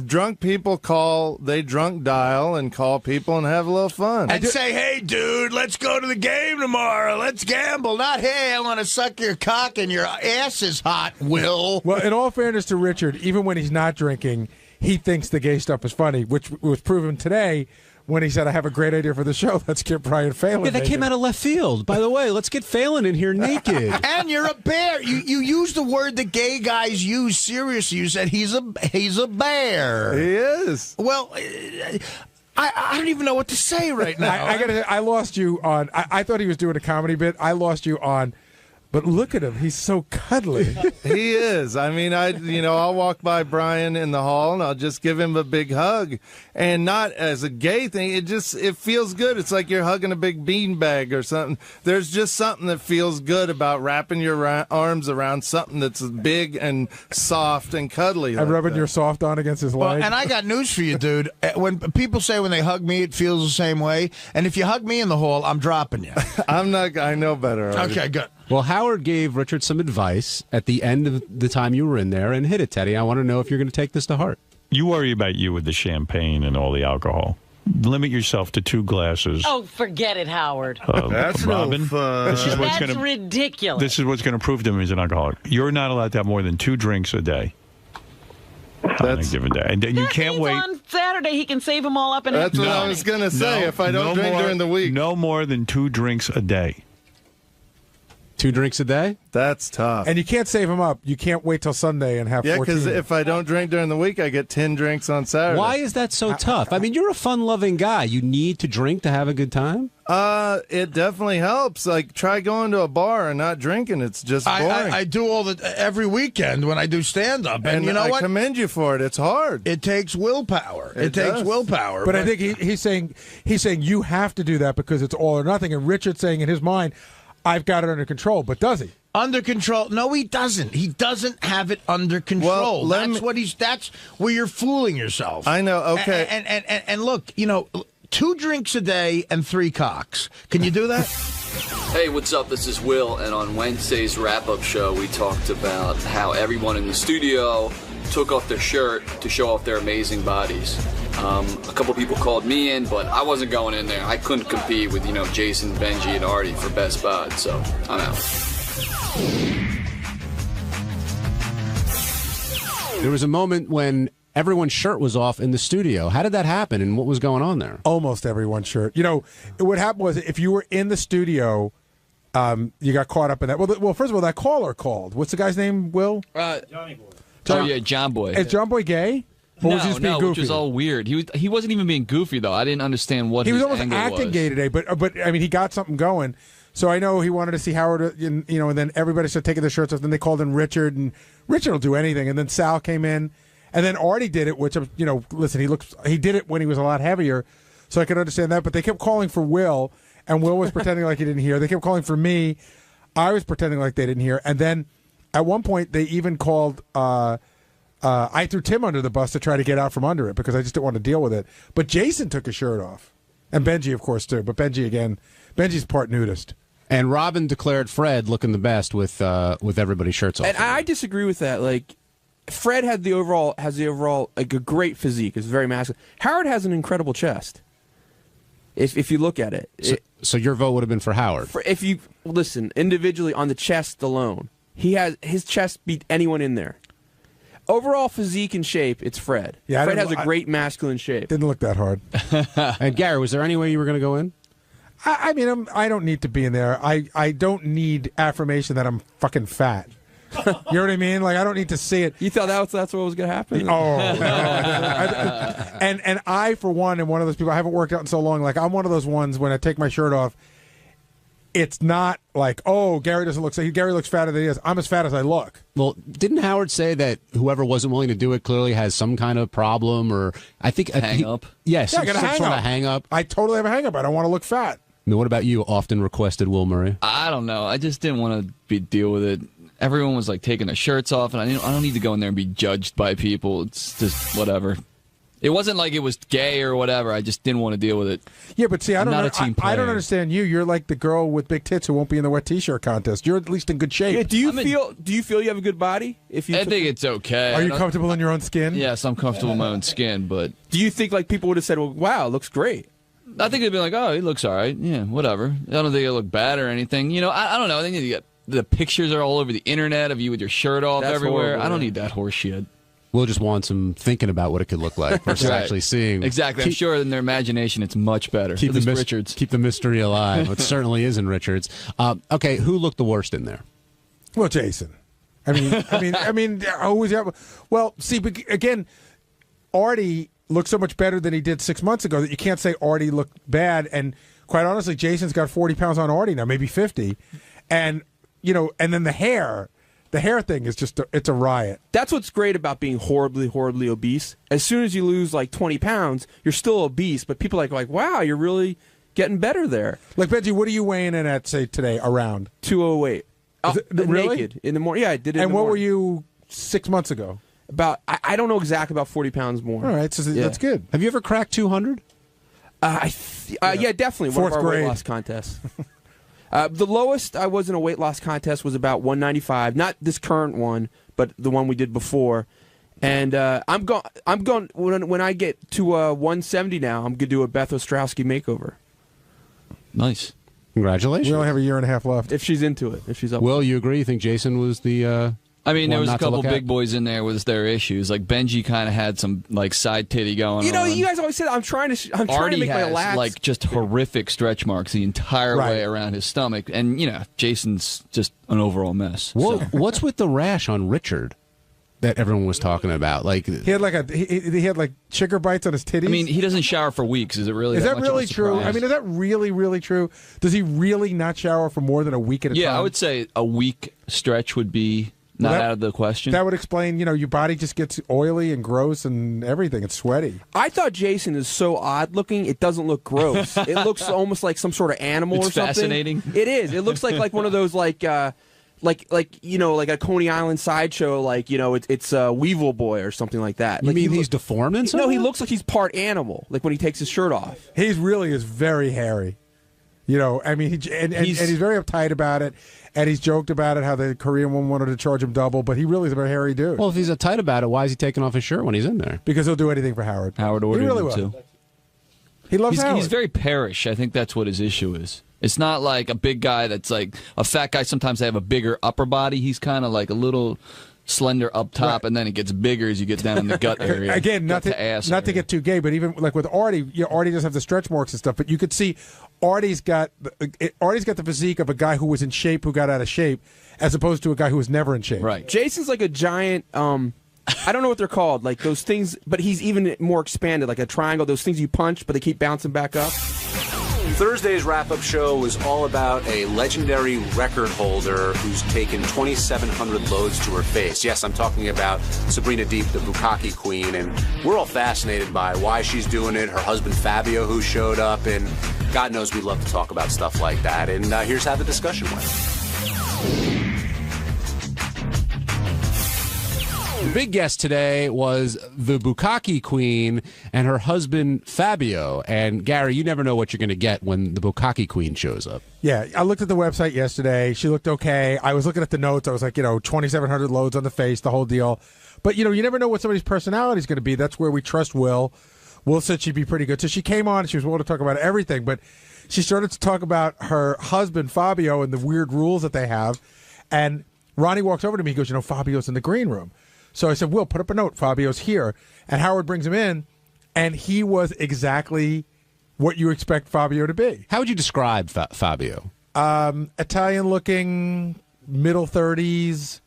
drunk people they drunk dial and call people and have a little fun. And say, hey, dude, let's go to the game tomorrow. Let's gamble. Not, hey, I want to suck your cock and your ass is hot, Will. Well, in all fairness to Richard, even when he's not drinking, he thinks the gay stuff is funny, which was proven today when he said, I have a great idea for the show. Let's get Brian Phelan that naked. Came out of left field. By the way, let's get Phelan in here naked. And you're a bear. You use the word that gay guys use seriously. You said he's a bear. He is. Well, I don't even know what to say right now. I lost you on, I thought he was doing a comedy bit. I lost you on But look at him. He's so cuddly. He is. I mean, I'll walk by Brian in the hall and I'll just give him a big hug, and not as a gay thing. It feels good. It's like you're hugging a big beanbag or something. There's just something that feels good about wrapping your arms around something that's big and soft and cuddly. And rubbing your soft on against his leg. And I got news for you, dude. When people say when they hug me, it feels the same way. And if you hug me in the hall, I'm dropping you. I'm not. I know better. Already. Okay, good. Well, Howard gave Richard some advice at the end of the time you were in there, and hit it, Teddy. I want to know if you're going to take this to heart. You worry about you with the champagne and all the alcohol. Limit yourself to 2 glasses. Oh, forget it, Howard. That's Robin, no fun. That's ridiculous. This is what's going to prove to him he's an alcoholic. You're not allowed to have more than 2 drinks a day. On a given day. And you can't wait. On Saturday, he can save them all up. That's what I was going to say. If I don't drink during the week. No more than 2 drinks a day. 2 drinks a day? That's tough. And you can't save him up. You can't wait till Sunday and have 14. Yeah, because if I don't drink during the week, I get 10 drinks on Saturday. Why is that so tough? I mean, you're a fun-loving guy. You need to drink to have a good time? It definitely helps. Like, try going to a bar and not drinking. It's just boring. I do every weekend when I do stand-up. And you know what? I commend you for it. It's hard. It takes willpower. It takes willpower. But I think he's saying you have to do that because it's all or nothing. And Richard's saying in his mind, I've got it under control. But does he? Under control? No, he doesn't. He doesn't have it under control. Well, that's where you're fooling yourself. I know. Okay. And look, 2 drinks a day and 3 cocks. Can you do that? Hey, what's up? This is Will, and on Wednesday's wrap-up show, we talked about how everyone in the studio took off their shirt to show off their amazing bodies. A couple people called me in, but I wasn't going in there. I couldn't compete with, Jason, Benji, and Artie for best bod, so I'm out. There was a moment when everyone's shirt was off in the studio. How did that happen, and what was going on there? Almost everyone's shirt. What happened was if you were in the studio, you got caught up in that. Well, first of all, that caller called. What's the guy's name, Will? Johnny Boy. John Boy. Is John Boy gay? Or was he just being goofy? Which was all weird. He wasn't even being goofy, though. I didn't understand what he was his almost angle acting was. gay today, but I mean, he got something going. So I know he wanted to see Howard, and then everybody started taking their shirts off. Then they called in Richard, and Richard will do anything. And then Sal came in, and then Artie did it, which, listen, he did it when he was a lot heavier, so I could understand that. But they kept calling for Will, and Will was pretending like he didn't hear. They kept calling for me. I was pretending like they didn't hear. And then at one point, they even called. I threw Tim under the bus to try to get out from under it because I just didn't want to deal with it. But Jason took his shirt off. And Benji, of course, too. But Benji's part nudist. And Robin declared Fred looking the best with everybody's shirts off. And I disagree with that. Like, Fred has the overall like a great physique. It's very masculine. Howard has an incredible chest. If you look at it. So your vote would have been for Howard. If you listen individually on the chest alone, his chest beat anyone in there. Overall physique and shape, it's Fred. Yeah, Fred has a great masculine shape. Didn't look that hard. And Gary, was there any way you were going to go in? I mean, I don't need to be in there. I don't need affirmation that I'm fucking fat. You know what I mean? Like, I don't need to see it. You thought that's what was going to happen? Oh, no. And I, for one, am one of those people. I haven't worked out in so long. Like, I'm one of those ones when I take my shirt off, it's not like, oh, Gary doesn't look so. Gary looks fatter than he is. I'm as fat as I look. Well, didn't Howard say that whoever wasn't willing to do it clearly has some kind of problem, or I think hang up? Yes, I got a sort of hang up. I totally have a hang up. I don't want to look fat. Now, what about you? Often requested, Will Murray. I don't know. I just didn't want to deal with it. Everyone was like taking their shirts off, and I don't need to go in there and be judged by people. It's just whatever. It wasn't like it was gay or whatever. I just didn't want to deal with it. Yeah, but see, I don't understand you. You're like the girl with big tits who won't be in the wet T-shirt contest. You're at least in good shape. Yeah, do you feel you have a good body? I think it's okay. Are you comfortable in your own skin? Yes, I'm comfortable in my own skin, but do you think like people would have said, "Well, wow, it looks great"? I think they'd be like, "Oh, he looks all right. Yeah, whatever." I don't think it look bad or anything. I don't know. I think you get the pictures are all over the internet of you with your shirt off everywhere. Horrible, I don't need that horse shit. We'll just want some thinking about what it could look like versus actually seeing. Exactly. I'm sure in their imagination it's much better. Keep Richards. Keep the mystery alive. It certainly is in Richards. Okay, who looked the worst in there? Well, Jason. I mean, always. Well, see, again, Artie looked so much better than he did 6 months ago that you can't say Artie looked bad. And quite honestly, Jason's got 40 pounds on Artie now, maybe 50. And and then the hair thing is just it's a riot. That's what's great about being horribly, horribly obese. As soon as you lose like 20 pounds, you're still obese, but people are like, wow, you're really getting better there. Like, Benji, what are you weighing in at, say, today, around? 208. Really? Naked in the morning. Yeah, I did it And in the what morning. were you 6 months ago? About, I don't know exactly, about 40 pounds more. All right, so that's good. Have you ever cracked 200? Yeah, definitely. Fourth One of our grade. weight loss contests. The lowest I was in a weight loss contest was about 195. Not this current one, but the one we did before. And I'm going when I get to 170 now, I'm gonna do a Beth Ostrowski makeover. Nice. Congratulations. We only have a year and a half left. If she's into it, if she's up. Will, you agree? You think Jason was the? I mean, there one was a not to couple look at? big boys in there with their issues. Like Benji kind of had some like side titty going You know, on. you guys always said I'm trying to Artie make my has lats. like just horrific stretch marks the entire Right. way around his stomach, and Jason's just an overall mess. What's with the rash on Richard that everyone was talking about? Like He had he had like chigger bites on his titties. I mean, he doesn't shower for weeks. Is it really? Is that much of a really true? surprise? I mean, is that really, really true? Does he really not shower for more than a week at a time? Yeah, I would say a week stretch would be not Well, that- out of the question. That would explain, your body just gets oily and gross and everything. It's sweaty. I thought Jason is so odd looking. It doesn't look gross. It looks almost like some sort of animal It's or something. fascinating. It is. It looks like one of those like a Coney Island sideshow, it's Weevil Boy or something like that. You Like mean he's deformed in some No, he way? looks like he's part animal. Like when he takes his shirt off. He really is very hairy. I mean, and he's very uptight about it, and he's joked about it, how the Korean woman wanted to charge him double, but he really is a very hairy dude. Well, if he's uptight about it, why is he taking off his shirt when he's in there? Because he'll do anything for Howard. Howard He ordered really him will. to. He loves He's, Howard. he's very parish. I think that's what his issue is. It's not like a big guy that's like a fat guy. Sometimes they have a bigger upper body. He's kind of like a little slender up top, and then it gets bigger as you get down in the gut area. Again, not to get too gay, but even like with Artie, Artie does have the stretch marks and stuff, but you could see Artie's got the physique of a guy who was in shape who got out of shape, as opposed to a guy who was never in shape. Right. Jason's like a giant. I don't know what they're called, like those things, but he's even more expanded, like a triangle. Those things you punch, but they keep bouncing back up. Thursday's wrap-up show was all about a legendary record holder who's taken 2,700 loads to her face. Yes, I'm talking about Sabrina Deep, the Bukkake Queen, and we're all fascinated by why she's doing it, her husband Fabio who showed up, and God knows we love to talk about stuff like that. And here's how the discussion went. The big guest today was the Bukkake Queen and her husband Fabio. And Gary, you never know what you're going to get when the Bukkake Queen shows up. Yeah, I looked at the website yesterday. She looked okay. I was looking at the notes. I was like, 2,700 loads on the face, the whole deal. But, you never know what somebody's personality is going to be. That's where we trust Will. Will said she'd be pretty good. So she came on and she was willing to talk about everything. But she started to talk about her husband, Fabio, and the weird rules that they have. And Ronnie walks over to me. He goes, Fabio's in the green room. So I said, Will, put up a note. Fabio's here. And Howard brings him in, and he was exactly what you expect Fabio to be. How would you describe Fabio? Italian-looking, middle 30s,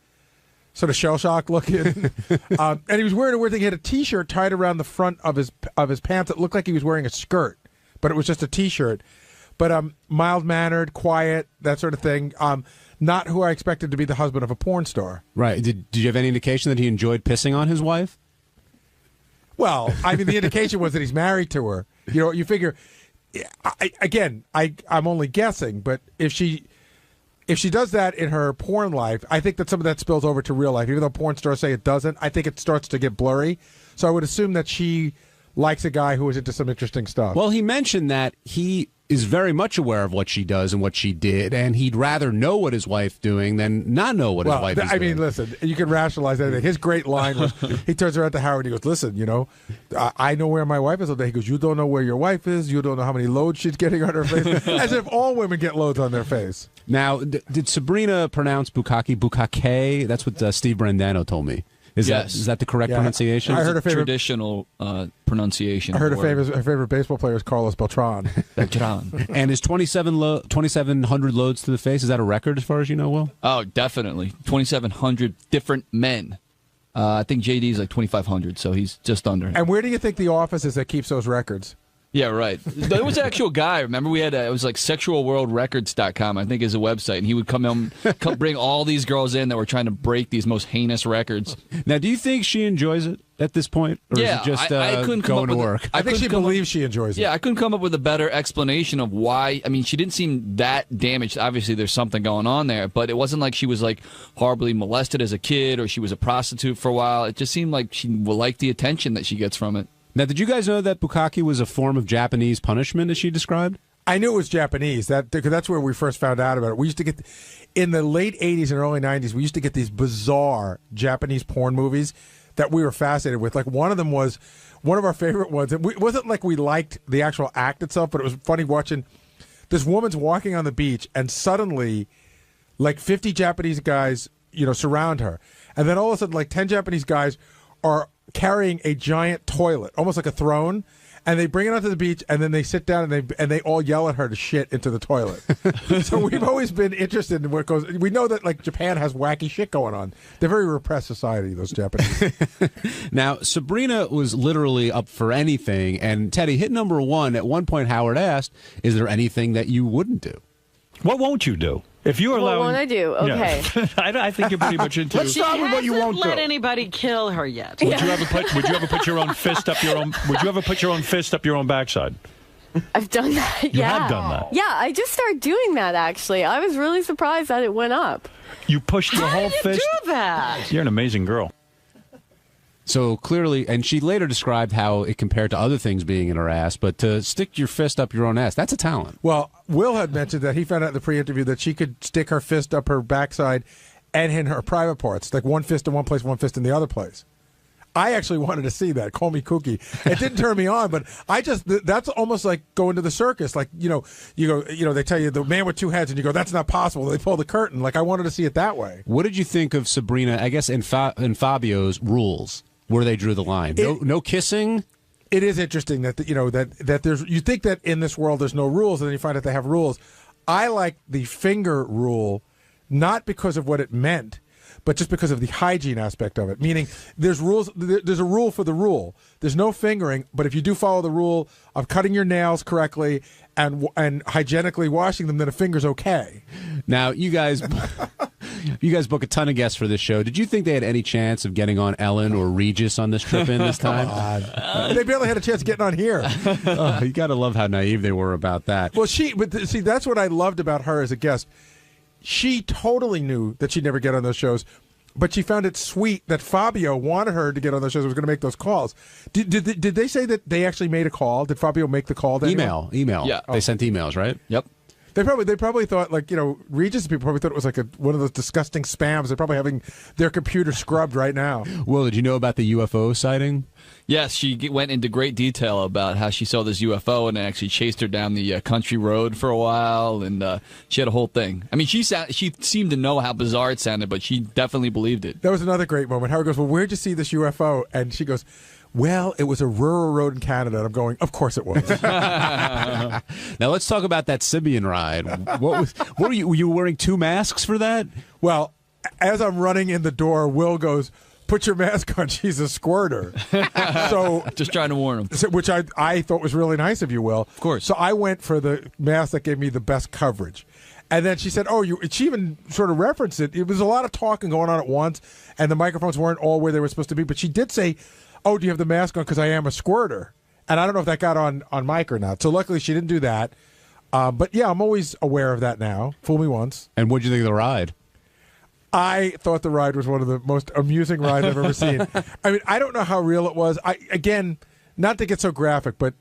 sort of shell-shocked looking. And he was wearing a weird thing. He had a T-shirt tied around the front of his pants that looked like he was wearing a skirt, but it was just a T-shirt. But mild-mannered, quiet, that sort of thing. Not who I expected to be the husband of a porn star. Right. Did you have any indication that he enjoyed pissing on his wife? Well, I mean, the indication was that he's married to her. You figure. I'm only guessing, but if she does that in her porn life, I think that some of that spills over to real life. Even though porn stars say it doesn't, I think it starts to get blurry. So I would assume that she likes a guy who is into some interesting stuff. Well, he mentioned that he is very much aware of what she does and what she did, and he'd rather know what his wife's doing than not know what his wife is doing. I mean, listen, you can rationalize anything. His great line was, he turns around to Howard and he goes, listen, I know where my wife is all day. He goes, you don't know where your wife is. You don't know how many loads she's getting on her face. As if all women get loads on their face. Now, did Sabrina pronounce Bukkake? That's what Steve Brandano told me. Is that the correct pronunciation? I heard a traditional pronunciation. I heard her favorite baseball player is Carlos Beltran. Beltran. And is 2,700 loads to the face, is that a record as far as you know, Will? Oh, definitely. 2,700 different men. I think JD's like 2,500, so he's just under. And where do you think the office is that keeps those records? Yeah, right. There was an actual guy. Remember, we had it was like sexualworldrecords.com, I think is a website, and he would come bring all these girls in that were trying to break these most heinous records. Now, do you think she enjoys it at this point, or Yeah, is it just I couldn't come going up to with work? I think she believes she enjoys it. Yeah, I couldn't come up with a better explanation of why. I mean, she didn't seem that damaged. Obviously, there's something going on there, but it wasn't like she was like horribly molested as a kid or she was a prostitute for a while. It just seemed like she liked the attention that she gets from it. Now, did you guys know that bukkake was a form of Japanese punishment, as she described? I knew it was Japanese. Because that's where we first found out about it. We used to get, in the late 80s and early 90s, we used to get these bizarre Japanese porn movies that we were fascinated with. Like, one of them was one of our favorite ones. It wasn't like we liked the actual act itself, but it was funny watching this woman's walking on the beach, and suddenly, like 50 Japanese guys, surround her. And then all of a sudden, like 10 Japanese guys are carrying a giant toilet, almost like a throne, and they bring it onto the beach, and then they sit down and they all yell at her to shit into the toilet. So we've always been interested in what goes. We know that like Japan has wacky shit going on. They're a very repressed society, those Japanese. Now, Sabrina was literally up for anything, and Teddy hit number one. At one point, Howard asked, "Is there anything that you wouldn't do?" What won't you do? If you are What allowed, won't I do? Okay. Yeah. I think you're pretty much into. Let's start with what you won't do. Let anybody kill her yet. Would you ever put your own fist up your own? Would you ever put your own fist up your own backside? I've done that. You have done that. Yeah, I just started doing that, actually. I was really surprised that it went up. You pushed your whole How do you fist. do that? You're an amazing girl. So clearly, and she later described how it compared to other things being in her ass, but to stick your fist up your own ass, that's a talent. Well, Will had mentioned that he found out in the pre-interview that she could stick her fist up her backside and in her private parts, like one fist in one place, one fist in the other place. I actually wanted to see that. Call me kooky. It didn't turn me on, but that's almost like going to the circus. Like, you go, they tell you the man with two heads, and you go, that's not possible. They pull the curtain. Like, I wanted to see it that way. What did you think of Sabrina, I guess, in Fabio's rules, where they drew the line? No kissing? It is interesting that that there's. You think that in this world there's no rules, and then you find out they have rules. I like the finger rule, not because of what it meant, but just because of the hygiene aspect of it. Meaning, there's rules. There's a rule for the rule. There's no fingering, but if you do follow the rule of cutting your nails correctly and hygienically washing them, then a finger's okay. Now, you guys book a ton of guests for this show. Did you think they had any chance of getting on Ellen or Regis on this trip in this time? They barely had a chance of getting on here. Oh, you got to love how naive they were about that. Well, see, that's what I loved about her as a guest. She totally knew that she'd never get on those shows, but she found it sweet that Fabio wanted her to get on those shows, was going to make those calls. Did they say that they actually made a call? Did Fabio make the call? Email. Yeah. They sent emails, right? Yep. They probably thought, like, Regis people probably thought it was like one of those disgusting spams. They're probably having their computer scrubbed right now. Will, did you know about the UFO sighting? Yes, she went into great detail about how she saw this UFO and it actually chased her down the country road for a while, and she had a whole thing. I mean, she seemed to know how bizarre it sounded, but she definitely believed it. That was another great moment. Howard goes, well, where'd you see this UFO? And she goes, well, it was a rural road in Canada. And I'm going, of course it was. Now let's talk about that Sibian ride. What were you wearing two masks for that? Well, as I'm running in the door, Will goes, put your mask on. She's a squirter. So just trying to warn him. Which I thought was really nice of you, Will. Of course. So I went for the mask that gave me the best coverage. And then she said, she even sort of referenced it. It was a lot of talking going on at once, and the microphones weren't all where they were supposed to be. But she did say, do you have the mask on? Because I am a squirter. And I don't know if that got on mic or not. So luckily she didn't do that. But yeah, I'm always aware of that now. Fool me once. And what'd you think of the ride? I thought the ride was one of the most amusing rides I've ever seen. I mean, I don't know how real it was. Again, not to get so graphic, but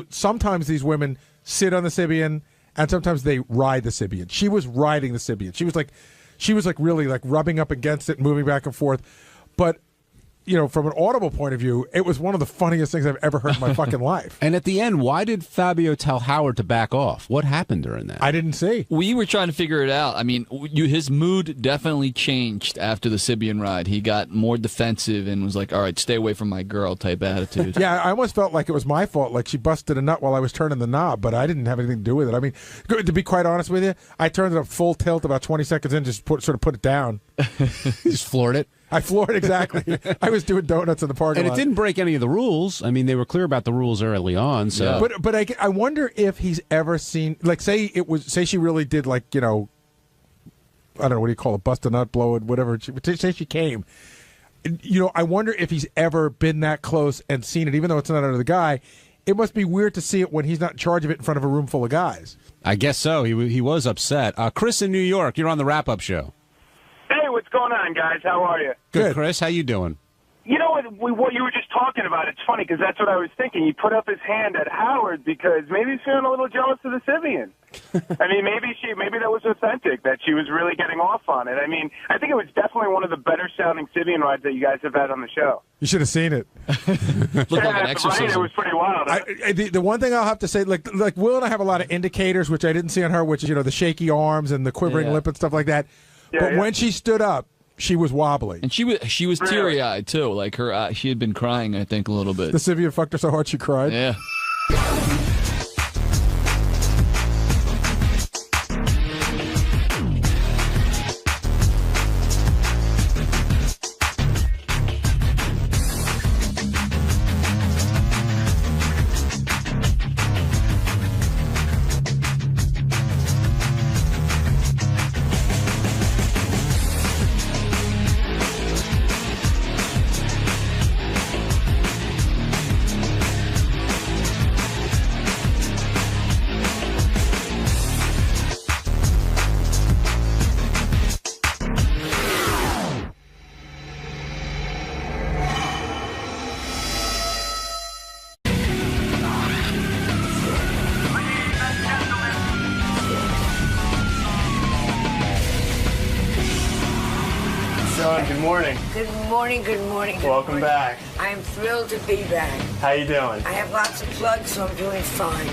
sometimes these women sit on the Sibian and sometimes they ride the Sibian. She was riding the Sibian. She was like really like rubbing up against it, moving back and forth. But from an audible point of view, it was one of the funniest things I've ever heard in my fucking life. And at the end, why did Fabio tell Howard to back off? What happened during that? I didn't see. We were trying to figure it out. I mean, his mood definitely changed after the Sibian ride. He got more defensive and was like, all right, stay away from my girl type attitude. Yeah, I almost felt like it was my fault, like she busted a nut while I was turning the knob, but I didn't have anything to do with it. I mean, to be quite honest with you, I turned it up full tilt about 20 seconds in, just put it down. You just floored it. I floored it, exactly. I was doing donuts in the parking lot. And it didn't break any of the rules. I mean, they were clear about the rules early on. So, But I wonder if he's ever seen, like, say she really did, like, you know, I don't know, what do you call it, bust a nut, blow it, whatever. Say she came. You know, I wonder if he's ever been that close and seen it, even though it's not under the guy. It must be weird to see it when he's not in charge of it in front of a room full of guys. I guess so. He was upset. Chris in New York, you're on the wrap-up show. Hey, what's going on, guys? How are you? Good, Chris. How you doing? You know what you were just talking about? It's funny because that's what I was thinking. He put up his hand at Howard because maybe he's feeling a little jealous of the Sybian. I mean, maybe that was authentic, that she was really getting off on it. I mean, I think it was definitely one of the better sounding Sybian rides that you guys have had on the show. You should have seen it. Looked like an exorcism. Right? It was pretty wild. The one thing I'll have to say, like Will and I have a lot of indicators, which I didn't see on her, which is, you know, the shaky arms and the quivering lip and stuff like that. But when she stood up, she was wobbly. And she was teary-eyed, too. Like, her she had been crying, I think, a little bit. The Sybian fucked her so hard she cried? Yeah. Good morning. Good morning, good morning. Welcome back. I'm thrilled to be back. How you doing? I have lots of plugs, so I'm doing fine.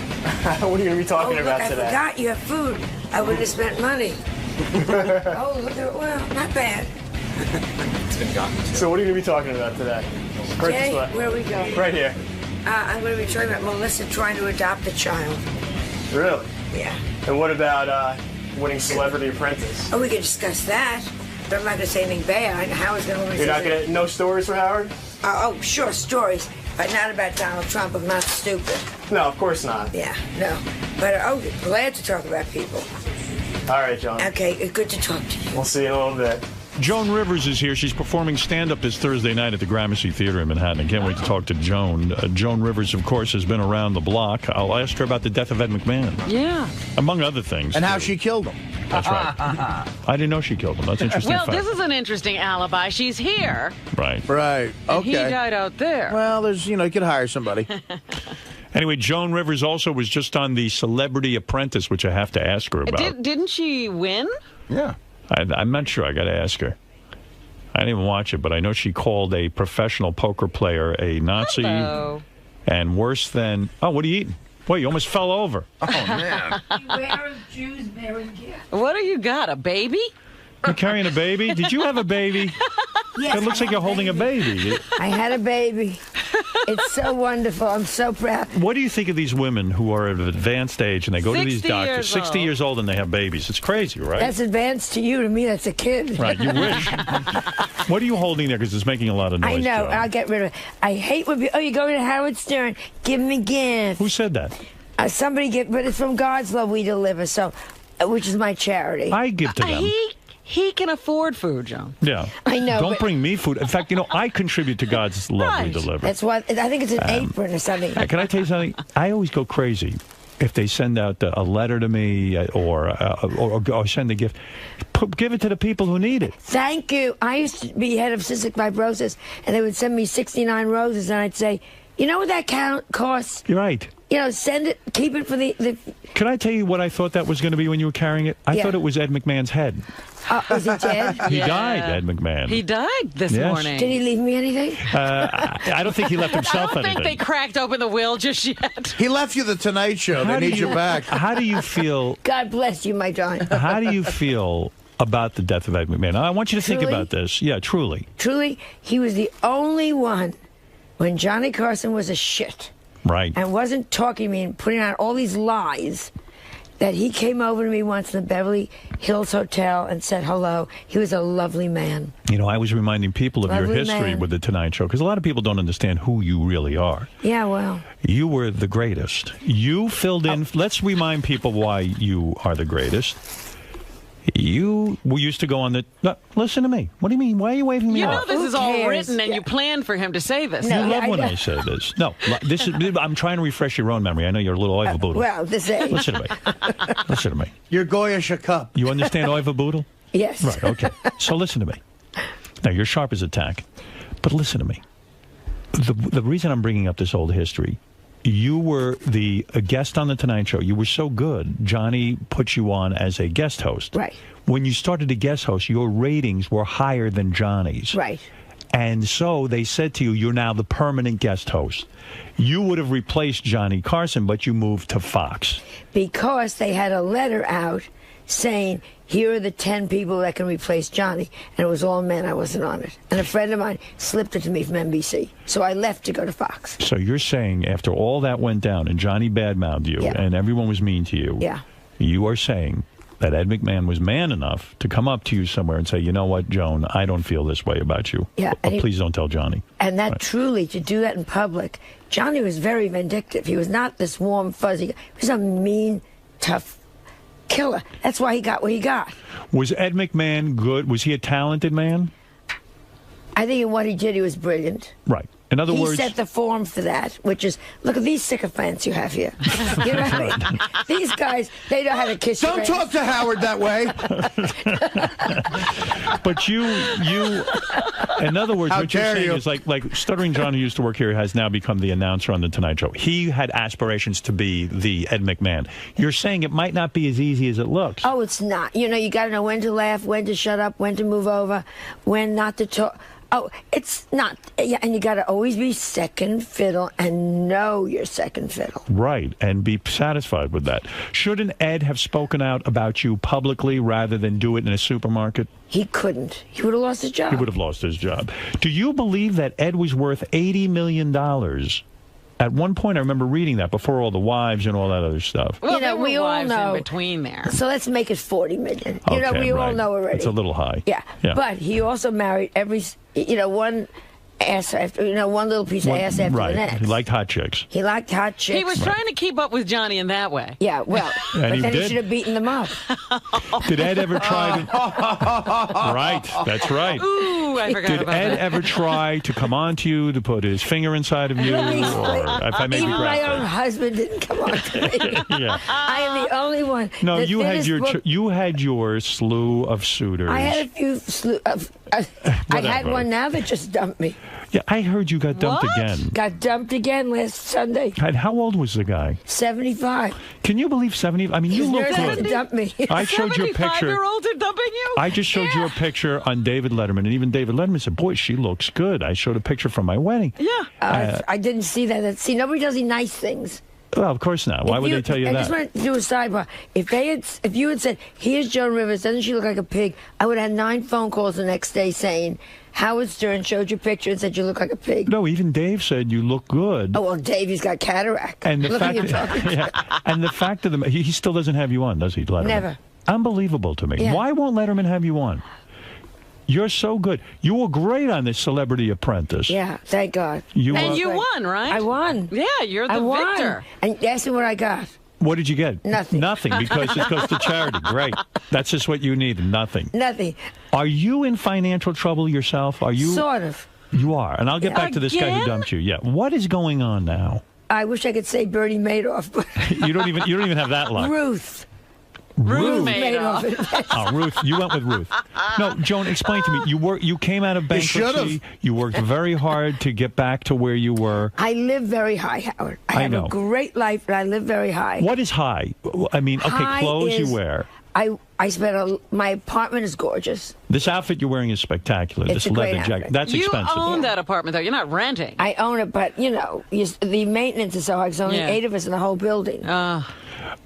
What are you going to be talking about today? I forgot you have food. I would have spent money. Oh, look at it. Well, not bad. It's been gotten to. So what are you going to be talking about today? Jay, where are we going? Right here. I'm going to be talking about Melissa trying to adopt a child. Really? Yeah. And what about winning Celebrity Apprentice? Oh, we can discuss that. But I'm not going to say anything bad. Howard's going to win. You're not going to, no stories for Howard? Oh, sure, stories. But not about Donald Trump. I'm not stupid. No, of course not. Yeah, no. But, glad to talk about people. All right, John. Okay, good to talk to you. We'll see you in a little bit. Joan Rivers is here. She's performing stand-up this Thursday night at the Gramercy Theater in Manhattan. I can't wait to talk to Joan. Joan Rivers, of course, has been around the block. I'll ask her about the death of Ed McMahon. Yeah. Among other things. And how she killed him. That's right. I didn't know she killed him. That's an interesting Well, fact. this is an interesting alibi. She's here. Right. Right. And Okay. he died out there. Well, there's, you could hire somebody. Anyway, Joan Rivers also was just on the Celebrity Apprentice, which I have to ask her about. Didn't she win? Yeah. I'm not sure. I got to ask her. I didn't even watch it, but I know she called a professional poker player a Nazi. Hello. And worse than... Oh, what are you eating? Boy, you almost fell over. Oh, man. Beware of Jews bearing gifts. What do you got, a baby? You're carrying a baby? Did you have a baby? Yes, It looks like you're holding a baby. I had a baby. It's so wonderful. I'm so proud. What do you think of these women who are of advanced age and they go to these 60 doctors, years 60 old. years old, and they have babies? It's crazy, right? That's advanced to you. To me, that's a kid. Right, you wish. What are you holding there? Because it's making a lot of noise. I know. Joe. I'll get rid of it. I hate when people, you're going to Howard Stern. Give me gifts. Who said that? Somebody but it's from God's Love We Deliver, so, which is my charity. I give to them. He can afford food, Joan. Yeah. I know, Don't but- bring me food. In fact, I contribute to God's love we deliver. That's what, I think it's an apron or something. Can I tell you something? I always go crazy if they send out a letter to me or send a gift. Give it to the people who need it. Thank you. I used to be head of cystic fibrosis, and they would send me 69 roses, and I'd say, you know what that costs? You're right. Send it, keep it for the Can I tell you what I thought that was going to be when you were carrying it? I thought it was Ed McMahon's head. is he dead? He died, Ed McMahon. He died this Yes. morning. Did he leave me anything? I don't think he left himself I don't anything. think they cracked open the will just yet. He left you the Tonight Show. They need you back. How do you feel? God bless you, my darling. How do you feel about the death of Ed McMahon? I want you to think Truly? about this. Yeah, truly. Truly, he was the only one when Johnny Carson was a shit Right. and wasn't talking to me and putting out all these lies that he came over to me once in the Beverly Hills Hotel and said hello. He was a lovely man. You know, I was reminding people of your Lovely history man. with The Tonight Show, because a lot of people don't understand who you really are. Yeah, well. You were the greatest. You filled in. Let's remind people why you are the greatest. You used to go on the. No, listen to me. What do you mean? Why are you waving me You know off? this is all written, and you planned for him to say this. You love when I say this. No, this is. I'm trying to refresh your own memory. I know you're a little oivaboodle. Well, this age. Listen to me. Listen to me. You're Goya Shakub. You understand oivaboodle? Yes. Right. Okay. So listen to me. Now you're sharp as a tack, but listen to me. The reason I'm bringing up this old history. You were a guest on The Tonight Show. You were so good, Johnny put you on as a guest host. Right. When you started to guest host, your ratings were higher than Johnny's. Right. And so they said to you, you're now the permanent guest host. You would have replaced Johnny Carson, but you moved to Fox. Because they had a letter out saying, here are the 10 people that can replace Johnny. And it was all men. I wasn't on it. And a friend of mine slipped it to me from NBC. So I left to go to Fox. So you're saying after all that went down and Johnny badmouthed you and everyone was mean to you, you are saying that Ed McMahon was man enough to come up to you somewhere and say, you know what, Joan, I don't feel this way about you. Yeah, But please don't tell Johnny. And that truly, to do that in public, Johnny was very vindictive. He was not this warm, fuzzy guy. He was a mean, tough killer. That's why he got what he got. Was Ed McMahon good? Was he a talented man? I think in what he did, he was brilliant. Right. In other He words, set the form for that, which is, look at these sycophants you have here. You know what I mean? These guys, they know how to kiss your Don't ass. talk to Howard that way. but you, in other words, How what you're dare saying you. is like Stuttering John, who used to work here, has now become the announcer on The Tonight Show. He had aspirations to be the Ed McMahon. You're saying it might not be as easy as it looks. Oh, it's not. You know, you got to know when to laugh, when to shut up, when to move over, when not to talk. Oh, it's not. Yeah, and you got to always be second fiddle and know you're second fiddle. Right, and be satisfied with that. Shouldn't Ed have spoken out about you publicly rather than do it in a supermarket? He couldn't. He would have lost his job. He would have lost his job. Do you believe that Ed was worth $80 million? At one point, I remember reading that before all the wives and all that other stuff. Well, you know, there were we all wives know. in between there. So let's make it 40 million. You know, Okay, we all right. know already. It's a little high. Yeah. Yeah. But he also married one ass after, one little piece of ass after the next. He liked hot chicks. He liked hot chicks. He was trying to keep up with Johnny in that way. Yeah, well, And but he then did. he should have beaten them up. Did Ed ever try to... Right, that's right. Ooh, I forgot Did about Ed that. ever try to come on to you, to put his finger inside of you? Or if I may be Even my own graphic. husband didn't come on to me. Yeah. I am the only one. No, The you had thinnest your book- you had your slew of suitors. I had a few. I had Whatever. one now that just dumped me. Yeah, I heard you got dumped What? again. Got dumped again last Sunday. And how old was the guy? 75. Can you believe 70? I mean, you His look nurse had to good. dump me. I showed you a picture. 75-year-olds are dumping you? I just showed you a picture on David Letterman, and even David Letterman said, "Boy, she looks good." I showed a picture from my wedding. Yeah. I didn't see that. See, nobody does any nice things. Well, of course not. Why would they tell you I that? just want to do a sidebar. If you had said, "Here's Joan Rivers, doesn't she look like a pig?" I would have had 9 phone calls the next day saying, Howard Stern showed your picture and said you look like a pig. No, even Dave said you look good. Oh well, Dave, he's got cataract. And the Look at you talking. and the fact of the he still doesn't have you on, does he, Letterman? Never. Unbelievable to me. Yeah. Why won't Letterman have you on? You're so good. You were great on this Celebrity Apprentice. Yeah, thank God. You And were- you won, right? I won. Yeah, you're the I won. victor. And ask me what I got. What did you get? Nothing. Nothing, because it goes to charity. Great. That's just what you need. Nothing. Nothing. Are you in financial trouble yourself? Are you? Sort of. You are. And I'll get Yeah. back to this guy who Again? dumped you. Yeah. What is going on now? I wish I could say Bernie Madoff, but You don't even have that luck. Ruth. Ruth Madoff. Oh, Ruth, you went with Ruth. No, Joan, explain to me. You came out of You should've. bankruptcy. You worked very hard to get back to where you were. I live very high, Howard. I have know. a great life, and I live very high. What is high? I mean, okay, High clothes is- you wear. I spent my apartment is gorgeous. This outfit you're wearing is spectacular. It's This a great leather jacket. outfit. That's You expensive. own that apartment, though. You're not renting. I own it, but the maintenance is so high. There's only Yeah. 8 of us in the whole building.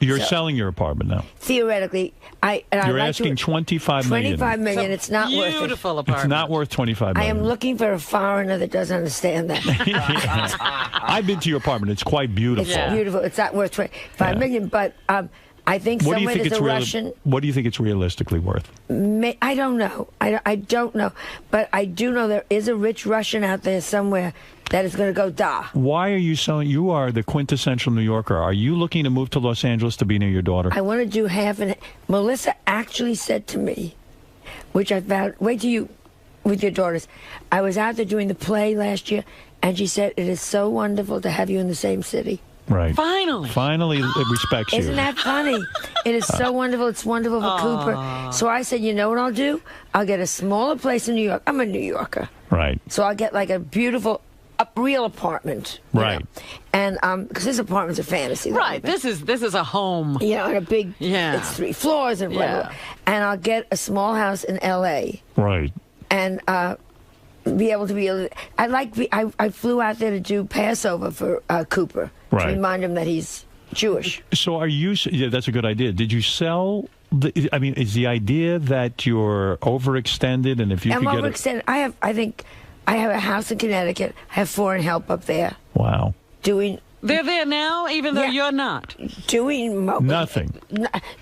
You're So- selling your apartment now. Theoretically, I You're like asking to, $25 million. $25 million. It's not worth it. Beautiful It's apartment. not worth $25 I million. am looking for a foreigner that doesn't understand that. I've been to your apartment. It's quite beautiful. It's beautiful. It's not worth $25 million, but I think What do you somewhere think there's it's a Russian. What do you think it's realistically worth? I don't know. I don't know. But I do know there is a rich Russian out there somewhere that is going to go da. Why are you selling? You are the quintessential New Yorker. Are you looking to move to Los Angeles to be near your daughter? I want to do half and Melissa actually said to me, which I found, wait till you, with your daughters. I was out there doing the play last year, and she said, it is so wonderful to have you in the same city. Right. Finally, it respects you. Isn't that funny? It is so wonderful. It's wonderful for Cooper. So I said, you know what I'll do? I'll get a smaller place in New York. I'm a New Yorker. Right. So I'll get like a beautiful, real apartment. Right. And because this apartment's a fantasy. Right. This is a home. Yeah, and a big. Yeah. It's 3 floors and blah, blah, blah. And I'll get a small house in L.A. Right. And be able to be. I flew out there to do Passover for Cooper to remind him that he's Jewish. So are you? Yeah, that's a good idea. Did you sell? I mean, is the idea that you're overextended, and if you I'm could get overextended. I think I have a house in Connecticut. I have foreign help up there. Wow. They're there now, even though you're not. Doing nothing.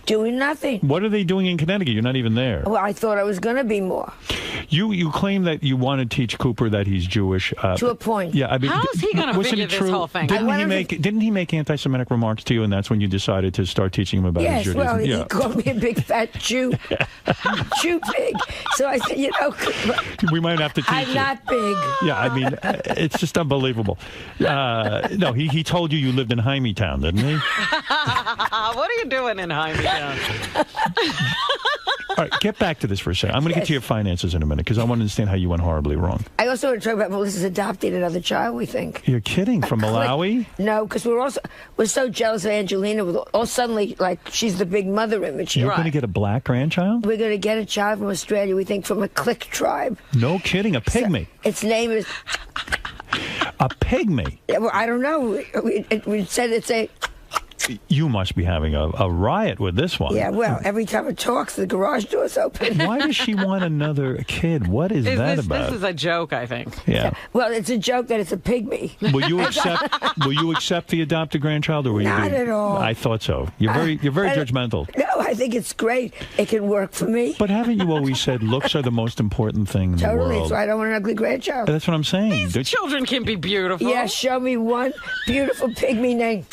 Doing nothing. What are they doing in Connecticut? You're not even there. Well, I thought I was going to be more. You claim that you want to teach Cooper that he's Jewish. To a point. Yeah, I mean, How is he going to figure this whole thing? Didn't he make anti-Semitic remarks to you, and that's when you decided to start teaching him about his Judaism? Well, he called me a big fat Jew, Jew pig. So I said, we might have to teach I'm you. not big. Yeah, I mean, it's just unbelievable. No, he told you lived in Hymietown, didn't he? What are you doing in Hymietown? All right, get back to this for a second. I'm going to get to your finances in a minute because I want to understand how you went horribly wrong. I also want to talk about Melissa's adopting another child, we think. You're kidding? From Malawi? No, because we're so jealous of Angelina. With all suddenly, like, she's the big mother image. You're going to get a black grandchild? We're going to get a child from Australia, we think, from a click tribe. No kidding, a pygmy. Its name is... A pygmy? Yeah, well, I don't know. We said it's a... You must be having a riot with this one. Yeah, well, every time it talks, the garage door's open. Why does she want another kid? What is that about? This is a joke, I think. Yeah. Well, it's a joke that it's a pygmy. Will you accept the adopted grandchild, or will Not you? at all. I thought so. You're very judgmental. No, I think it's great. It can work for me. But haven't you always said looks are the most important thing in the world? Totally. So I don't want an ugly grandchild. That's what I'm saying. These children can be beautiful. Yeah, show me one beautiful pygmy name.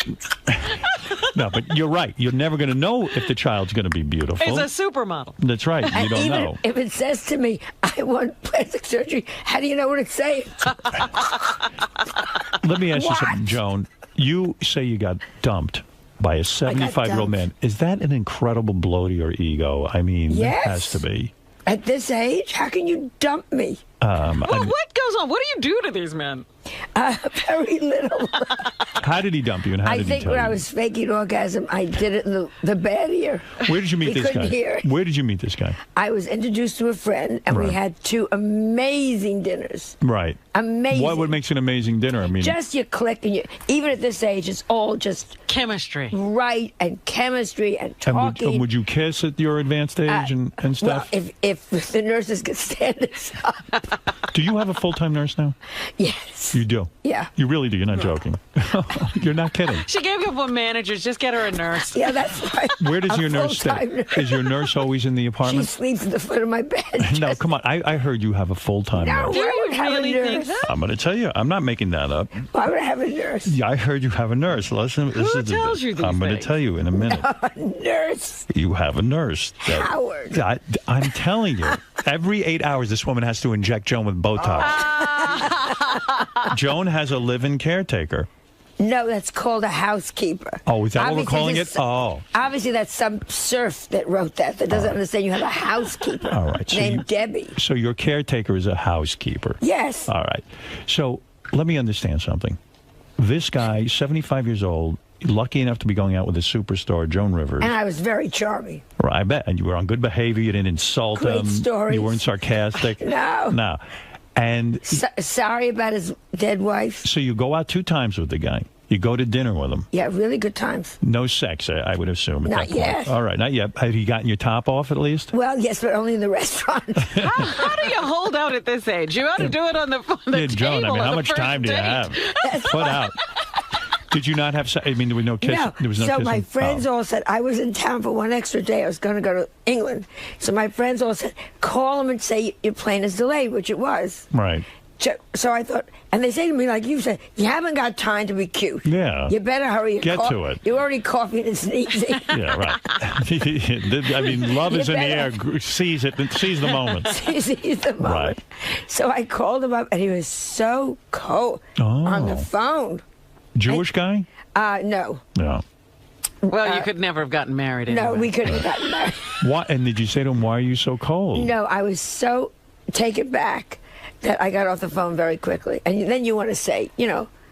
No, but you're right. You're never going to know if the child's going to be beautiful. It's a supermodel. That's right. You don't even know. If it says to me, I want plastic surgery, how do you know what it's saying? Let me ask you something, Joan. You say you got dumped by a 75-year-old man. Is that an incredible blow to your ego? I mean, Yes. it has to be. At this age, how can you dump me? What goes on? What do you do to these men? Very little. How did he dump you, and how I did he think tell when you? I was faking orgasm, I did it in the bad ear. Where did you meet He this couldn't guy? hear it. Where did you meet this guy? I was introduced to a friend, and we had 2 amazing dinners. Right. Amazing. What makes an amazing dinner? I mean, Just you click, and even at this age, it's all just chemistry. Right, and chemistry, and and talking. would you kiss at your advanced age and stuff? Well, if the nurses could stand us up. Do you have a full-time nurse now? Yes. You do? Yeah. You really do? You're not joking? You're not kidding? She gave you up on managers. Just get her a nurse. Yeah, that's right. Where does A your nurse stay? full-time nurse. Is your nurse always in the She apartment? sleeps at the foot of my bed. No, come on. I heard you have a full-time No, nurse. I would have really a think nurse. that? I'm going to tell you. I'm not making that up. Why would I have a nurse? Yeah, I heard you have a nurse. Listen, Who tells you these I'm going to things? tell you in a minute. A nurse. You have a nurse. Howard. I'm telling you. Every 8 hours, this woman has to inject Joan with Botox. Joan has a live-in caretaker. No, that's called a housekeeper. Oh, is that what we're Obviously, calling this- it? Oh. Obviously, that's some serf that wrote that doesn't understand you have a housekeeper All right. So named Debbie. So your caretaker is a housekeeper. Yes. All right. So let me understand something. This guy, 75 years old, lucky enough to be going out with a superstar, Joan Rivers. And I was very charming. Right, I bet. And you were on good behavior. You didn't insult Great him. stories. You weren't sarcastic. No. No. And Sorry about his dead wife. so you go out 2 times with the guy. You go to dinner with him. Yeah, really good times. No sex, I would assume. At Not that point. yet. All right, not yet. Have you gotten your top off at least? Well, yes, but only in the restaurant. How do you hold out at this age? You ought to do it on the Yeah, table. Joan, I mean, on how the much first time do you date. have? Put out. Did you not have sex? I mean, there was no kiss. No. There was no so kissing? my friends all said, I was in town for one extra day. I was going to go to England. So my friends all said, call them and say your plane is delayed, which it was. Right. So I thought, and they say to me, like you said, you haven't got time to be cute. Yeah. You better hurry. Get to it. You're already coughing and sneezing. Yeah, right. I mean, love is in the air. Seize it. Seize the moment. Seize the moment. Right. So I called him up, and he was so cold on the phone. Jewish guy? No. No. Well, you could never have gotten married. Anyway. No, we couldn't have gotten married. What? And did you say to him, why are you so cold? No, I was so taken back that I got off the phone very quickly. And then you want to say,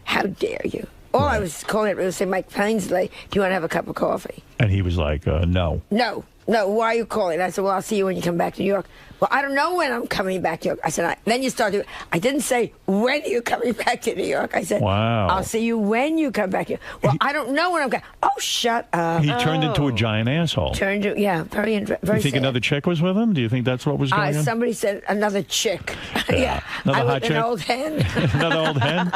how dare you? All I was calling it was say, Mike Plainsley, do you want to have a cup of coffee? And he was like, no. No, why are you calling? I said, well, I'll see you when you come back to New York. Well, I don't know when I'm coming back to New York. I said, then you start to, I didn't say, when are you coming back to New York? I said, wow. I'll see you when you come back here. Well, I don't know when I'm coming. Oh, shut up. He turned into a giant asshole. Very You think sad. another chick was with him? Do you think that's what was going on? Somebody said another chick. Yeah. Another I hot was chick? an old hen. Another old hen?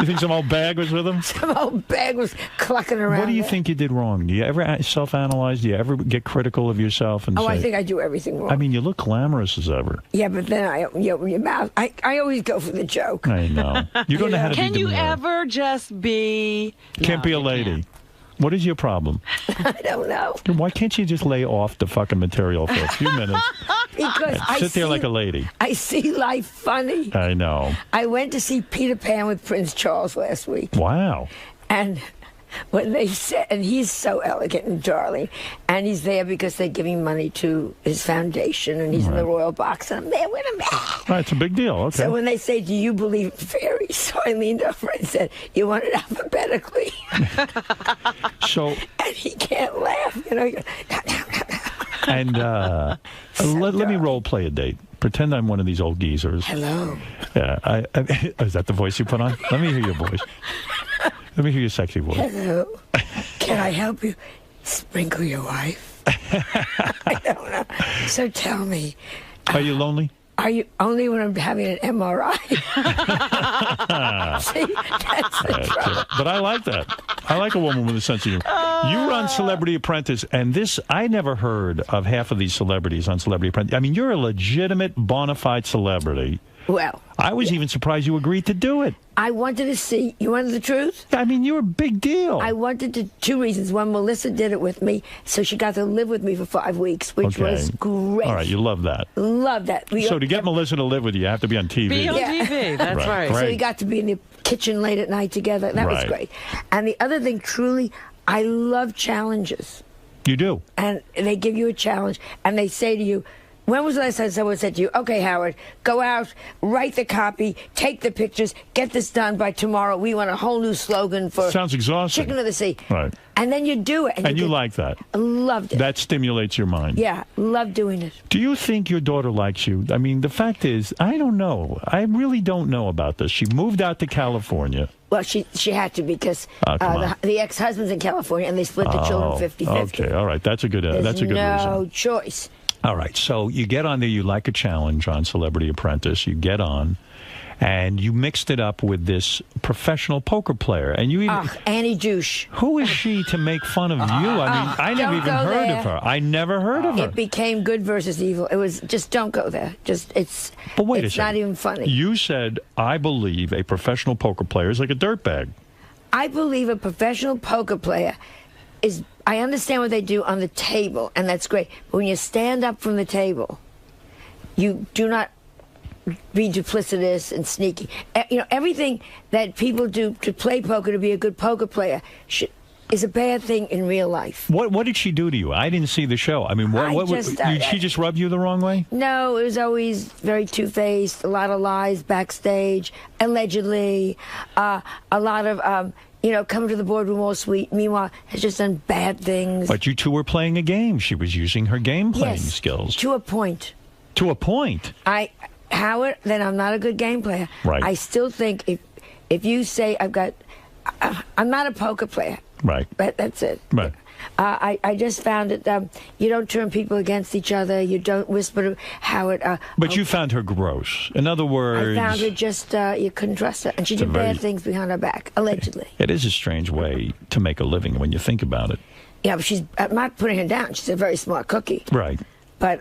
You think some old bag was with him? Some old bag was clucking around. What do you there. think you did wrong? Do you ever self-analyze? Do you ever get critical of yourself and say, I think I do everything wrong. I mean, you look glamorous as ever. Yeah, but then I open your mouth. I always go for the joke. I know. You don't know how to Can be you demure. ever just be... Can't be a lady. What is your problem? I don't know. Why can't you just lay off the fucking material for a few minutes? Because and sit there like a lady. I see life funny. I know. I went to see Peter Pan with Prince Charles last week. Wow. And when they said, and he's so elegant and darling, and he's there because they're giving money to his foundation, and he's in the royal box, and I'm there with him. Right, it's a big deal. Okay. So when they say, do you believe in fairies? So I leaned over and said, you want it alphabetically? So, and he can't laugh. and let me role play a date. Pretend I'm one of these old geezers. Hello. Yeah. Is that the voice you put on? Let me hear your voice. Let me hear your sexy voice. Hello. Can I help you sprinkle your wife? I don't know. So tell me. Are you lonely? Are you only when I'm having an MRI? See, that's the trouble. But I like that. I like a woman with a sense of humor. You run Celebrity Apprentice, and I never heard of half of these celebrities on Celebrity Apprentice. I mean, you're a legitimate, bona fide celebrity. Well, I was even surprised you agreed to do it. I wanted to see. You wanted the truth? I mean, you're a big deal. I wanted to. Two reasons. One, Melissa did it with me, so she got to live with me for 5 weeks, which was great. All right, you love that. Love that. So to get Melissa to live with you have to be on TV. Be on TV. That's right. So we got to be in the kitchen late at night together. That was great. And the other thing, truly, I love challenges. You do? And they give you a challenge, and they say to you, when was the last time someone said to you, okay, Howard, go out, write the copy, take the pictures, get this done by tomorrow. We want a whole new slogan for Sounds exhausting. Chicken of the Sea. Right. And then you do it. And you like that. I loved it. That stimulates your mind. Yeah, loved doing it. Do you think your daughter likes you? I mean, the fact is, I don't know. I really don't know about this. She moved out to California. Well, she had to because the ex-husband's in California, and they split the children 50-50. Okay, all right. That's a good reason. No choice. All right, so you get on there, you like a challenge on Celebrity Apprentice, you get on, and you mixed it up with this professional poker player. And you even... Annie Douche. Who is she to make fun of you? I mean, I never even heard of her. I never heard of her. It became good versus evil. It was just, don't go there. It's not even funny. You said, I believe a professional poker player is like a dirtbag. I believe a professional poker player is... I understand what they do on the table, and that's great. But when you stand up from the table, you do not be duplicitous and sneaky. Everything that people do to play poker, to be a good poker player, is a bad thing in real life. What did she do to you? I didn't see the show. I mean, she just rubbed you the wrong way? No, it was always very two-faced, a lot of lies backstage, allegedly, a lot of... come to the boardroom all sweet. Meanwhile, has just done bad things. But you two were playing a game. She was using her game playing skills. To a point. To a point? Howard, then I'm not a good game player. Right. I still think if you say I'm not a poker player. Right. But that's it. Right. I just found it. You don't turn people against each other. You don't whisper how it. But you found her gross. In other words, I found her just you couldn't trust her, and she did bad things behind her back, allegedly. It is a strange way to make a living when you think about it. Yeah, but I'm not putting her down. She's a very smart cookie. Right. But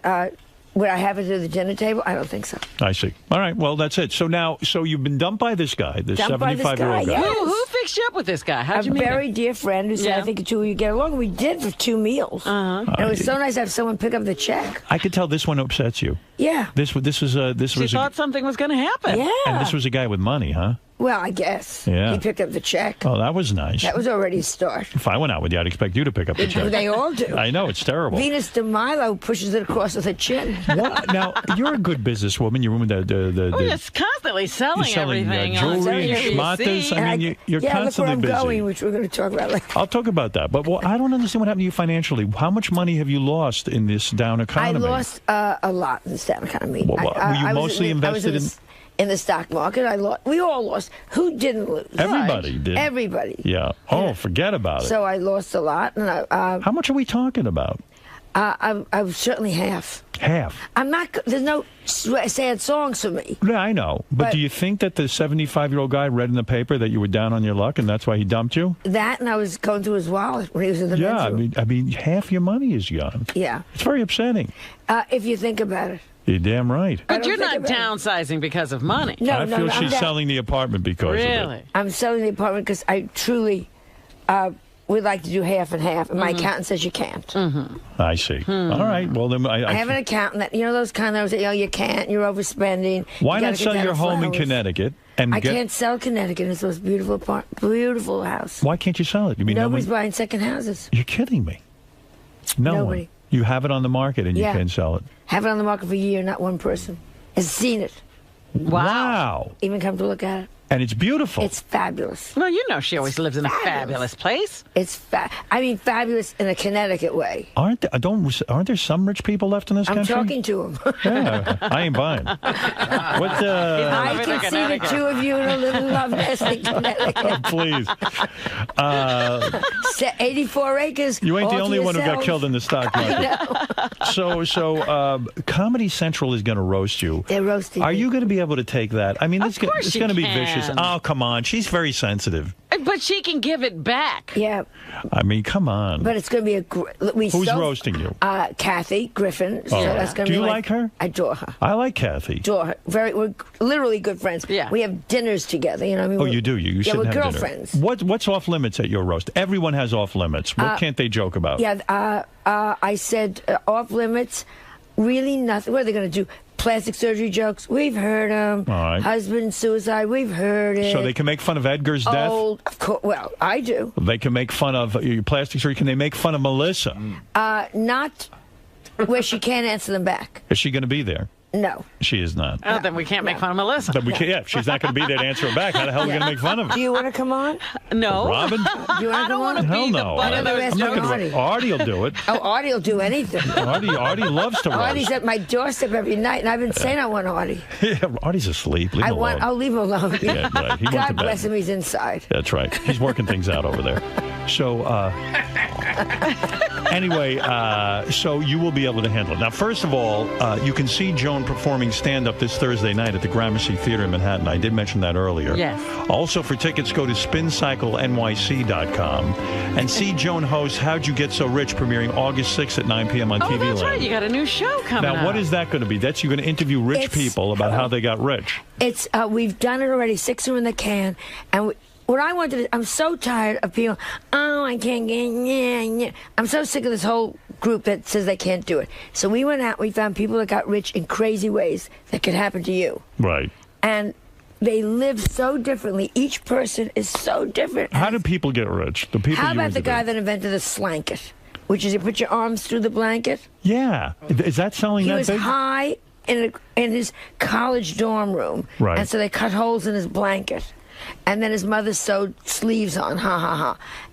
would I have her to the dinner table? I don't think so. I see. All right. Well, that's it. So you've been dumped by this guy, this 75-year-old guy. Yes. Who fixed you up with this guy? How'd you meet A very him? dear friend who said, I think the two of you get along. We did for 2 meals. And it was so nice to have someone pick up the check. I could tell this one upsets you. Yeah. This was She thought something was going to happen. Yeah. And this was a guy with money, huh? Well, I guess. Yeah. He picked up the check. Oh, that was nice. That was already a start. If I went out with you, I'd expect you to pick up the check. They all do. I know, it's terrible. Venus de Milo pushes it across with her chin. What? Now, you're a good businesswoman. You're It's constantly selling everything. Jewelry and schmatas. I mean, you're constantly look where I'm busy. going, which we're going to talk about later. I'll talk about that. But I don't understand what happened to you financially. How much money have you lost in this down economy? I lost a lot in this down economy. Were you mostly invested in the stock market? I lost. We all lost. Who didn't lose? Everybody did. Everybody. Yeah. Oh, forget about it. So I lost a lot. And how much are we talking about? I was certainly half. Half. I'm not. There's no sad songs for me. Yeah, I know. But do you think that the 75-year-old guy read in the paper that you were down on your luck and that's why he dumped you? That, and I was going through his wallet when he was in the men's room. I mean, half your money is gone. Yeah. It's very upsetting. If you think about it. You're damn right. But you're not downsizing because of money. I feel she's selling the apartment because of it. I'm selling the apartment because I truly would like to do half and half, and my accountant says you can't. I see. All right. Well, then I have an accountant that, those kind of, you can't, you're overspending. Why not sell your home in Connecticut? I can't sell Connecticut. It's the most beautiful house. Why can't you sell it? You mean nobody's buying second houses? You're kidding me. Nobody. One. You have it on the market and you can't sell it. Have it on the market for a year, not one person has seen it. Wow. Even come to look at it. And it's beautiful. It's fabulous. Well, she always lives in a fabulous place. It's fabulous in a Connecticut way. Aren't there some rich people left in this country? I'm talking to them. Yeah, I ain't buying. I can see the two of you in a little love nest in Connecticut. Please. 84 acres. You ain't the only one who got killed in the stock market. So Comedy Central is going to roast you. They're roasting Are you going to be able to take that? I mean, it's going to be vicious. Oh, come on. She's very sensitive. But she can give it back. Yeah. I mean, come on. But it's going to be Who's roasting you? Kathy Griffin. So that's going to Do be you like her? I adore her. I like Kathy. Adore her. We're literally good friends. Yeah. We have dinners together. You know what I mean? Oh, you do? You shouldn't have girlfriends. Dinner. What's off limits at your roast? Everyone has off limits. What can't they joke about? Yeah. I said off limits. Really nothing. What are they going to do? Plastic surgery jokes, we've heard them. All right. Husband suicide, we've heard it. So they can make fun of Edgar's death? Of course. Well, I do. They can make fun of plastic surgery. Can they make fun of Melissa? Not where she can't answer them back. Is she going to be there? No. She is not. Oh, then we can't make fun of Melissa. But we can't, if she's not going to be there to answer her back, how the hell are we going to make fun of her? Do you want to come on? No. Robin? Do you want to come on? Hell no. I'm not going to. Artie will do it. Oh, Artie will do anything. Artie loves to roast. Artie's at my doorstep every night, and I've been saying I want Artie. Yeah, Artie's asleep. Leave him alone. I'll leave him alone. Yeah, right. God bless him, he's inside. That's right. He's working things out over there. So, anyway, so you will be able to handle it. Now, first of all, you can see Joan performing stand-up this Thursday night at the Gramercy Theater in Manhattan. I did mention that earlier. Yes. Also, for tickets, go to spincyclenyc.com and see Joan host How'd You Get So Rich, premiering August 6th at 9 p.m. on TV Land. That's right. You got a new show coming Now, what is that going to be? You're going to interview rich people about how they got rich. It's we've done it already. 6 are in the can, and what I wanted to, I'm so tired of people, I can't get, I'm so sick of this whole group that says they can't do it. So we went out, we found people that got rich in crazy ways that could happen to you. Right. And they live so differently. Each person is so different. How do people get rich? The people. How about the guy that invented the slanket, which is you put your arms through the blanket? Yeah. Is that selling that big? He was high in his college dorm room. Right. And so they cut holes in his blanket. And then his mother sewed sleeves on,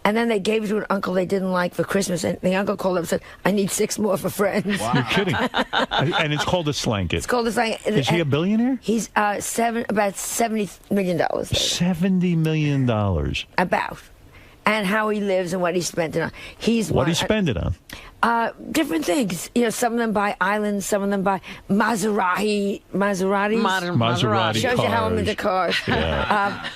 And then they gave it to an uncle they didn't like for Christmas. And the uncle called up and said, I need 6 more for friends. Wow. You're kidding. And it's called a slanket. It's called a slanket. Is he a billionaire? He's about $70 million. $70 million. About. and how he lives and what he spent it on. What he spend it on? Different things. You know, some of them buy islands, some of them buy Maseratis. Maserati Shows you how I'm cars. into cars. Yeah.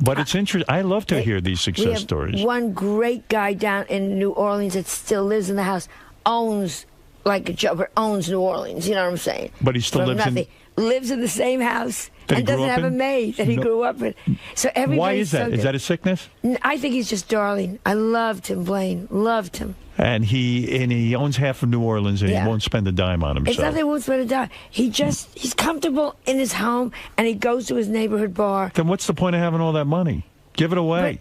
But it's interesting. I love to hear these We success have stories. one great guy down in New Orleans that still lives in the house, owns like a job, but owns New Orleans. You know what I'm saying? But he still From lives in- nothing. Lives in the same house That he and grew doesn't up have a in? maid that he No. grew up in. So everybody. Why is that? Is that a sickness? I think he's just darling. I loved him, Blaine. Loved him. And he owns half of New Orleans, and Yeah. he won't spend a dime on It's himself. not that he won't spend a dime. He's comfortable in his home, and he goes to his neighborhood bar. Then what's the point of having all that money? Give it away.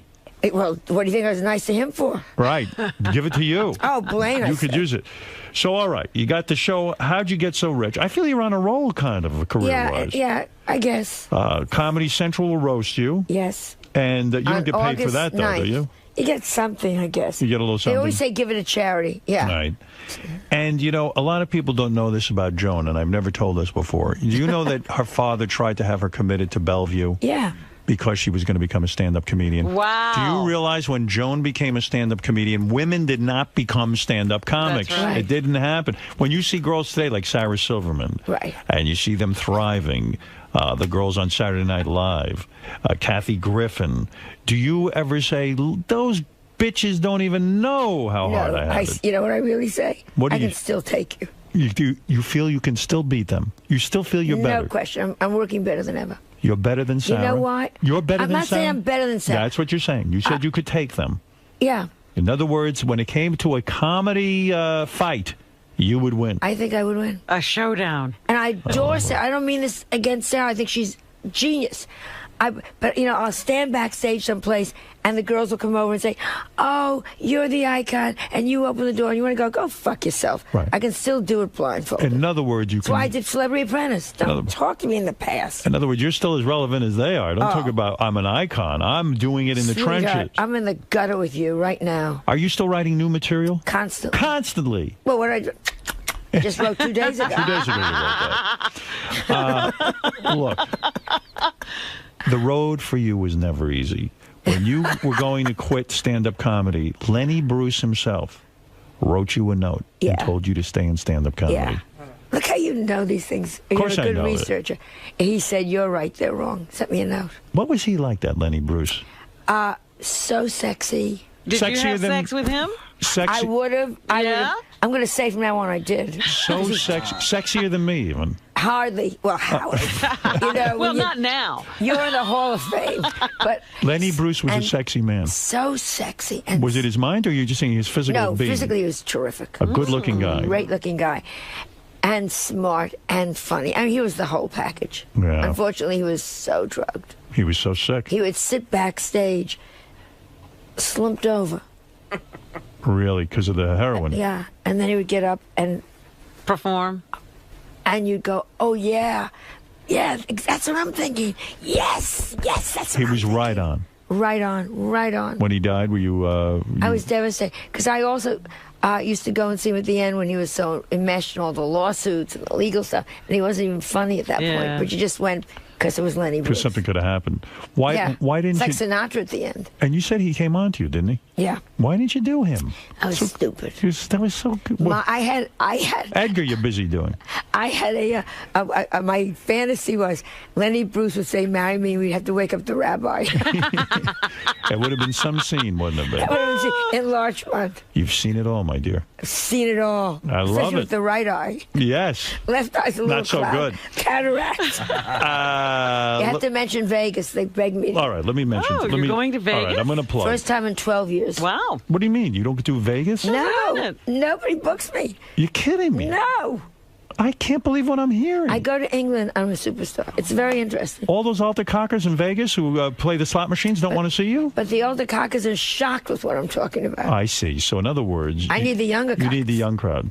Well, what do you think I was nice to him for? Right. Give it to you. Oh, Blaine, I You could said. use it. So, all right. You got the show. How'd you get so rich? I feel you're on a roll, kind of, career-wise. Yeah, I guess. Comedy Central will roast you. Yes. And you don't On get paid for August that, though, 9th. do you? You get something, I guess. You get a little something. They always say give it to charity. Yeah. Right. And, you know, a lot of people don't know this about Joan, and I've never told this before. Do you know that her father tried to have her committed to Bellevue? Yeah. Because she was going to become a stand-up comedian. Wow. Do you realize when Joan became a stand-up comedian, women did not become stand-up comics? That's right. It didn't happen. When you see girls today like Sarah Silverman, right, and you see them thriving, the girls on Saturday Night Live, Kathy Griffin, do you ever say, those bitches don't even know how hard I have it? You know what I really say? What do I you- can still take you. You feel you can still beat them? You still feel you're better? No question. I'm working better than ever. You're better than Sarah? You know what? You're better I'm than not Sarah? saying I'm better than Sarah. That's what you're saying. You said you could take them. Yeah. In other words, when it came to a comedy fight, you would win. I think I would win. A showdown. And I adore Sarah. I don't mean this against Sarah. I think she's genius. But, you know, I'll stand backstage someplace, and the girls will come over and say, oh, you're the icon, and you open the door, and you want to go fuck yourself. Right. I can still do it blindfolded. In other words, you That's can. why I did Celebrity Apprentice. Don't talk to me in the past. In other words, you're still as relevant as they are. Don't talk about I'm an icon. I'm doing it in the Sweetheart, trenches. I'm in the gutter with you right now. Are you still writing new material? Constantly. Constantly. Well, what did I do? I just wrote 2 days ago. 2 days ago you wrote that. Look, the road for you was never easy. When you were going to quit stand-up comedy, Lenny Bruce himself wrote you a note and told you to stay in stand-up comedy. Yeah. Look how you know these things. Of course You're a I good know it. researcher. He said, you're right, they're wrong. Sent me a note. What was he like, that Lenny Bruce? So sexy. Did you have sex with him? Sexy. I would have. Yeah? I'm going to say from now on I did. So sexy. Sexier than me, even. Hardly. Well, Howard. You know, Well, not now. You're in the Hall of Fame. But Lenny Bruce was a sexy man. so sexy. And Was it his mind, or are you just saying his physical no, being? physically he was terrific. A good-looking guy. Great-looking guy. And smart and funny. I mean, he was the whole package. Yeah. Unfortunately, he was so drugged. He was so sick. He would sit backstage, slumped over. Really, because of the heroin. Yeah. And then he would get up and perform. And you'd go, oh, yeah. Yeah, that's what I'm thinking. Yes, that's He was right on. right on. When he died, were you... I was devastated because I also used to go and see him at the end when he was so enmeshed in all the lawsuits and the legal stuff, and he wasn't even funny at that Yeah. point. But you just went because it was Lenny Because Bruce. something could have happened. Why? Yeah. Why didn't it's you? like Sinatra at the end. And you said he came on to you, didn't he? Yeah, Why didn't you do him? I was stupid. That was so good. I had Edgar, you're busy doing. I had a my fantasy was Lenny Bruce would say, "Marry me." We'd have to wake up the rabbi. It would have been some scene, wouldn't it? That would have been enlargement. You've seen it all, my dear. I've seen it all. I love Especially it. with the right eye. Yes. Left eye's a little Not so cloud. good. Cataract. You have to mention Vegas. They begged me. All right, let me mention. Oh, let you're me, going to All right, Vegas? I'm going to plug. First time in 12 years. Wow. What do you mean? You don't do Vegas? No, nobody books me. You're kidding me. No. I can't believe what I'm hearing. I go to England. I'm a superstar. It's very interesting. All those altar cockers in Vegas who play the slot machines don't want to see you? But the older cockers are shocked with what I'm talking about. I see. So in other words... I need the younger You need the young crowd.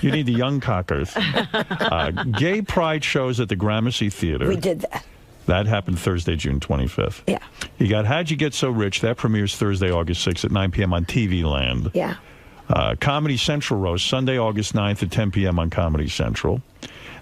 You need the young cockers. Gay pride shows at the Gramercy Theater. We did that. That happened Thursday, June 25th. Yeah. You got How'd You Get So Rich? That premieres Thursday, August 6th at 9 p.m. on TV Land. Yeah. Comedy Central Roast, Sunday, August 9th at 10 p.m. on Comedy Central.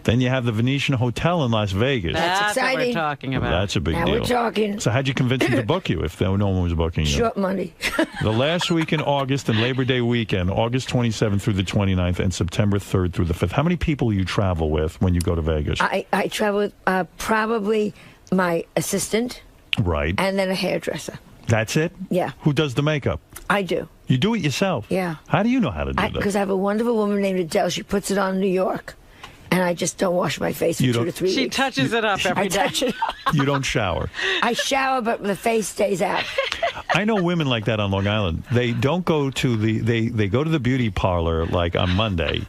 Then you have the Venetian Hotel in Las Vegas. That's what we're exciting. talking about. That's a big Now deal. we're talking. So how'd you convince him to book you if no one was booking you? Short money. The last week in August and Labor Day weekend, August 27th through the 29th and September 3rd through the 5th. How many people you travel with when you go to Vegas? I travel with probably my assistant Right. and then a hairdresser. That's it? Yeah. Who does the makeup? I do. You do it yourself? Yeah. How do you know how to do that? Because I have a wonderful woman named Adele. She puts it on in New York. And I just don't wash my face for You 2 to don't- 3 weeks. She touches it up every I day. touch it up. You don't shower. I shower, but the face stays out. I know women like that on Long Island. They don't go to they go to the beauty parlor like on Monday.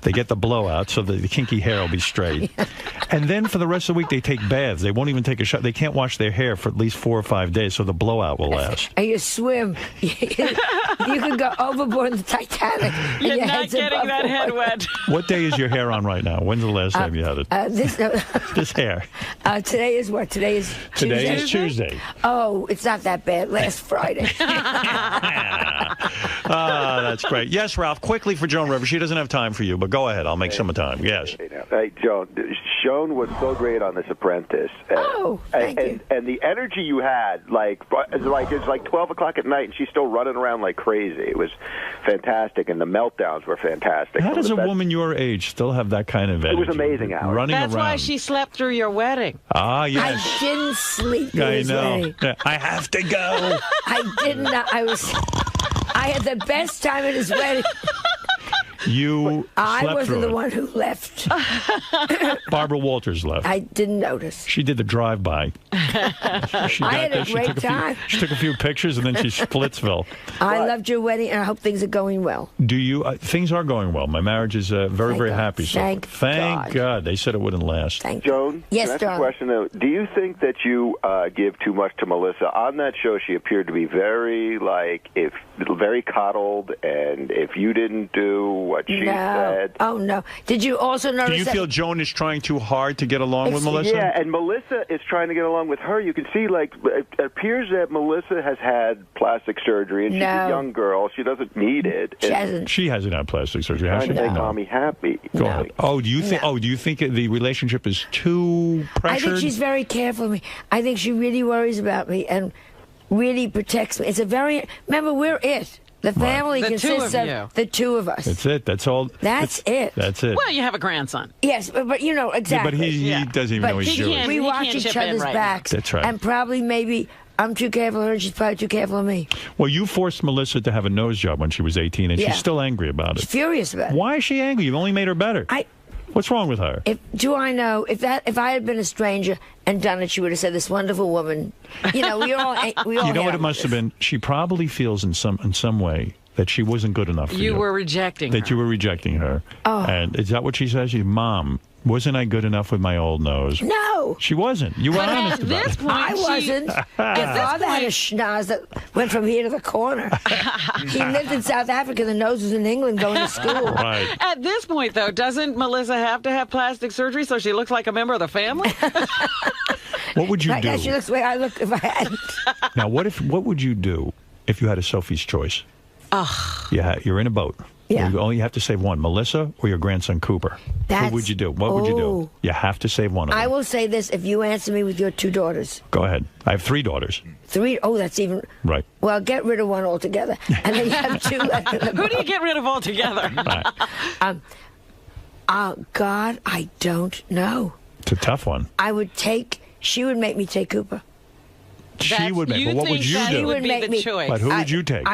They get the blowout so that the kinky hair will be straight. And then for the rest of the week, they take baths. They won't even take a shower. They can't wash their hair for at least 4 or 5 days, so the blowout will last. And you swim. You can go overboard in the Titanic. and You're your not head's getting above that water. head wet. What day is your hair on right now? When's the last time you had it? This hair. Today is what? Today is Tuesday? Today is Tuesday. Oh, it's not that bad. Last Friday. That's great. Yes, Ralph, quickly for Joan Rivers. She doesn't have time for you, but go ahead. I'll make some time. Yes. Hey, Joan was so great on This Apprentice. Thank you. And the energy you had, it's like 12 o'clock at night, and she's still running around like crazy. It was fantastic, and the meltdowns were fantastic. How does a woman your age still have that kind of energy? It was amazing, Howard. Running That's around. why she slept through your wedding. Ah, yes. I didn't sleep through I his know. wedding. Yeah, I have to go. I didn't. I had the best time at his wedding. You I slept wasn't through the it. one who left. Barbara Walters left. I didn't notice. She did the drive-by. She I had a great time. She took a few pictures, and then she Splitsville. I loved your wedding, and I hope things are going well. Do you? Things are going well. My marriage is very, very happy. So Thank God. They said it wouldn't last. Joan, Yes, can I ask a darling. question, though? Do you think that you give too much to Melissa? On that show, she appeared to be very, very coddled, and if you didn't do what she said... Oh, no. Did you also notice Do you that... feel Joan is trying too hard to get along with Melissa? Yeah, and Melissa is trying to get along with her. You can see, it appears that Melissa has had plastic surgery, and she's a young girl. She doesn't need it. She hasn't. She hasn't had plastic surgery, has Trying she? to make Mommy happy. Go ahead. Oh, do you think? No. Oh, do you think the relationship is too pressured? I think she's very careful of me. I think she really worries about me and really protects me. It's a very... Remember, we're it. The family The two consists of of you. the two of us. That's it. That's all. That's it. That's it. Well, you have a grandson. Yes, but you know, exactly. but he doesn't even But know he's he Jewish. can't- We He watch can't each chip in other's right now. backs. That's right. And probably maybe I'm too careful of her and she's probably too careful of me. Well, you forced Melissa to have a nose job when she was 18, and Yeah. she's still angry about it. She's furious about it. Why is she angry? You've only made her better. What's wrong with her? Do I know if I had been a stranger and done it, she would have said, "This wonderful woman." You know, we all. You know what it must have been? She probably feels in some way that she wasn't good enough for you. You were rejecting That her. you were rejecting her. Oh. And is that what she says? Mom, wasn't I good enough with my old nose? No. She wasn't. You were But honest at about this it. point, I wasn't. Your father had a schnoz that went from here to the corner. He lived in South Africa. The nose was in England going to school. Right. At this point, though, doesn't Melissa have to have plastic surgery so she looks like a member of the family? What would you I do? guess she looks the way I look if I hadn't. Now, what would you do if you had a Sophie's choice? Yeah, you're in a boat. Yeah. You only have to save one, Melissa or your grandson Cooper. That's- Who would you do? What would you do? Oh. You have to save one of them. I will say this: if you answer me with your 2 daughters, Go ahead. I have 3 daughters. 3. Oh, that's even. Right. Well, get rid of one altogether, and then you have 2 left. In the Who do you get rid of altogether? God, I don't know. It's a tough one. I would take. She would make me take Cooper. She would make. But what would you She do? would make me. But who would you take?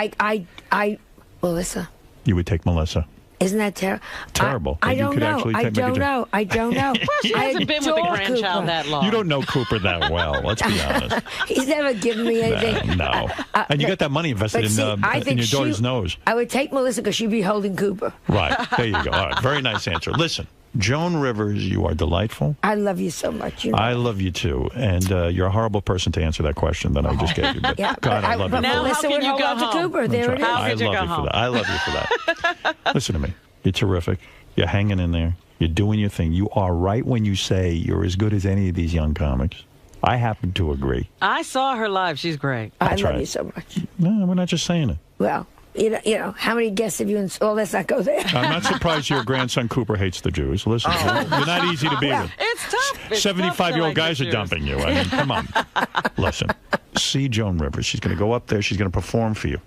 Melissa. You would take Melissa. Isn't that terrible? Terrible. I You don't could know. actually I take- make a don't joke. know. I don't know. Well, she I hasn't been with the adore grandchild Cooper. that long. You don't know Cooper that well. Let's be honest. He's never given me anything. No. And you got that money invested But see, I in think your daughter's nose. I would take Melissa because she'd be holding Cooper. Right. There you go. All right. Very nice answer. Listen, Joan Rivers, you are delightful. I love you so much. You know? I love you too. And you're a horrible person to answer that question that I just gave you. But Yeah, God, but I love but you. Now, Melissa how would can you hold go on to home? Cooper. There it is. How I could you love go you for home? that. I love you for that. Listen to me. You're terrific. You're hanging in there. You're doing your thing. You are right when you say you're as good as any of these young comics. I happen to agree. I saw her live. She's great. I That's love right. you so much. No, we're not just saying it. Well, You know, how many guests have you installed? Let's not go there. I'm not surprised your grandson Cooper hates the Jews. Listen, you're not easy to be with. It's tough. 75-year-old guys are dumping you. I mean, come on. Listen, see Joan Rivers. She's going to go up there. She's going to perform for you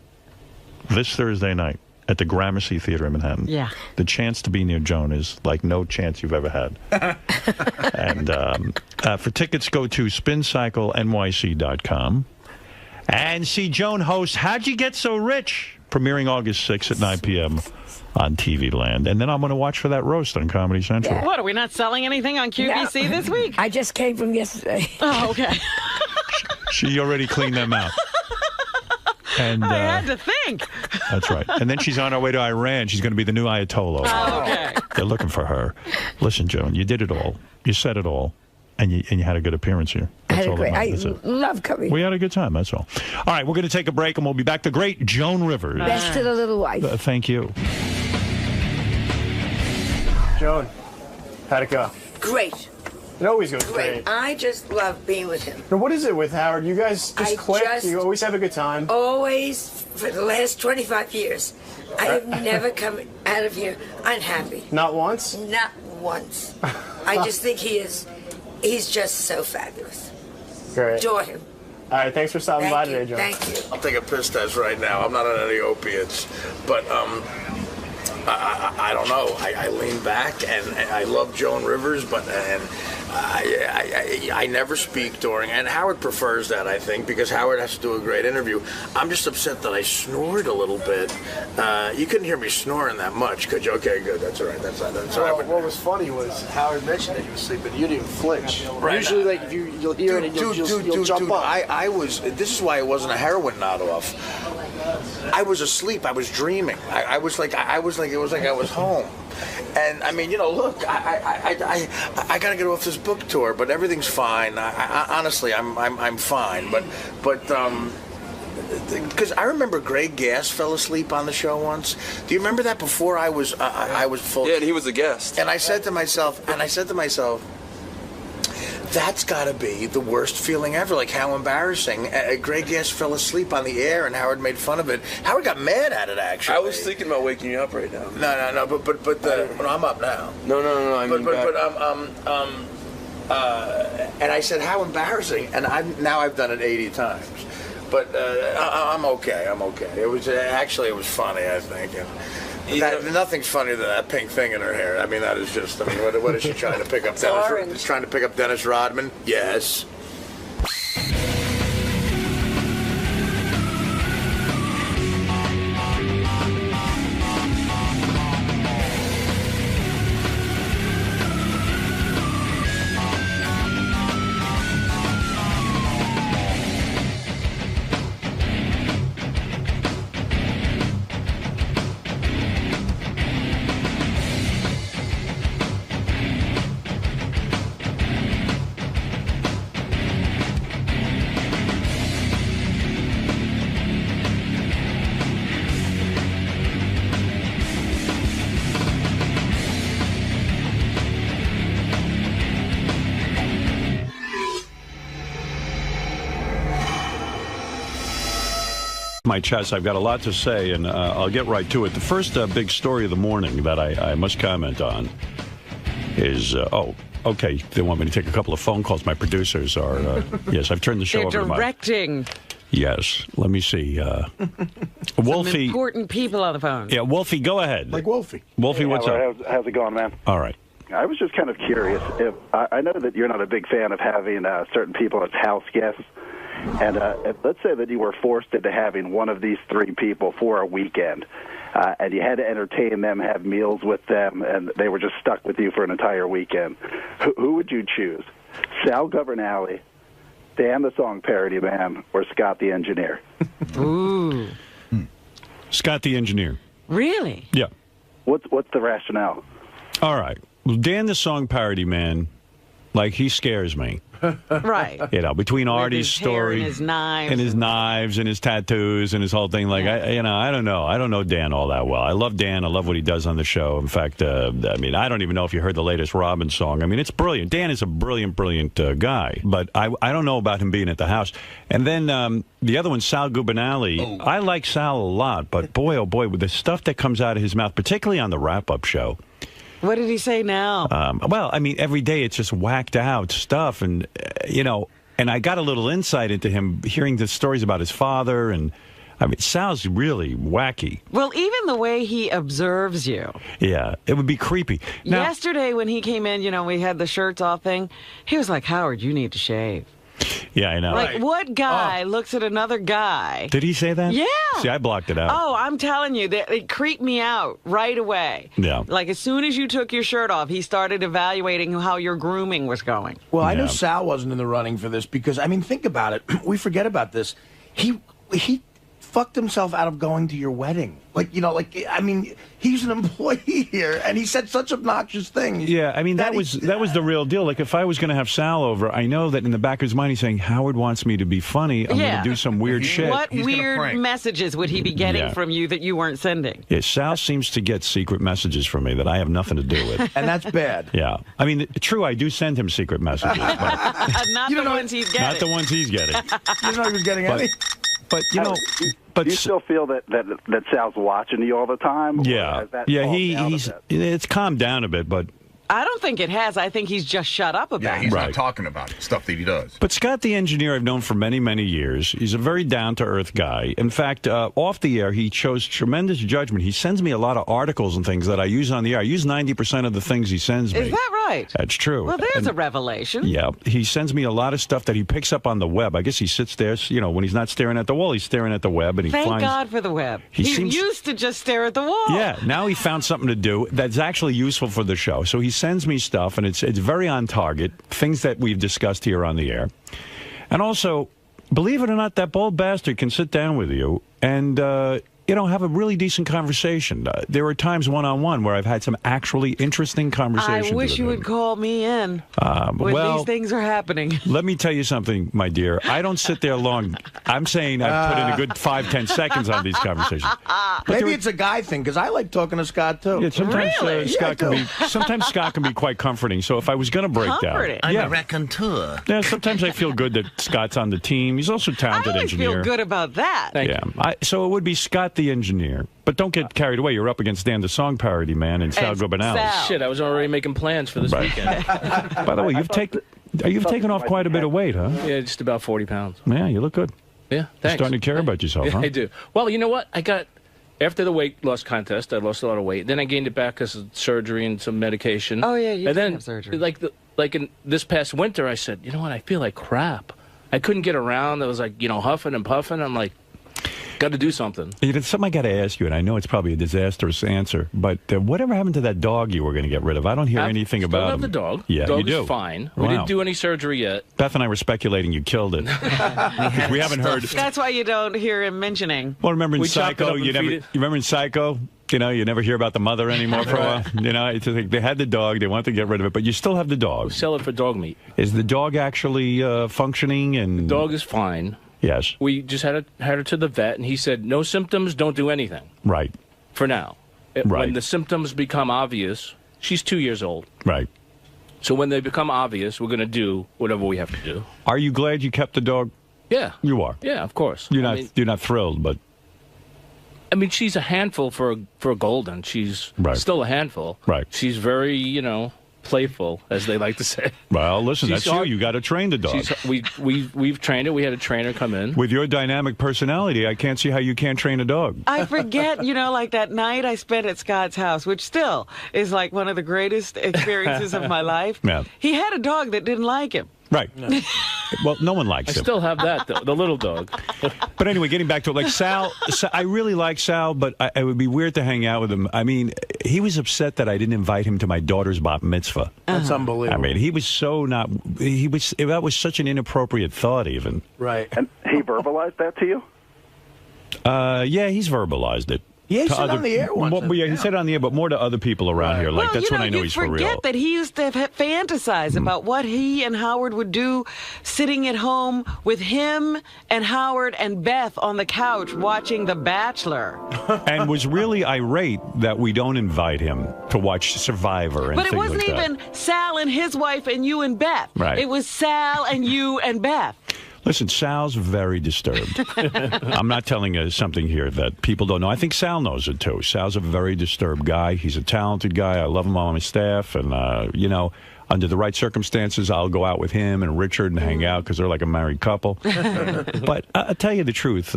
this Thursday night at the Gramercy Theater in Manhattan. Yeah. The chance to be near Joan is like no chance you've ever had. And for tickets, go to spincyclenyc.com and see Joan host How'd You Get So Rich? Premiering August 6th at 9 p.m. on TV Land. And then I'm going to watch for that roast on Comedy Central. Yeah. What, are we not selling anything on QVC this week? I just came from yesterday. Oh, okay. She already cleaned them out. And, I had to think. That's right. And then she's on her way to Iran. She's going to be the new Ayatollah. Oh, okay. They're looking for her. Listen, Joan, you did it all. You said it all. And you had a good appearance here. That's all that matters. I love coming. We had a good time, that's all. All right, we're going to take a break, and we'll be back. The great Joan Rivers. Best to the little wife. Thank you. Joan, how'd it go? Great. It always goes great. I just love being with him. Now, what is it with Howard? You guys just click? You always have a good time? Always, for the last 25 years. I have never come out of here unhappy. Not once? Not once. I just think he's just so fabulous. Great. Adore him. All right, thanks for stopping by today, Joan. Thank you. I'll take a piss test right now. I'm not on any opiates, but I don't know. I lean back and I love Joan Rivers, but I never speak during, and Howard prefers that, I think, because Howard has to do a great interview. I'm just upset that I snored a little bit. You couldn't hear me snoring that much, could you? Okay, good. That's all right. That's all right. What was funny was Howard mentioned that you were sleeping. You didn't flinch. Right. Usually, like if you'll hear it and you'll jump up. I was. This is why it wasn't a heroin nod off. I was asleep. I was dreaming. It was like I was home. And I mean, look, I got to get off this book tour, but everything's fine. Honestly, I'm fine. But because I remember Greg Gass fell asleep on the show once. Do you remember that? Before I was full. Yeah, and he was a guest. And I said to myself, that's got to be the worst feeling ever. Like, how embarrassing. Greg Gass fell asleep on the air, and Howard made fun of it. Howard got mad at it, actually. I was thinking about waking you up right now. No, but I'm up now. No. And I said, how embarrassing. And I've done it 80 times. But I'm okay. It was funny, I think. And nothing's funnier than that pink thing in her hair. I mean, that is just. I mean, what is she trying to pick up? Trying to pick up Dennis Rodman? Yes. My chest. I've got a lot to say, and I'll get right to it. The first big story of the morning that I must comment on is, okay, they want me to take a couple of phone calls. My producers are, yes, I've turned the show over to my... They're directing. Yes, let me see. Wolfie. Some important people on the phone. Yeah, Wolfie, go ahead. Like Wolfie. Wolfie, what's up? How's it going, man? All right. I was just kind of curious. If I know that you're not a big fan of having certain people as house guests. And let's say that you were forced into having one of these three people for a weekend, and you had to entertain them, have meals with them, and they were just stuck with you for an entire weekend. Who would you choose? Sal Governale, Dan the Song Parody Man, or Scott the Engineer? Ooh. Scott the Engineer. Really? Yeah. What's the rationale? All right. Well, Dan the Song Parody Man Like, he scares me. Right. You know, between Artie's his hair story and his knives. and his knives and his tattoos and his whole thing. Like, I don't know. I don't know Dan all that well. I love Dan. I love what he does on the show. In fact, I mean, I don't even know if you heard the latest Robin song. I mean, it's brilliant. Dan is a brilliant guy. But I don't know about him being at the house. And then the other one, Sal Gubernale. I like Sal a lot, but boy, oh boy, with the stuff that comes out of his mouth, particularly on the wrap-up show. What did he say now? Well, I mean, every day it's just whacked out stuff. And, you know, and I got a little insight into him hearing the stories about his father. And, I mean, Sal's really wacky. Well, even the way he observes you. Yeah, it would be creepy. Now, yesterday when he came in, you know, we had the shirts off thing. He was like, Howard, you need to shave. Yeah, I know. Like, what guy looks at another guy? Did he say that? Yeah. See, I blocked it out. Oh, I'm telling you, it creeped me out right away. Yeah. Like, as soon as you took your shirt off, he started evaluating how your grooming was going. Well, I know Sal wasn't in the running for this because, I mean, think about it. We forget about this. He fucked himself out of going to your wedding. Like, you know, like, I mean, he's an employee here, and he said such obnoxious things. Yeah, I mean, that was the real deal. Like, if I was going to have Sal over, I know that in the back of his mind, he's saying, Howard wants me to be funny. I'm going to do some weird shit. What weird messages would he be getting from you that you weren't sending? Yeah, Sal seems to get secret messages from me that I have nothing to do with. And that's bad. Yeah. I mean, true, I do send him secret messages. But not the ones he's getting. Not the ones he's getting. You don't know he was getting any? But, you know... Do you still feel that Sal's watching you all the time? Yeah, it's calmed down a bit, but I don't think it has. I think he's just shut up about it. Yeah, he's not talking about stuff that he does. But Scott, the engineer, I've known for many, many years. He's a very down-to-earth guy. In fact, off the air, he shows tremendous judgment. He sends me a lot of articles and things that I use on the air. I use 90% of the things he sends me. Is that right? That's true. Well, there's a revelation. Yeah, he sends me a lot of stuff that he picks up on the web. I guess he sits there, you know, when he's not staring at the wall, he's staring at the web. And he Thank finds, God for the web. He used to just stare at the wall. Yeah, now he found something to do that's actually useful for the show. So he sends me stuff, and it's very on target, things that we've discussed here on the air. And also, believe it or not, that bald bastard can sit down with you and, you know, have a really decent conversation. There are times one-on-one where I've had some actually interesting conversations. I wish you would call me in when these things are happening. Let me tell you something, my dear. I don't sit there long. I'm saying I've put in a good 5-10 seconds on these conversations. But maybe it's a guy thing, because I like talking to Scott, too. Yeah, sometimes, Really? Sometimes Scott can be quite comforting. So if I was going to break down... I'm a raconteur. Yeah, sometimes I feel good that Scott's on the team. He's also a talented engineer. I feel good about that. So it would be Scott the engineer. But don't get carried away. You're up against Dan the song parody man and Sal Gubernale. Shit, I was already making plans for this weekend. By the way, you've taken off quite a bit of weight, huh? Yeah, just about 40 pounds. Yeah, you look good. Yeah, You're thanks. starting to care about yourself, Yeah, huh? I do. Well, you know what? After the weight loss contest, I lost a lot of weight. Then I gained it back because of surgery and some medication. Oh, yeah, you and did then, have surgery. Like in this past winter, I said, you know what? I feel like crap. I couldn't get around. I was like, you know, huffing and puffing. I'm like, got to do something. You know, something I got to ask you, and I know it's probably a disastrous answer, but whatever happened to that dog you were going to get rid of? I don't hear anything still about have him. the dog. Yeah, dog you do. is fine. Wow. We didn't do any surgery yet. Beth and I were speculating you killed it. we haven't heard. That's why you don't hear him mentioning. Well, remember in We chopped it Psycho, up and you feed it. remember in Psycho, you know, you never hear about the mother anymore for a while. You know, it's like they had the dog, they want to get rid of it, but you still have the dog. Sell it for dog meat. Is the dog actually functioning? And The dog is fine. Yes. We just had her to the vet, and he said, no symptoms, don't do anything. Right. For now. When the symptoms become obvious, she's 2 years old. Right. So when they become obvious, we're going to do whatever we have to do. Are you glad you kept the dog? Yeah. You are. Yeah, of course. You're not thrilled, but I mean, she's a handful for a golden. She's still a handful. Right. She's very, you know, playful, as they like to say. Well, listen, that's you. You got to train the dog. We've trained it. We had a trainer come in. With your dynamic personality, I can't see how you can't train a dog. I forget, you know, like that night I spent at Scott's house, which still is like one of the greatest experiences of my life. Yeah. He had a dog that didn't like him. Right. Well, no one likes him. I still have that, though, the little dog. But anyway, getting back to it, like Sal, I really like Sal, but it would be weird to hang out with him. I mean, he was upset that I didn't invite him to my daughter's bat mitzvah. That's unbelievable. I mean, he was so not. That was such an inappropriate thought, even. Right. And he verbalized that to you? Yeah, he's verbalized it. Yeah, he to said other, on the air once. Well, yeah, he said it on the air, but more to other people around here. Like, Well, that's when I know you he's for real. forget that he used to fantasize about what he and Howard would do sitting at home with him and Howard and Beth on the couch watching The Bachelor. And was really irate that we don't invite him to watch Survivor and But it things wasn't like that. even Sal and his wife and you and Beth. Right. It was Sal and you and Beth. Listen, Sal's very disturbed. I'm not telling you something here that people don't know. I think Sal knows it, too. Sal's a very disturbed guy. He's a talented guy. I love him on my staff. And, you know, under the right circumstances, I'll go out with him and Richard and hang out because they're like a married couple. But I'll tell you the truth.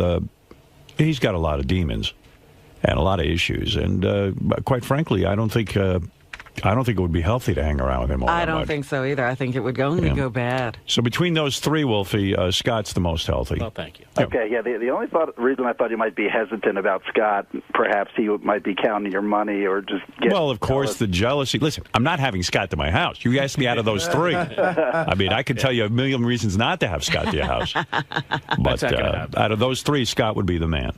He's got a lot of demons and a lot of issues. And quite frankly, I don't think it would be healthy to hang around with him all I that don't much. think so either. I think it would only go bad. So between those three, Wolfie, Scott's the most healthy. Well, thank you. Okay, yeah. The only reason I thought you might be hesitant about Scott, perhaps he might be counting your money or just get. Well, of course, the jealousy. Listen, I'm not having Scott to my house. You asked me out of those three. I mean, I could tell you a million reasons not to have Scott to your house. But out of those three, Scott would be the man.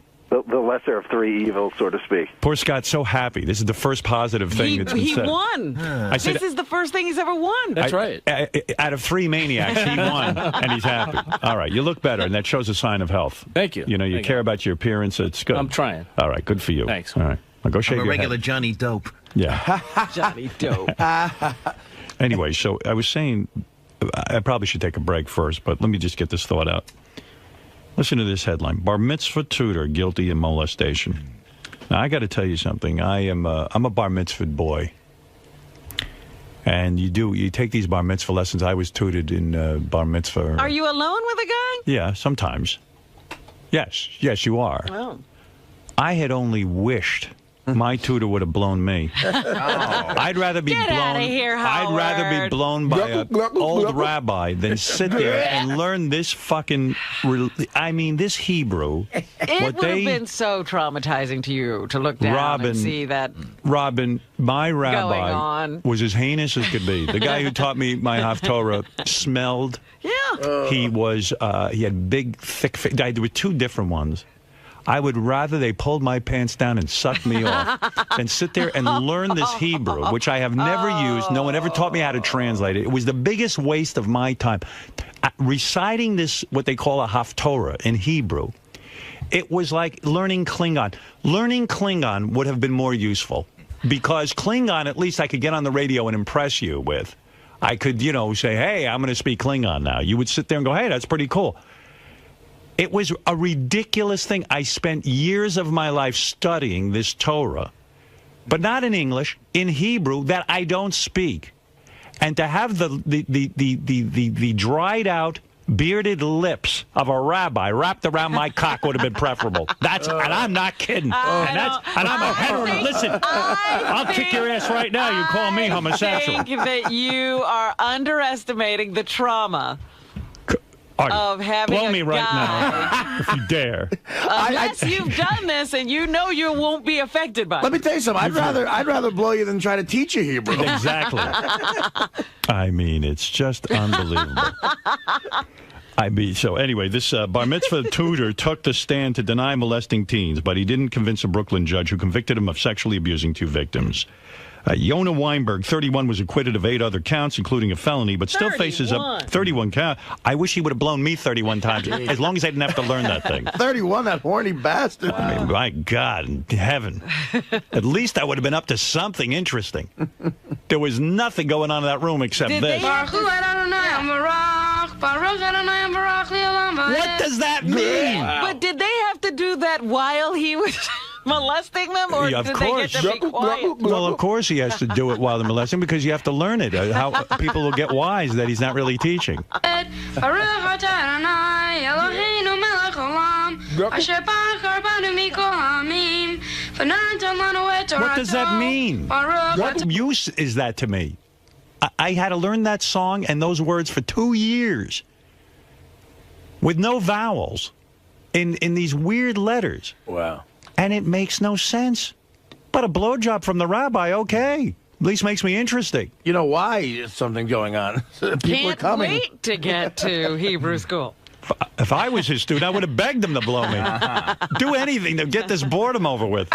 The lesser of three evils, so to speak. Poor Scott's so happy. This is the first positive thing that's been He said. won. I said, This is the first thing he's ever won. That's right. Out of three maniacs, he won, and he's happy. All right, you look better, and that shows a sign of health. Thank you. You know, you Thank care about your appearance. It's good. I'm trying. All right, good for you. Thanks. All right, now go shake I'm a your regular head. Johnny Dope. Yeah. Johnny Dope. Anyway, so I was saying I probably should take a break first, but let me just get this thought out. Listen to this headline: Bar mitzvah tutor guilty of molestation. Now I got to tell you something. I'm a bar mitzvah boy, and you take these bar mitzvah lessons. I was tutored in bar mitzvah. Are you alone with a guy? Yeah, sometimes. Yes, you are. Oh. I had only wished my tutor would have blown me. I'd rather be Get blown. outta here, I'd rather be Howard. blown by an old rabbi than sit there and learn this fucking. This Hebrew. It would have been so traumatizing to you to look down and see that. Robin, my Going rabbi on. was as heinous as could be. The guy who taught me my Haftorah smelled. Yeah. He was. He had big, thick. There were two different ones. I would rather they pulled my pants down and sucked me off than sit there and learn this Hebrew, which I have never used. No one ever taught me how to translate it. It was the biggest waste of my time. Reciting this, what they call a Haftorah in Hebrew, it was like learning Klingon. Learning Klingon would have been more useful because Klingon, at least I could get on the radio and impress you with. I could, say, hey, I'm going to speak Klingon now. You would sit there and go, hey, that's pretty cool. It was a ridiculous thing. I spent years of my life studying this Torah, but not in English, in Hebrew that I don't speak. And to have the dried out, bearded lips of a rabbi wrapped around my cock would have been preferable. And I'm not kidding. I'm a hetero. Listen, I'll kick your ass right now. You call me homosexual. I think that you are underestimating the trauma of having blow a me right guy. now, if you dare. Unless you've done this and you know you won't be affected by it. Let me tell you something. I'd rather blow you than try to teach you Hebrew. Exactly. I mean, it's just unbelievable. So anyway, this bar mitzvah tutor took the stand to deny molesting teens, but he didn't convince a Brooklyn judge who convicted him of sexually abusing two victims. Yona Weinberg, 31, was acquitted of 8 other counts, including a felony, but still faces a 31 count. I wish he would have blown me 31 times, as long as I didn't have to learn that thing. 31, that horny bastard. I mean, my God in heaven. At least I would have been up to something interesting. There was nothing going on in that room except this. What does that mean? But did they have to do that while he was molesting them, or of did course. they get to be quiet? Well, of course he has to do it while they're molesting because you have to learn it. How people will get wise that he's not really teaching. What does that mean? What use is that to me? I had to learn that song and those words for 2 years with no vowels in these weird letters. Wow. And it makes no sense. But a blowjob from the rabbi, okay. At least makes me interesting. You know why? There's something going on. People are Can't coming. wait to get to Hebrew school. If I was his student, I would have begged him to blow me. Do anything to get this boredom over with.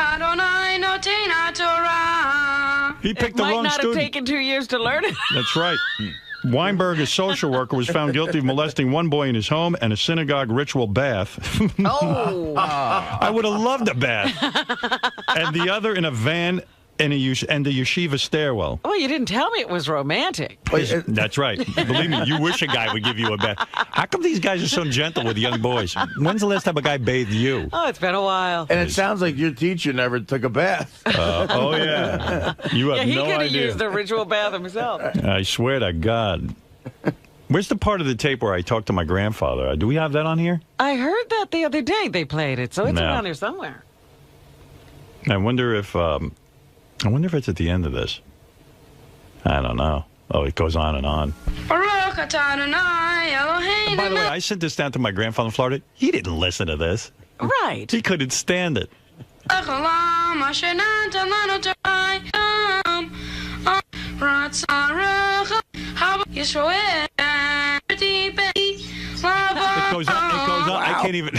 He picked the wrong Might not student. have taken 2 years to learn it. That's right. Weinberg, a social worker, was found guilty of molesting one boy in his home and a synagogue ritual bath. Oh. I would have loved a bath. And the other in a van and the yeshiva stairwell. Oh, you didn't tell me it was romantic. That's right. Believe me, you wish a guy would give you a bath. How come these guys are so gentle with young boys? When's the last time a guy bathed you? Oh, it's been a while. And it sounds like your teacher never took a bath. Oh, yeah. You have he no could have idea. used the ritual bath himself. I swear to God. Where's the part of the tape where I talked to my grandfather? Do we have that on here? I heard that the other day they played it, so it's No. around here somewhere. I wonder if it's at the end of this. I don't know. Oh, it goes on and on. By the way, I sent this down to my grandfather in Florida. He didn't listen to this. Right. He couldn't stand it. It goes on. I can't even.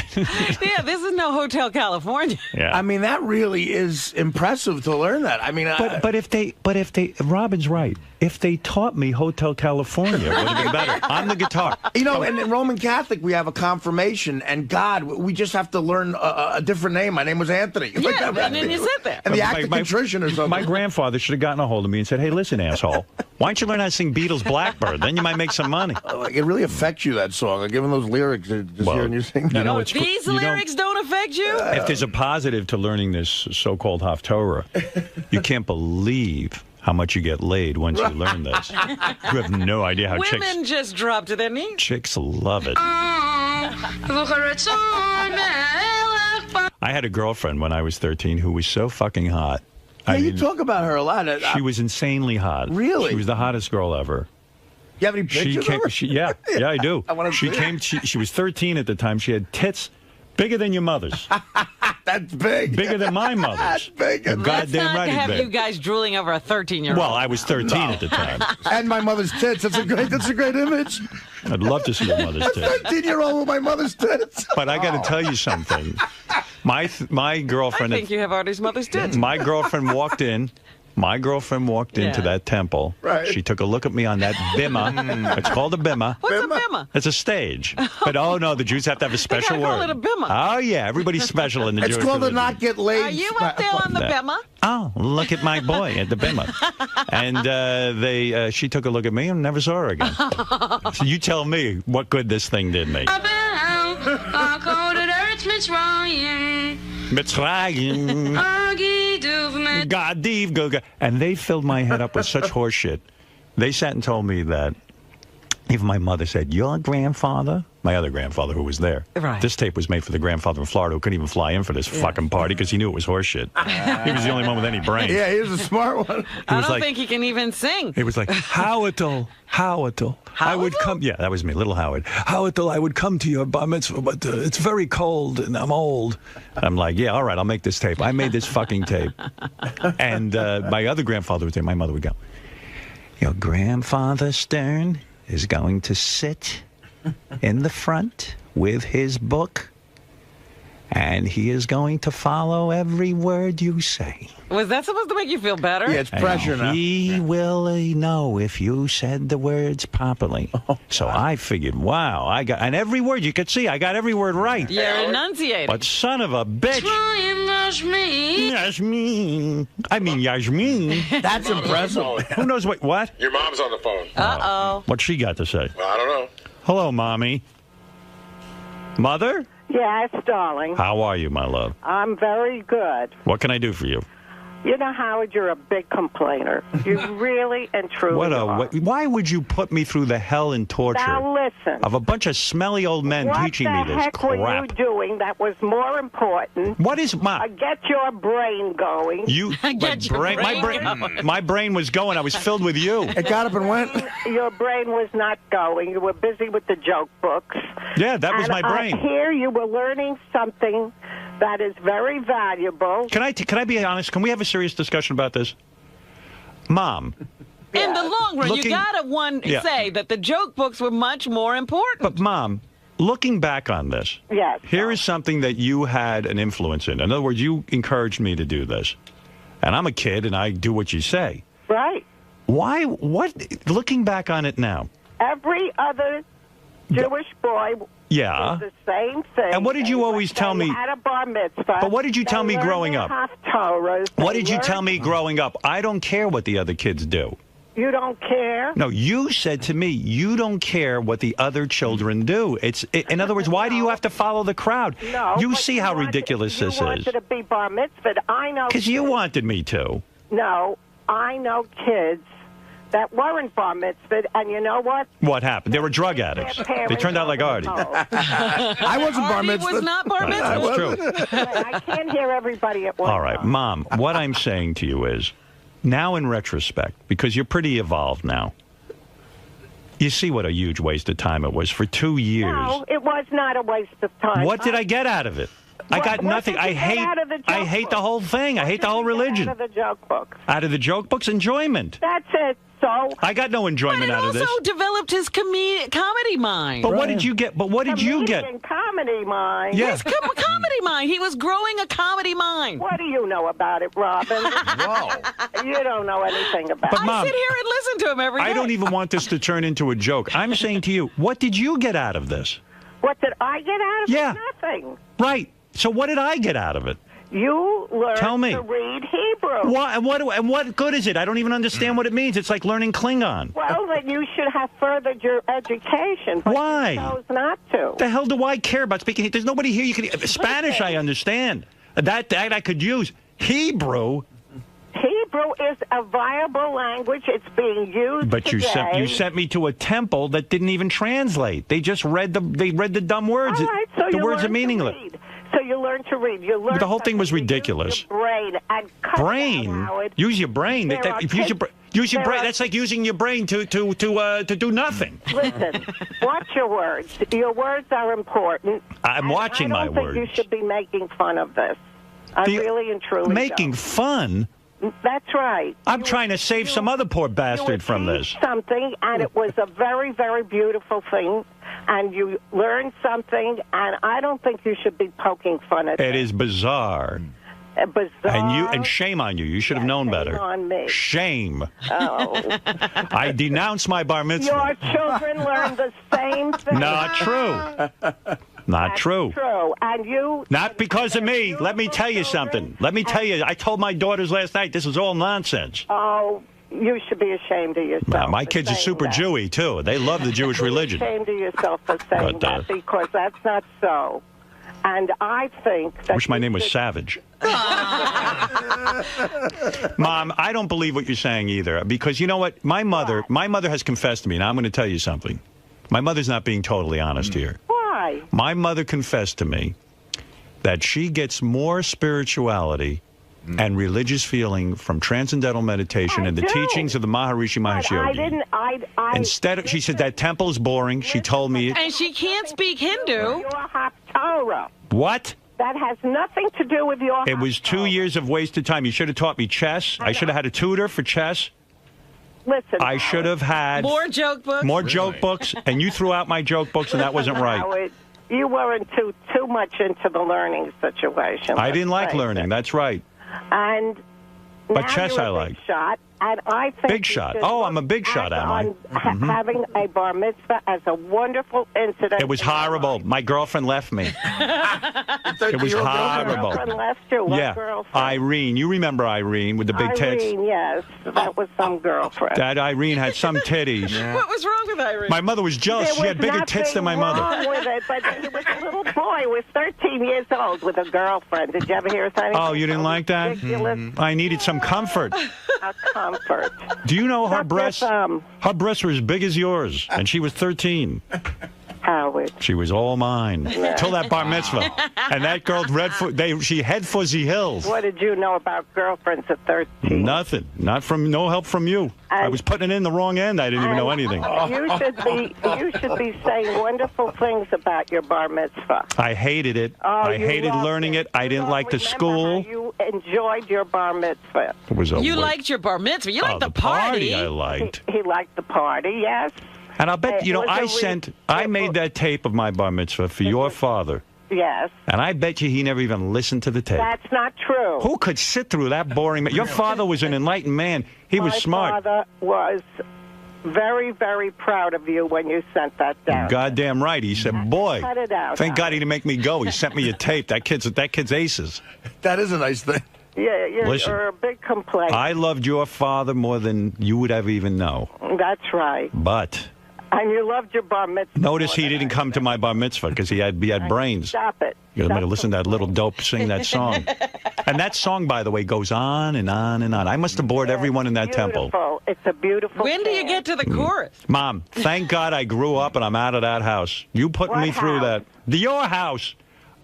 Yeah, this is no Hotel California. Yeah. I mean, that really is impressive to learn that. I mean, But if they, Robin's right. If they taught me Hotel California, it would have been better. On the guitar. You know, and in Roman Catholic, we have a confirmation, and God, we just have to learn a different name. My name was Anthony. Yeah, and then you sit there. And the act of contrition or something. My grandfather should have gotten a hold of me and said, "Hey, listen, asshole, why don't you learn how to sing Beatles Blackbird? Then you might make some money." Like, it really affects you, that song. Like, given those lyrics, just hearing you sing. You know, it's These lyrics don't affect you? If there's a positive to learning this so-called Haftorah, you can't believe how much you get laid once you learn this. You have no idea how Women just drop to their knees. chicks love it. I had a girlfriend when I was 13 who was so fucking hot. Yeah, I you mean, talk about her a lot. she was insanely hot. Really? She was the hottest girl ever. You have any pictures of her? Yeah, I do. I wanna She see came. it. She was 13 at the time. She had tits bigger than your mother's. That's big. Bigger than my mother's. That's big. You're Let's goddamn not right, have it's you big. guys drooling over a 13-year-old. Well, I was 13 at the time. And my mother's tits. That's a great image. I'd love to see your mother's A tits. 13-year-old with my mother's tits. But I got to tell you something. My I girlfriend. think you have Artie's mother's tits. My girlfriend walked in. My girlfriend walked into that temple. Right. She took a look at me on that bimah. It's called a bimah. What's a bimah? It's a stage. But oh no, the Jews have to have a special They gotta word. call it a bimah. Oh yeah, everybody's special in the It's Jewish called a religion. not get laid. Are you up there on the bimah? Oh, look at my boy at the bimah. And she took a look at me and never saw her again. So you tell me what good this thing did me. Mitzrayim. Gadiv Goga. And they filled my head up with such horseshit. They sat and told me that even my mother said, "Your grandfather," my other grandfather who was there. Right. This tape was made for the grandfather in Florida who couldn't even fly in for this fucking party because he knew it was horseshit. He was the only one with any brain. Yeah, he was a smart one. I was don't like- think he can even sing. He was like, Howitle, I would come. Yeah, that was me, little Howard. Howitle, I would come to your bar mitzvah, but it's very cold and I'm old. I'm like, yeah, all right, I'll make this tape. I made this fucking tape. And my other grandfather would say, my mother would go, your grandfather Stern is going to sit in the front with his book, and he is going to follow every word you say. Was that supposed to make you feel better? Yeah, it's pressure now. He will know if you said the words properly. So I figured, wow, and every word you could see, I got every word right. You're enunciating. But son of a bitch. Yasmin. I mean, Yasmin. That's impressive. Who knows what? Your mom's on the phone. Uh-oh. What she got to say? Well, I don't know. Hello, Mommy. Mother? Yes, darling. How are you, my love? I'm very good. What can I do for you? You know, Howard, you're a big complainer. You really and truly are. Why would you put me through the hell and torture Now listen. of a bunch of smelly old men teaching me this What the heck were you crap? doing that was more important? What is get your brain going. My brain was going. I was filled with you. It got up and went. Your brain was not going. You were busy with the joke books. Yeah, that was my brain. Here you were learning something that is very valuable. Can I be honest? Can we have a serious discussion about this? Mom. In the long run, you gotta Yeah. say that the joke books were much more important. But, Mom, looking back on this, Yes. here is something that you had an influence in. In other words, you encouraged me to do this. And I'm a kid, and I do what you say. Right. Why? What? Looking back on it now. Every other Jewish boy Yeah. did the same thing. And what did you always tell me? They had a bar mitzvah. But what did you tell me They growing learned up? their Haftorahs. What They did you tell learned- me growing up? I don't care what the other kids do. You don't care? No, you said to me, you don't care what the other children do. In other words, why do you have to follow the crowd? No. You but see how ridiculous this You is. wanted to be bar mitzvah. I know. Because you wanted me to. No, I know kids that weren't bar mitzvah, and you know what? What happened? They were drug addicts. They turned out like Artie. I wasn't bar mitzvah. Artie was not bar mitzvah. That's true. I can't hear everybody at once. All right, Mom, what I'm saying to you is, now in retrospect, because you're pretty evolved now, you see what a huge waste of time it was for 2 years. No, it was not a waste of time. What did I get out of it? I got nothing. What did you get out of the joke I hate the book? whole thing. I hate the whole religion. Out of the joke book. Out of the joke books, enjoyment. That's it. So I got no enjoyment out of this. Also developed his comedy mind. But what did you get? But what did you get? comedian comedy mind. Yeah. His comedy mind. He was growing a comedy mind. What do you know about it, Robin? Whoa. You don't know anything about But it. Mom, I sit here and listen to him every day. I don't even want this to turn into a joke. I'm saying to you, what did you get out of this? What did I get out of Yeah. it? Nothing. Right. So what did I get out of it? You learned Tell me. to read Hebrew. What good is it? I don't even understand what it means. It's like learning Klingon. Well, then you should have furthered your education. But Why? You chose not to. The hell do I care about speaking? There's nobody here. You can Spanish. I understand that I could use. Hebrew. Hebrew is a viable language. It's being used But you today. sent me to a temple that didn't even translate. They just read the dumb words. All right, so the you words are learned to meaningless. read. So you learn to read. You learn. The whole thing was something. You ridiculous. use your brain and cut Brain. it out, Howard. Use your brain. There are Use your kids- use your there brain. are- That's like using your brain to do nothing. Listen, watch your words. Your words are important. I'm watching my I don't think you words. should be making fun of this. I really and truly Making fun. don't. That's right. I'm trying to save some other poor bastard from this. Something, and it was a very, very beautiful thing, and you learned something, and I don't think you should be poking fun at It is bizarre. Bizarre. And shame on you. You should have known better. on me. Shame. Oh. I denounce my bar mitzvah. Your children learn the same thing. Not true. Not true. True. And you... Not because of me. Let me tell you something. Let me tell you. I told my daughters last night this is all nonsense. Oh, you should be ashamed of yourself. My for kids are saying super that. Jewy, too. They love the Jewish religion. Be ashamed of yourself for saying But, that, because that's not so. And I think that... I wish my name was Savage. Mom, I don't believe what you're saying either. Because you know what? My mother has confessed to me, and I'm going to tell you something. My mother's not being totally honest here. Why? My mother confessed to me that she gets more spirituality and religious feeling from transcendental meditation and the teachings of the Maharishi Mahesh I Yogi. didn't... Instead, she said that temple is boring. She told me. And she can't speak Hindu. Your Haftorah. What? That has nothing to do with your... It was 2 years of wasted time. You should have taught me chess. I should have had a tutor for chess. Listen, I should have had more joke books. More joke books, and you threw out my joke books, and that wasn't right. Howard, you weren't too much into the learning situation. I didn't like let's face learning. it. That's right. And But now chess you're I a like. big shot, and I think Big you shot. should Oh, I'm a look big shot, back am I? on having a bar mitzvah as a wonderful incident. It was horrible. My girlfriend left me. It was Your horrible. girlfriend left you. What Yeah, girlfriend? Irene. You remember Irene with the big tits? Irene, yes, that was some girlfriend. That Irene had some titties. What was wrong with Irene? My mother was jealous. There She had was bigger tits than my nothing mother. wrong with it, but he was a little boy. He was 13 years old with a girlfriend. Did you ever hear anything? Oh, you didn't like that? Ridiculous. I needed some comfort. A comfort. Do you know her Suck your breasts? thumb. Her breasts were as big as yours, and she was 13. Howard. She was all mine till that bar mitzvah, and that girl she had fuzzy hills. What did you know about girlfriends at 13? Nothing. No help from you. I was putting it in the wrong end. I didn't even know anything. You should be saying wonderful things about your bar mitzvah. I hated it. Oh, I you hated loved learning it. I didn't like the Remember school. how you enjoyed your bar mitzvah. It was a You waste. liked your bar mitzvah. You liked the the party. I liked. He liked the party, yes. And I'll bet, It was I made that tape of my bar mitzvah for your father. Yes. And I bet you he never even listened to the tape. That's not true. Who could sit through that boring? Your father was an enlightened man. He was smart. My father was very, very proud of you when you sent that down. Goddamn right. He said, "Boy, Cut it out, thank God he didn't make me go. He sent me a tape. That kid's aces." That is a nice thing. Yeah, Listen, you're a big complaint. I loved your father more than you would ever even know. That's right. But And you loved your bar mitzvah. notice he didn't come to my bar mitzvah because he had brains. Stop it. You got to listen to that little dope sing that song. And that song, by the way, goes on and on and on. I must have bored everyone in that temple. It's a beautiful When do you get to the chorus? Mom, thank God I grew up and I'm out of that house. You put me through that. Your house.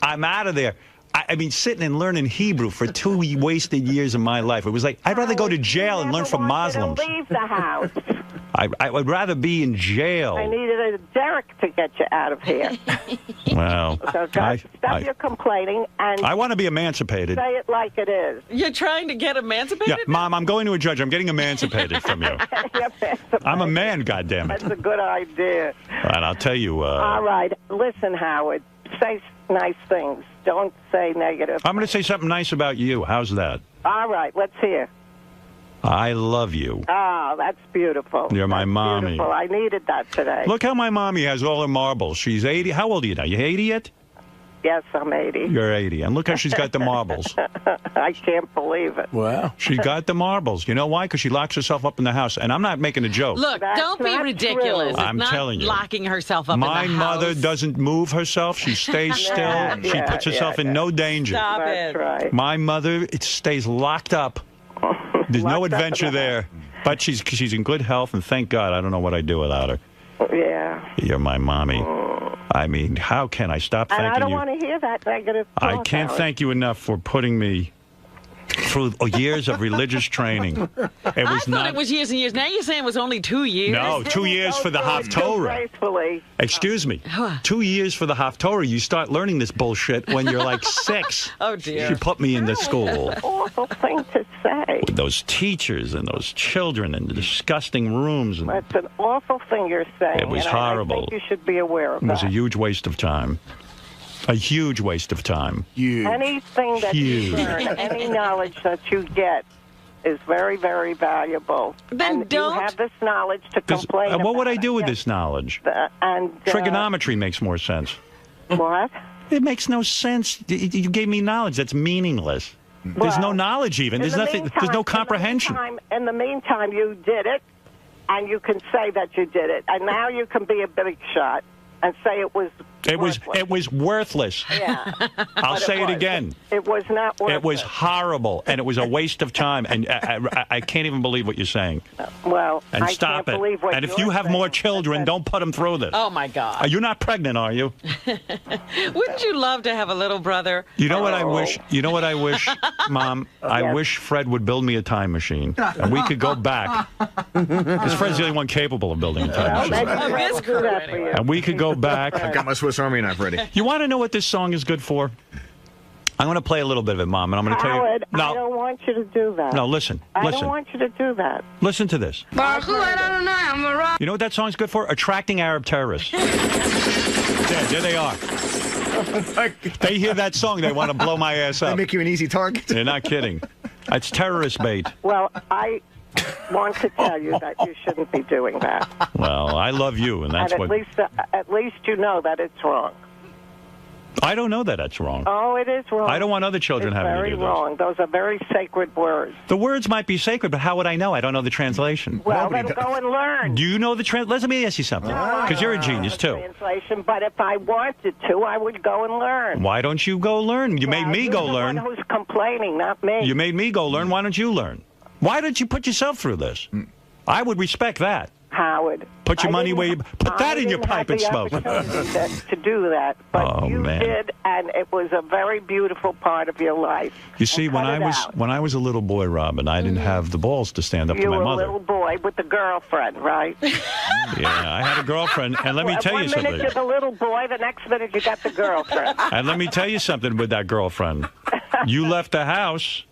I'm out of there. I mean, sitting and learning Hebrew for 2 wasted years of my life. It was like, I'd rather go to jail and learn from Muslims. Leave the house. I would rather be in jail. I needed a Derek to get you out of here. Well, So stop your complaining and I want to be emancipated. say it like it is. You're trying to get emancipated? Yeah, Mom, I'm going to a judge. I'm getting emancipated from you. I'm a man, goddammit. That's a good idea. And I'll tell you. All right. Listen, Howard. Say nice things. Don't say negative. I'm going to say something nice about you. How's that? All right. Let's hear. I love you. Oh, that's beautiful. You're my mommy. Beautiful. I needed that today. Look how my mommy has all her marbles. She's 80. How old are you now? You 80 yet? Yes, I'm 80. You're 80. And look how she's got the marbles. I can't believe it. Wow. She got the marbles. You know why? Because she locks herself up in the house. And I'm not making a joke. Look, don't be ridiculous. It's I'm not telling you. locking herself up in the My house. mother doesn't move herself. She stays still. She puts herself in no danger. Stop it. Right. My mother, it stays locked up. There's no adventure there. But she's in good health, and thank God I don't know what I'd do without her. Yeah. You're my mommy. I mean, how can I stop And thanking I don't you? want to hear that negative talk, I can't Howard. thank you enough for putting me through years of religious training. It I was thought not. it was years and years. Now you're saying it was only 2 years? No, 2 years for the Haftorah. Gracefully. Excuse me. 2 years for the Haftorah. You start learning this bullshit when you're like 6. Oh, dear. She put me into school. Awful thing to say. With those teachers and those children in the disgusting rooms. And That's an awful thing you're saying. It was and horrible. I think you should be aware of it was that. a huge waste of time. A huge waste of time. Anything that Huge. you learn, any knowledge that you get is very, very valuable. Then and don't. you have this knowledge to complain about. What would I do with this knowledge? And Trigonometry makes more sense. What? It makes no sense. You gave me knowledge that's meaningless. There's no knowledge even. There's nothing. There's no comprehension. In the meantime, you did it, and you can say that you did it, and now you can be a big shot and say it was. It was worthless. Yeah. I'll But say it was. again. It was not worth It was horrible, and it was a waste of time. And I can't even believe what you're saying. Well, And I stop can't it. believe what And if you're you have saying. more children, don't put them through this. Oh, my God. You're not pregnant, are you? Wouldn't you love to have a little brother? You know what I wish? You know what I wish, Mom? I wish Fred would build me a time machine, and we could go back. Because Fred's the only one capable of building a time machine. This crew, anyway. And we could go back. I've got my Swiss Army knife ready. You want to know what this song is good for? I'm going to play a little bit of it, Mom, and I'm going to tell you. Howard, I don't want you to do that. No, listen. I Listen. don't want you to do that. Listen to this. You know what that song's good for? Attracting Arab terrorists. There they are. They hear that song, they want to blow my ass up. They make you an easy target. They're not kidding. It's terrorist bait. Well, I want to tell you that you shouldn't be doing that. Well, I love you, and that's and what. at least you know that it's wrong. I don't know that that's wrong. Oh, it is wrong. I don't want other children it's having to very do this. wrong. Those are very sacred words. The words might be sacred, but how would I know? I don't know the translation. Well, then go and learn. Do you know the Let me ask you something, because you're a genius too. Translation, but if I wanted to, I would go and learn. Why don't you go learn? You made me go You're learn. the one who's complaining, not me. You made me go learn. Why don't you learn? Why don't you put yourself through this? I would respect that. Howard. Put your money where you put that in your pipe and smoke. To do that, but you did, and it was a very beautiful part of your life. You see, when I was a little boy, Robin, I didn't have the balls to stand up to You my were mother. a little boy with a girlfriend, right? Yeah, I had a girlfriend, and let me tell you One minute something. you're the little boy, the next minute you got the girlfriend. And let me tell you something with that girlfriend. You left the house,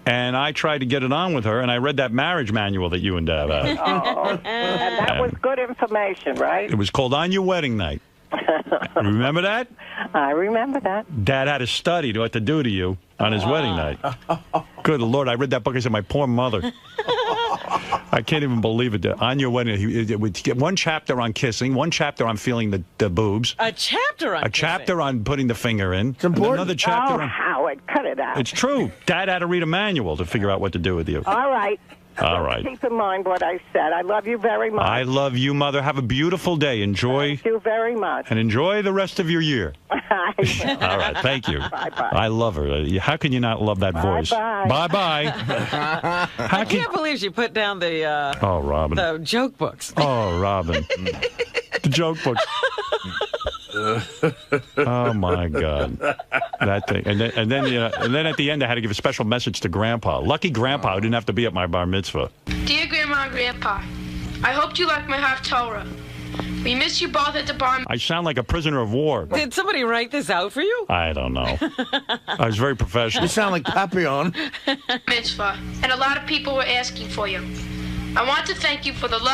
And I tried to get it on with her, and I read that marriage manual that you and Dad had. Oh, and that was good information, right? It was called On Your Wedding Night. Remember that? I remember that. Dad had to study what to do to you on his wedding night. Good Lord, I read that book. I said, my poor mother. I can't even believe it. On Your Wedding Night, it would get one chapter on kissing, one chapter on feeling the boobs. A chapter on A chapter on putting the finger in. It's important. Another chapter on... Howard, cut it out. It's true. Dad had to read a manual to figure out what to do with you. All right. All right. Keep in mind what I said. I love you very much. I love you, Mother. Have a beautiful day. Enjoy. Thank you very much. And enjoy the rest of your year. All right. Thank you. Bye-bye. I love her. How can you not love that voice? Bye-bye. Bye-bye. I can't believe she put down the Oh, Robin. the joke books. Oh, Robin. The joke books. Oh my God, that thing, and then at the end I had to give a special message to Grandpa. Lucky Grandpa who didn't have to be at my bar mitzvah. Dear Grandma and Grandpa, I hoped you liked my Haftorah. We miss you both at the bar. I sound like a prisoner of war. Did somebody write this out for you? I don't know. I was very professional. You sound like Papillon. Mitzvah, and a lot of people were asking for you. I want to thank you for the love.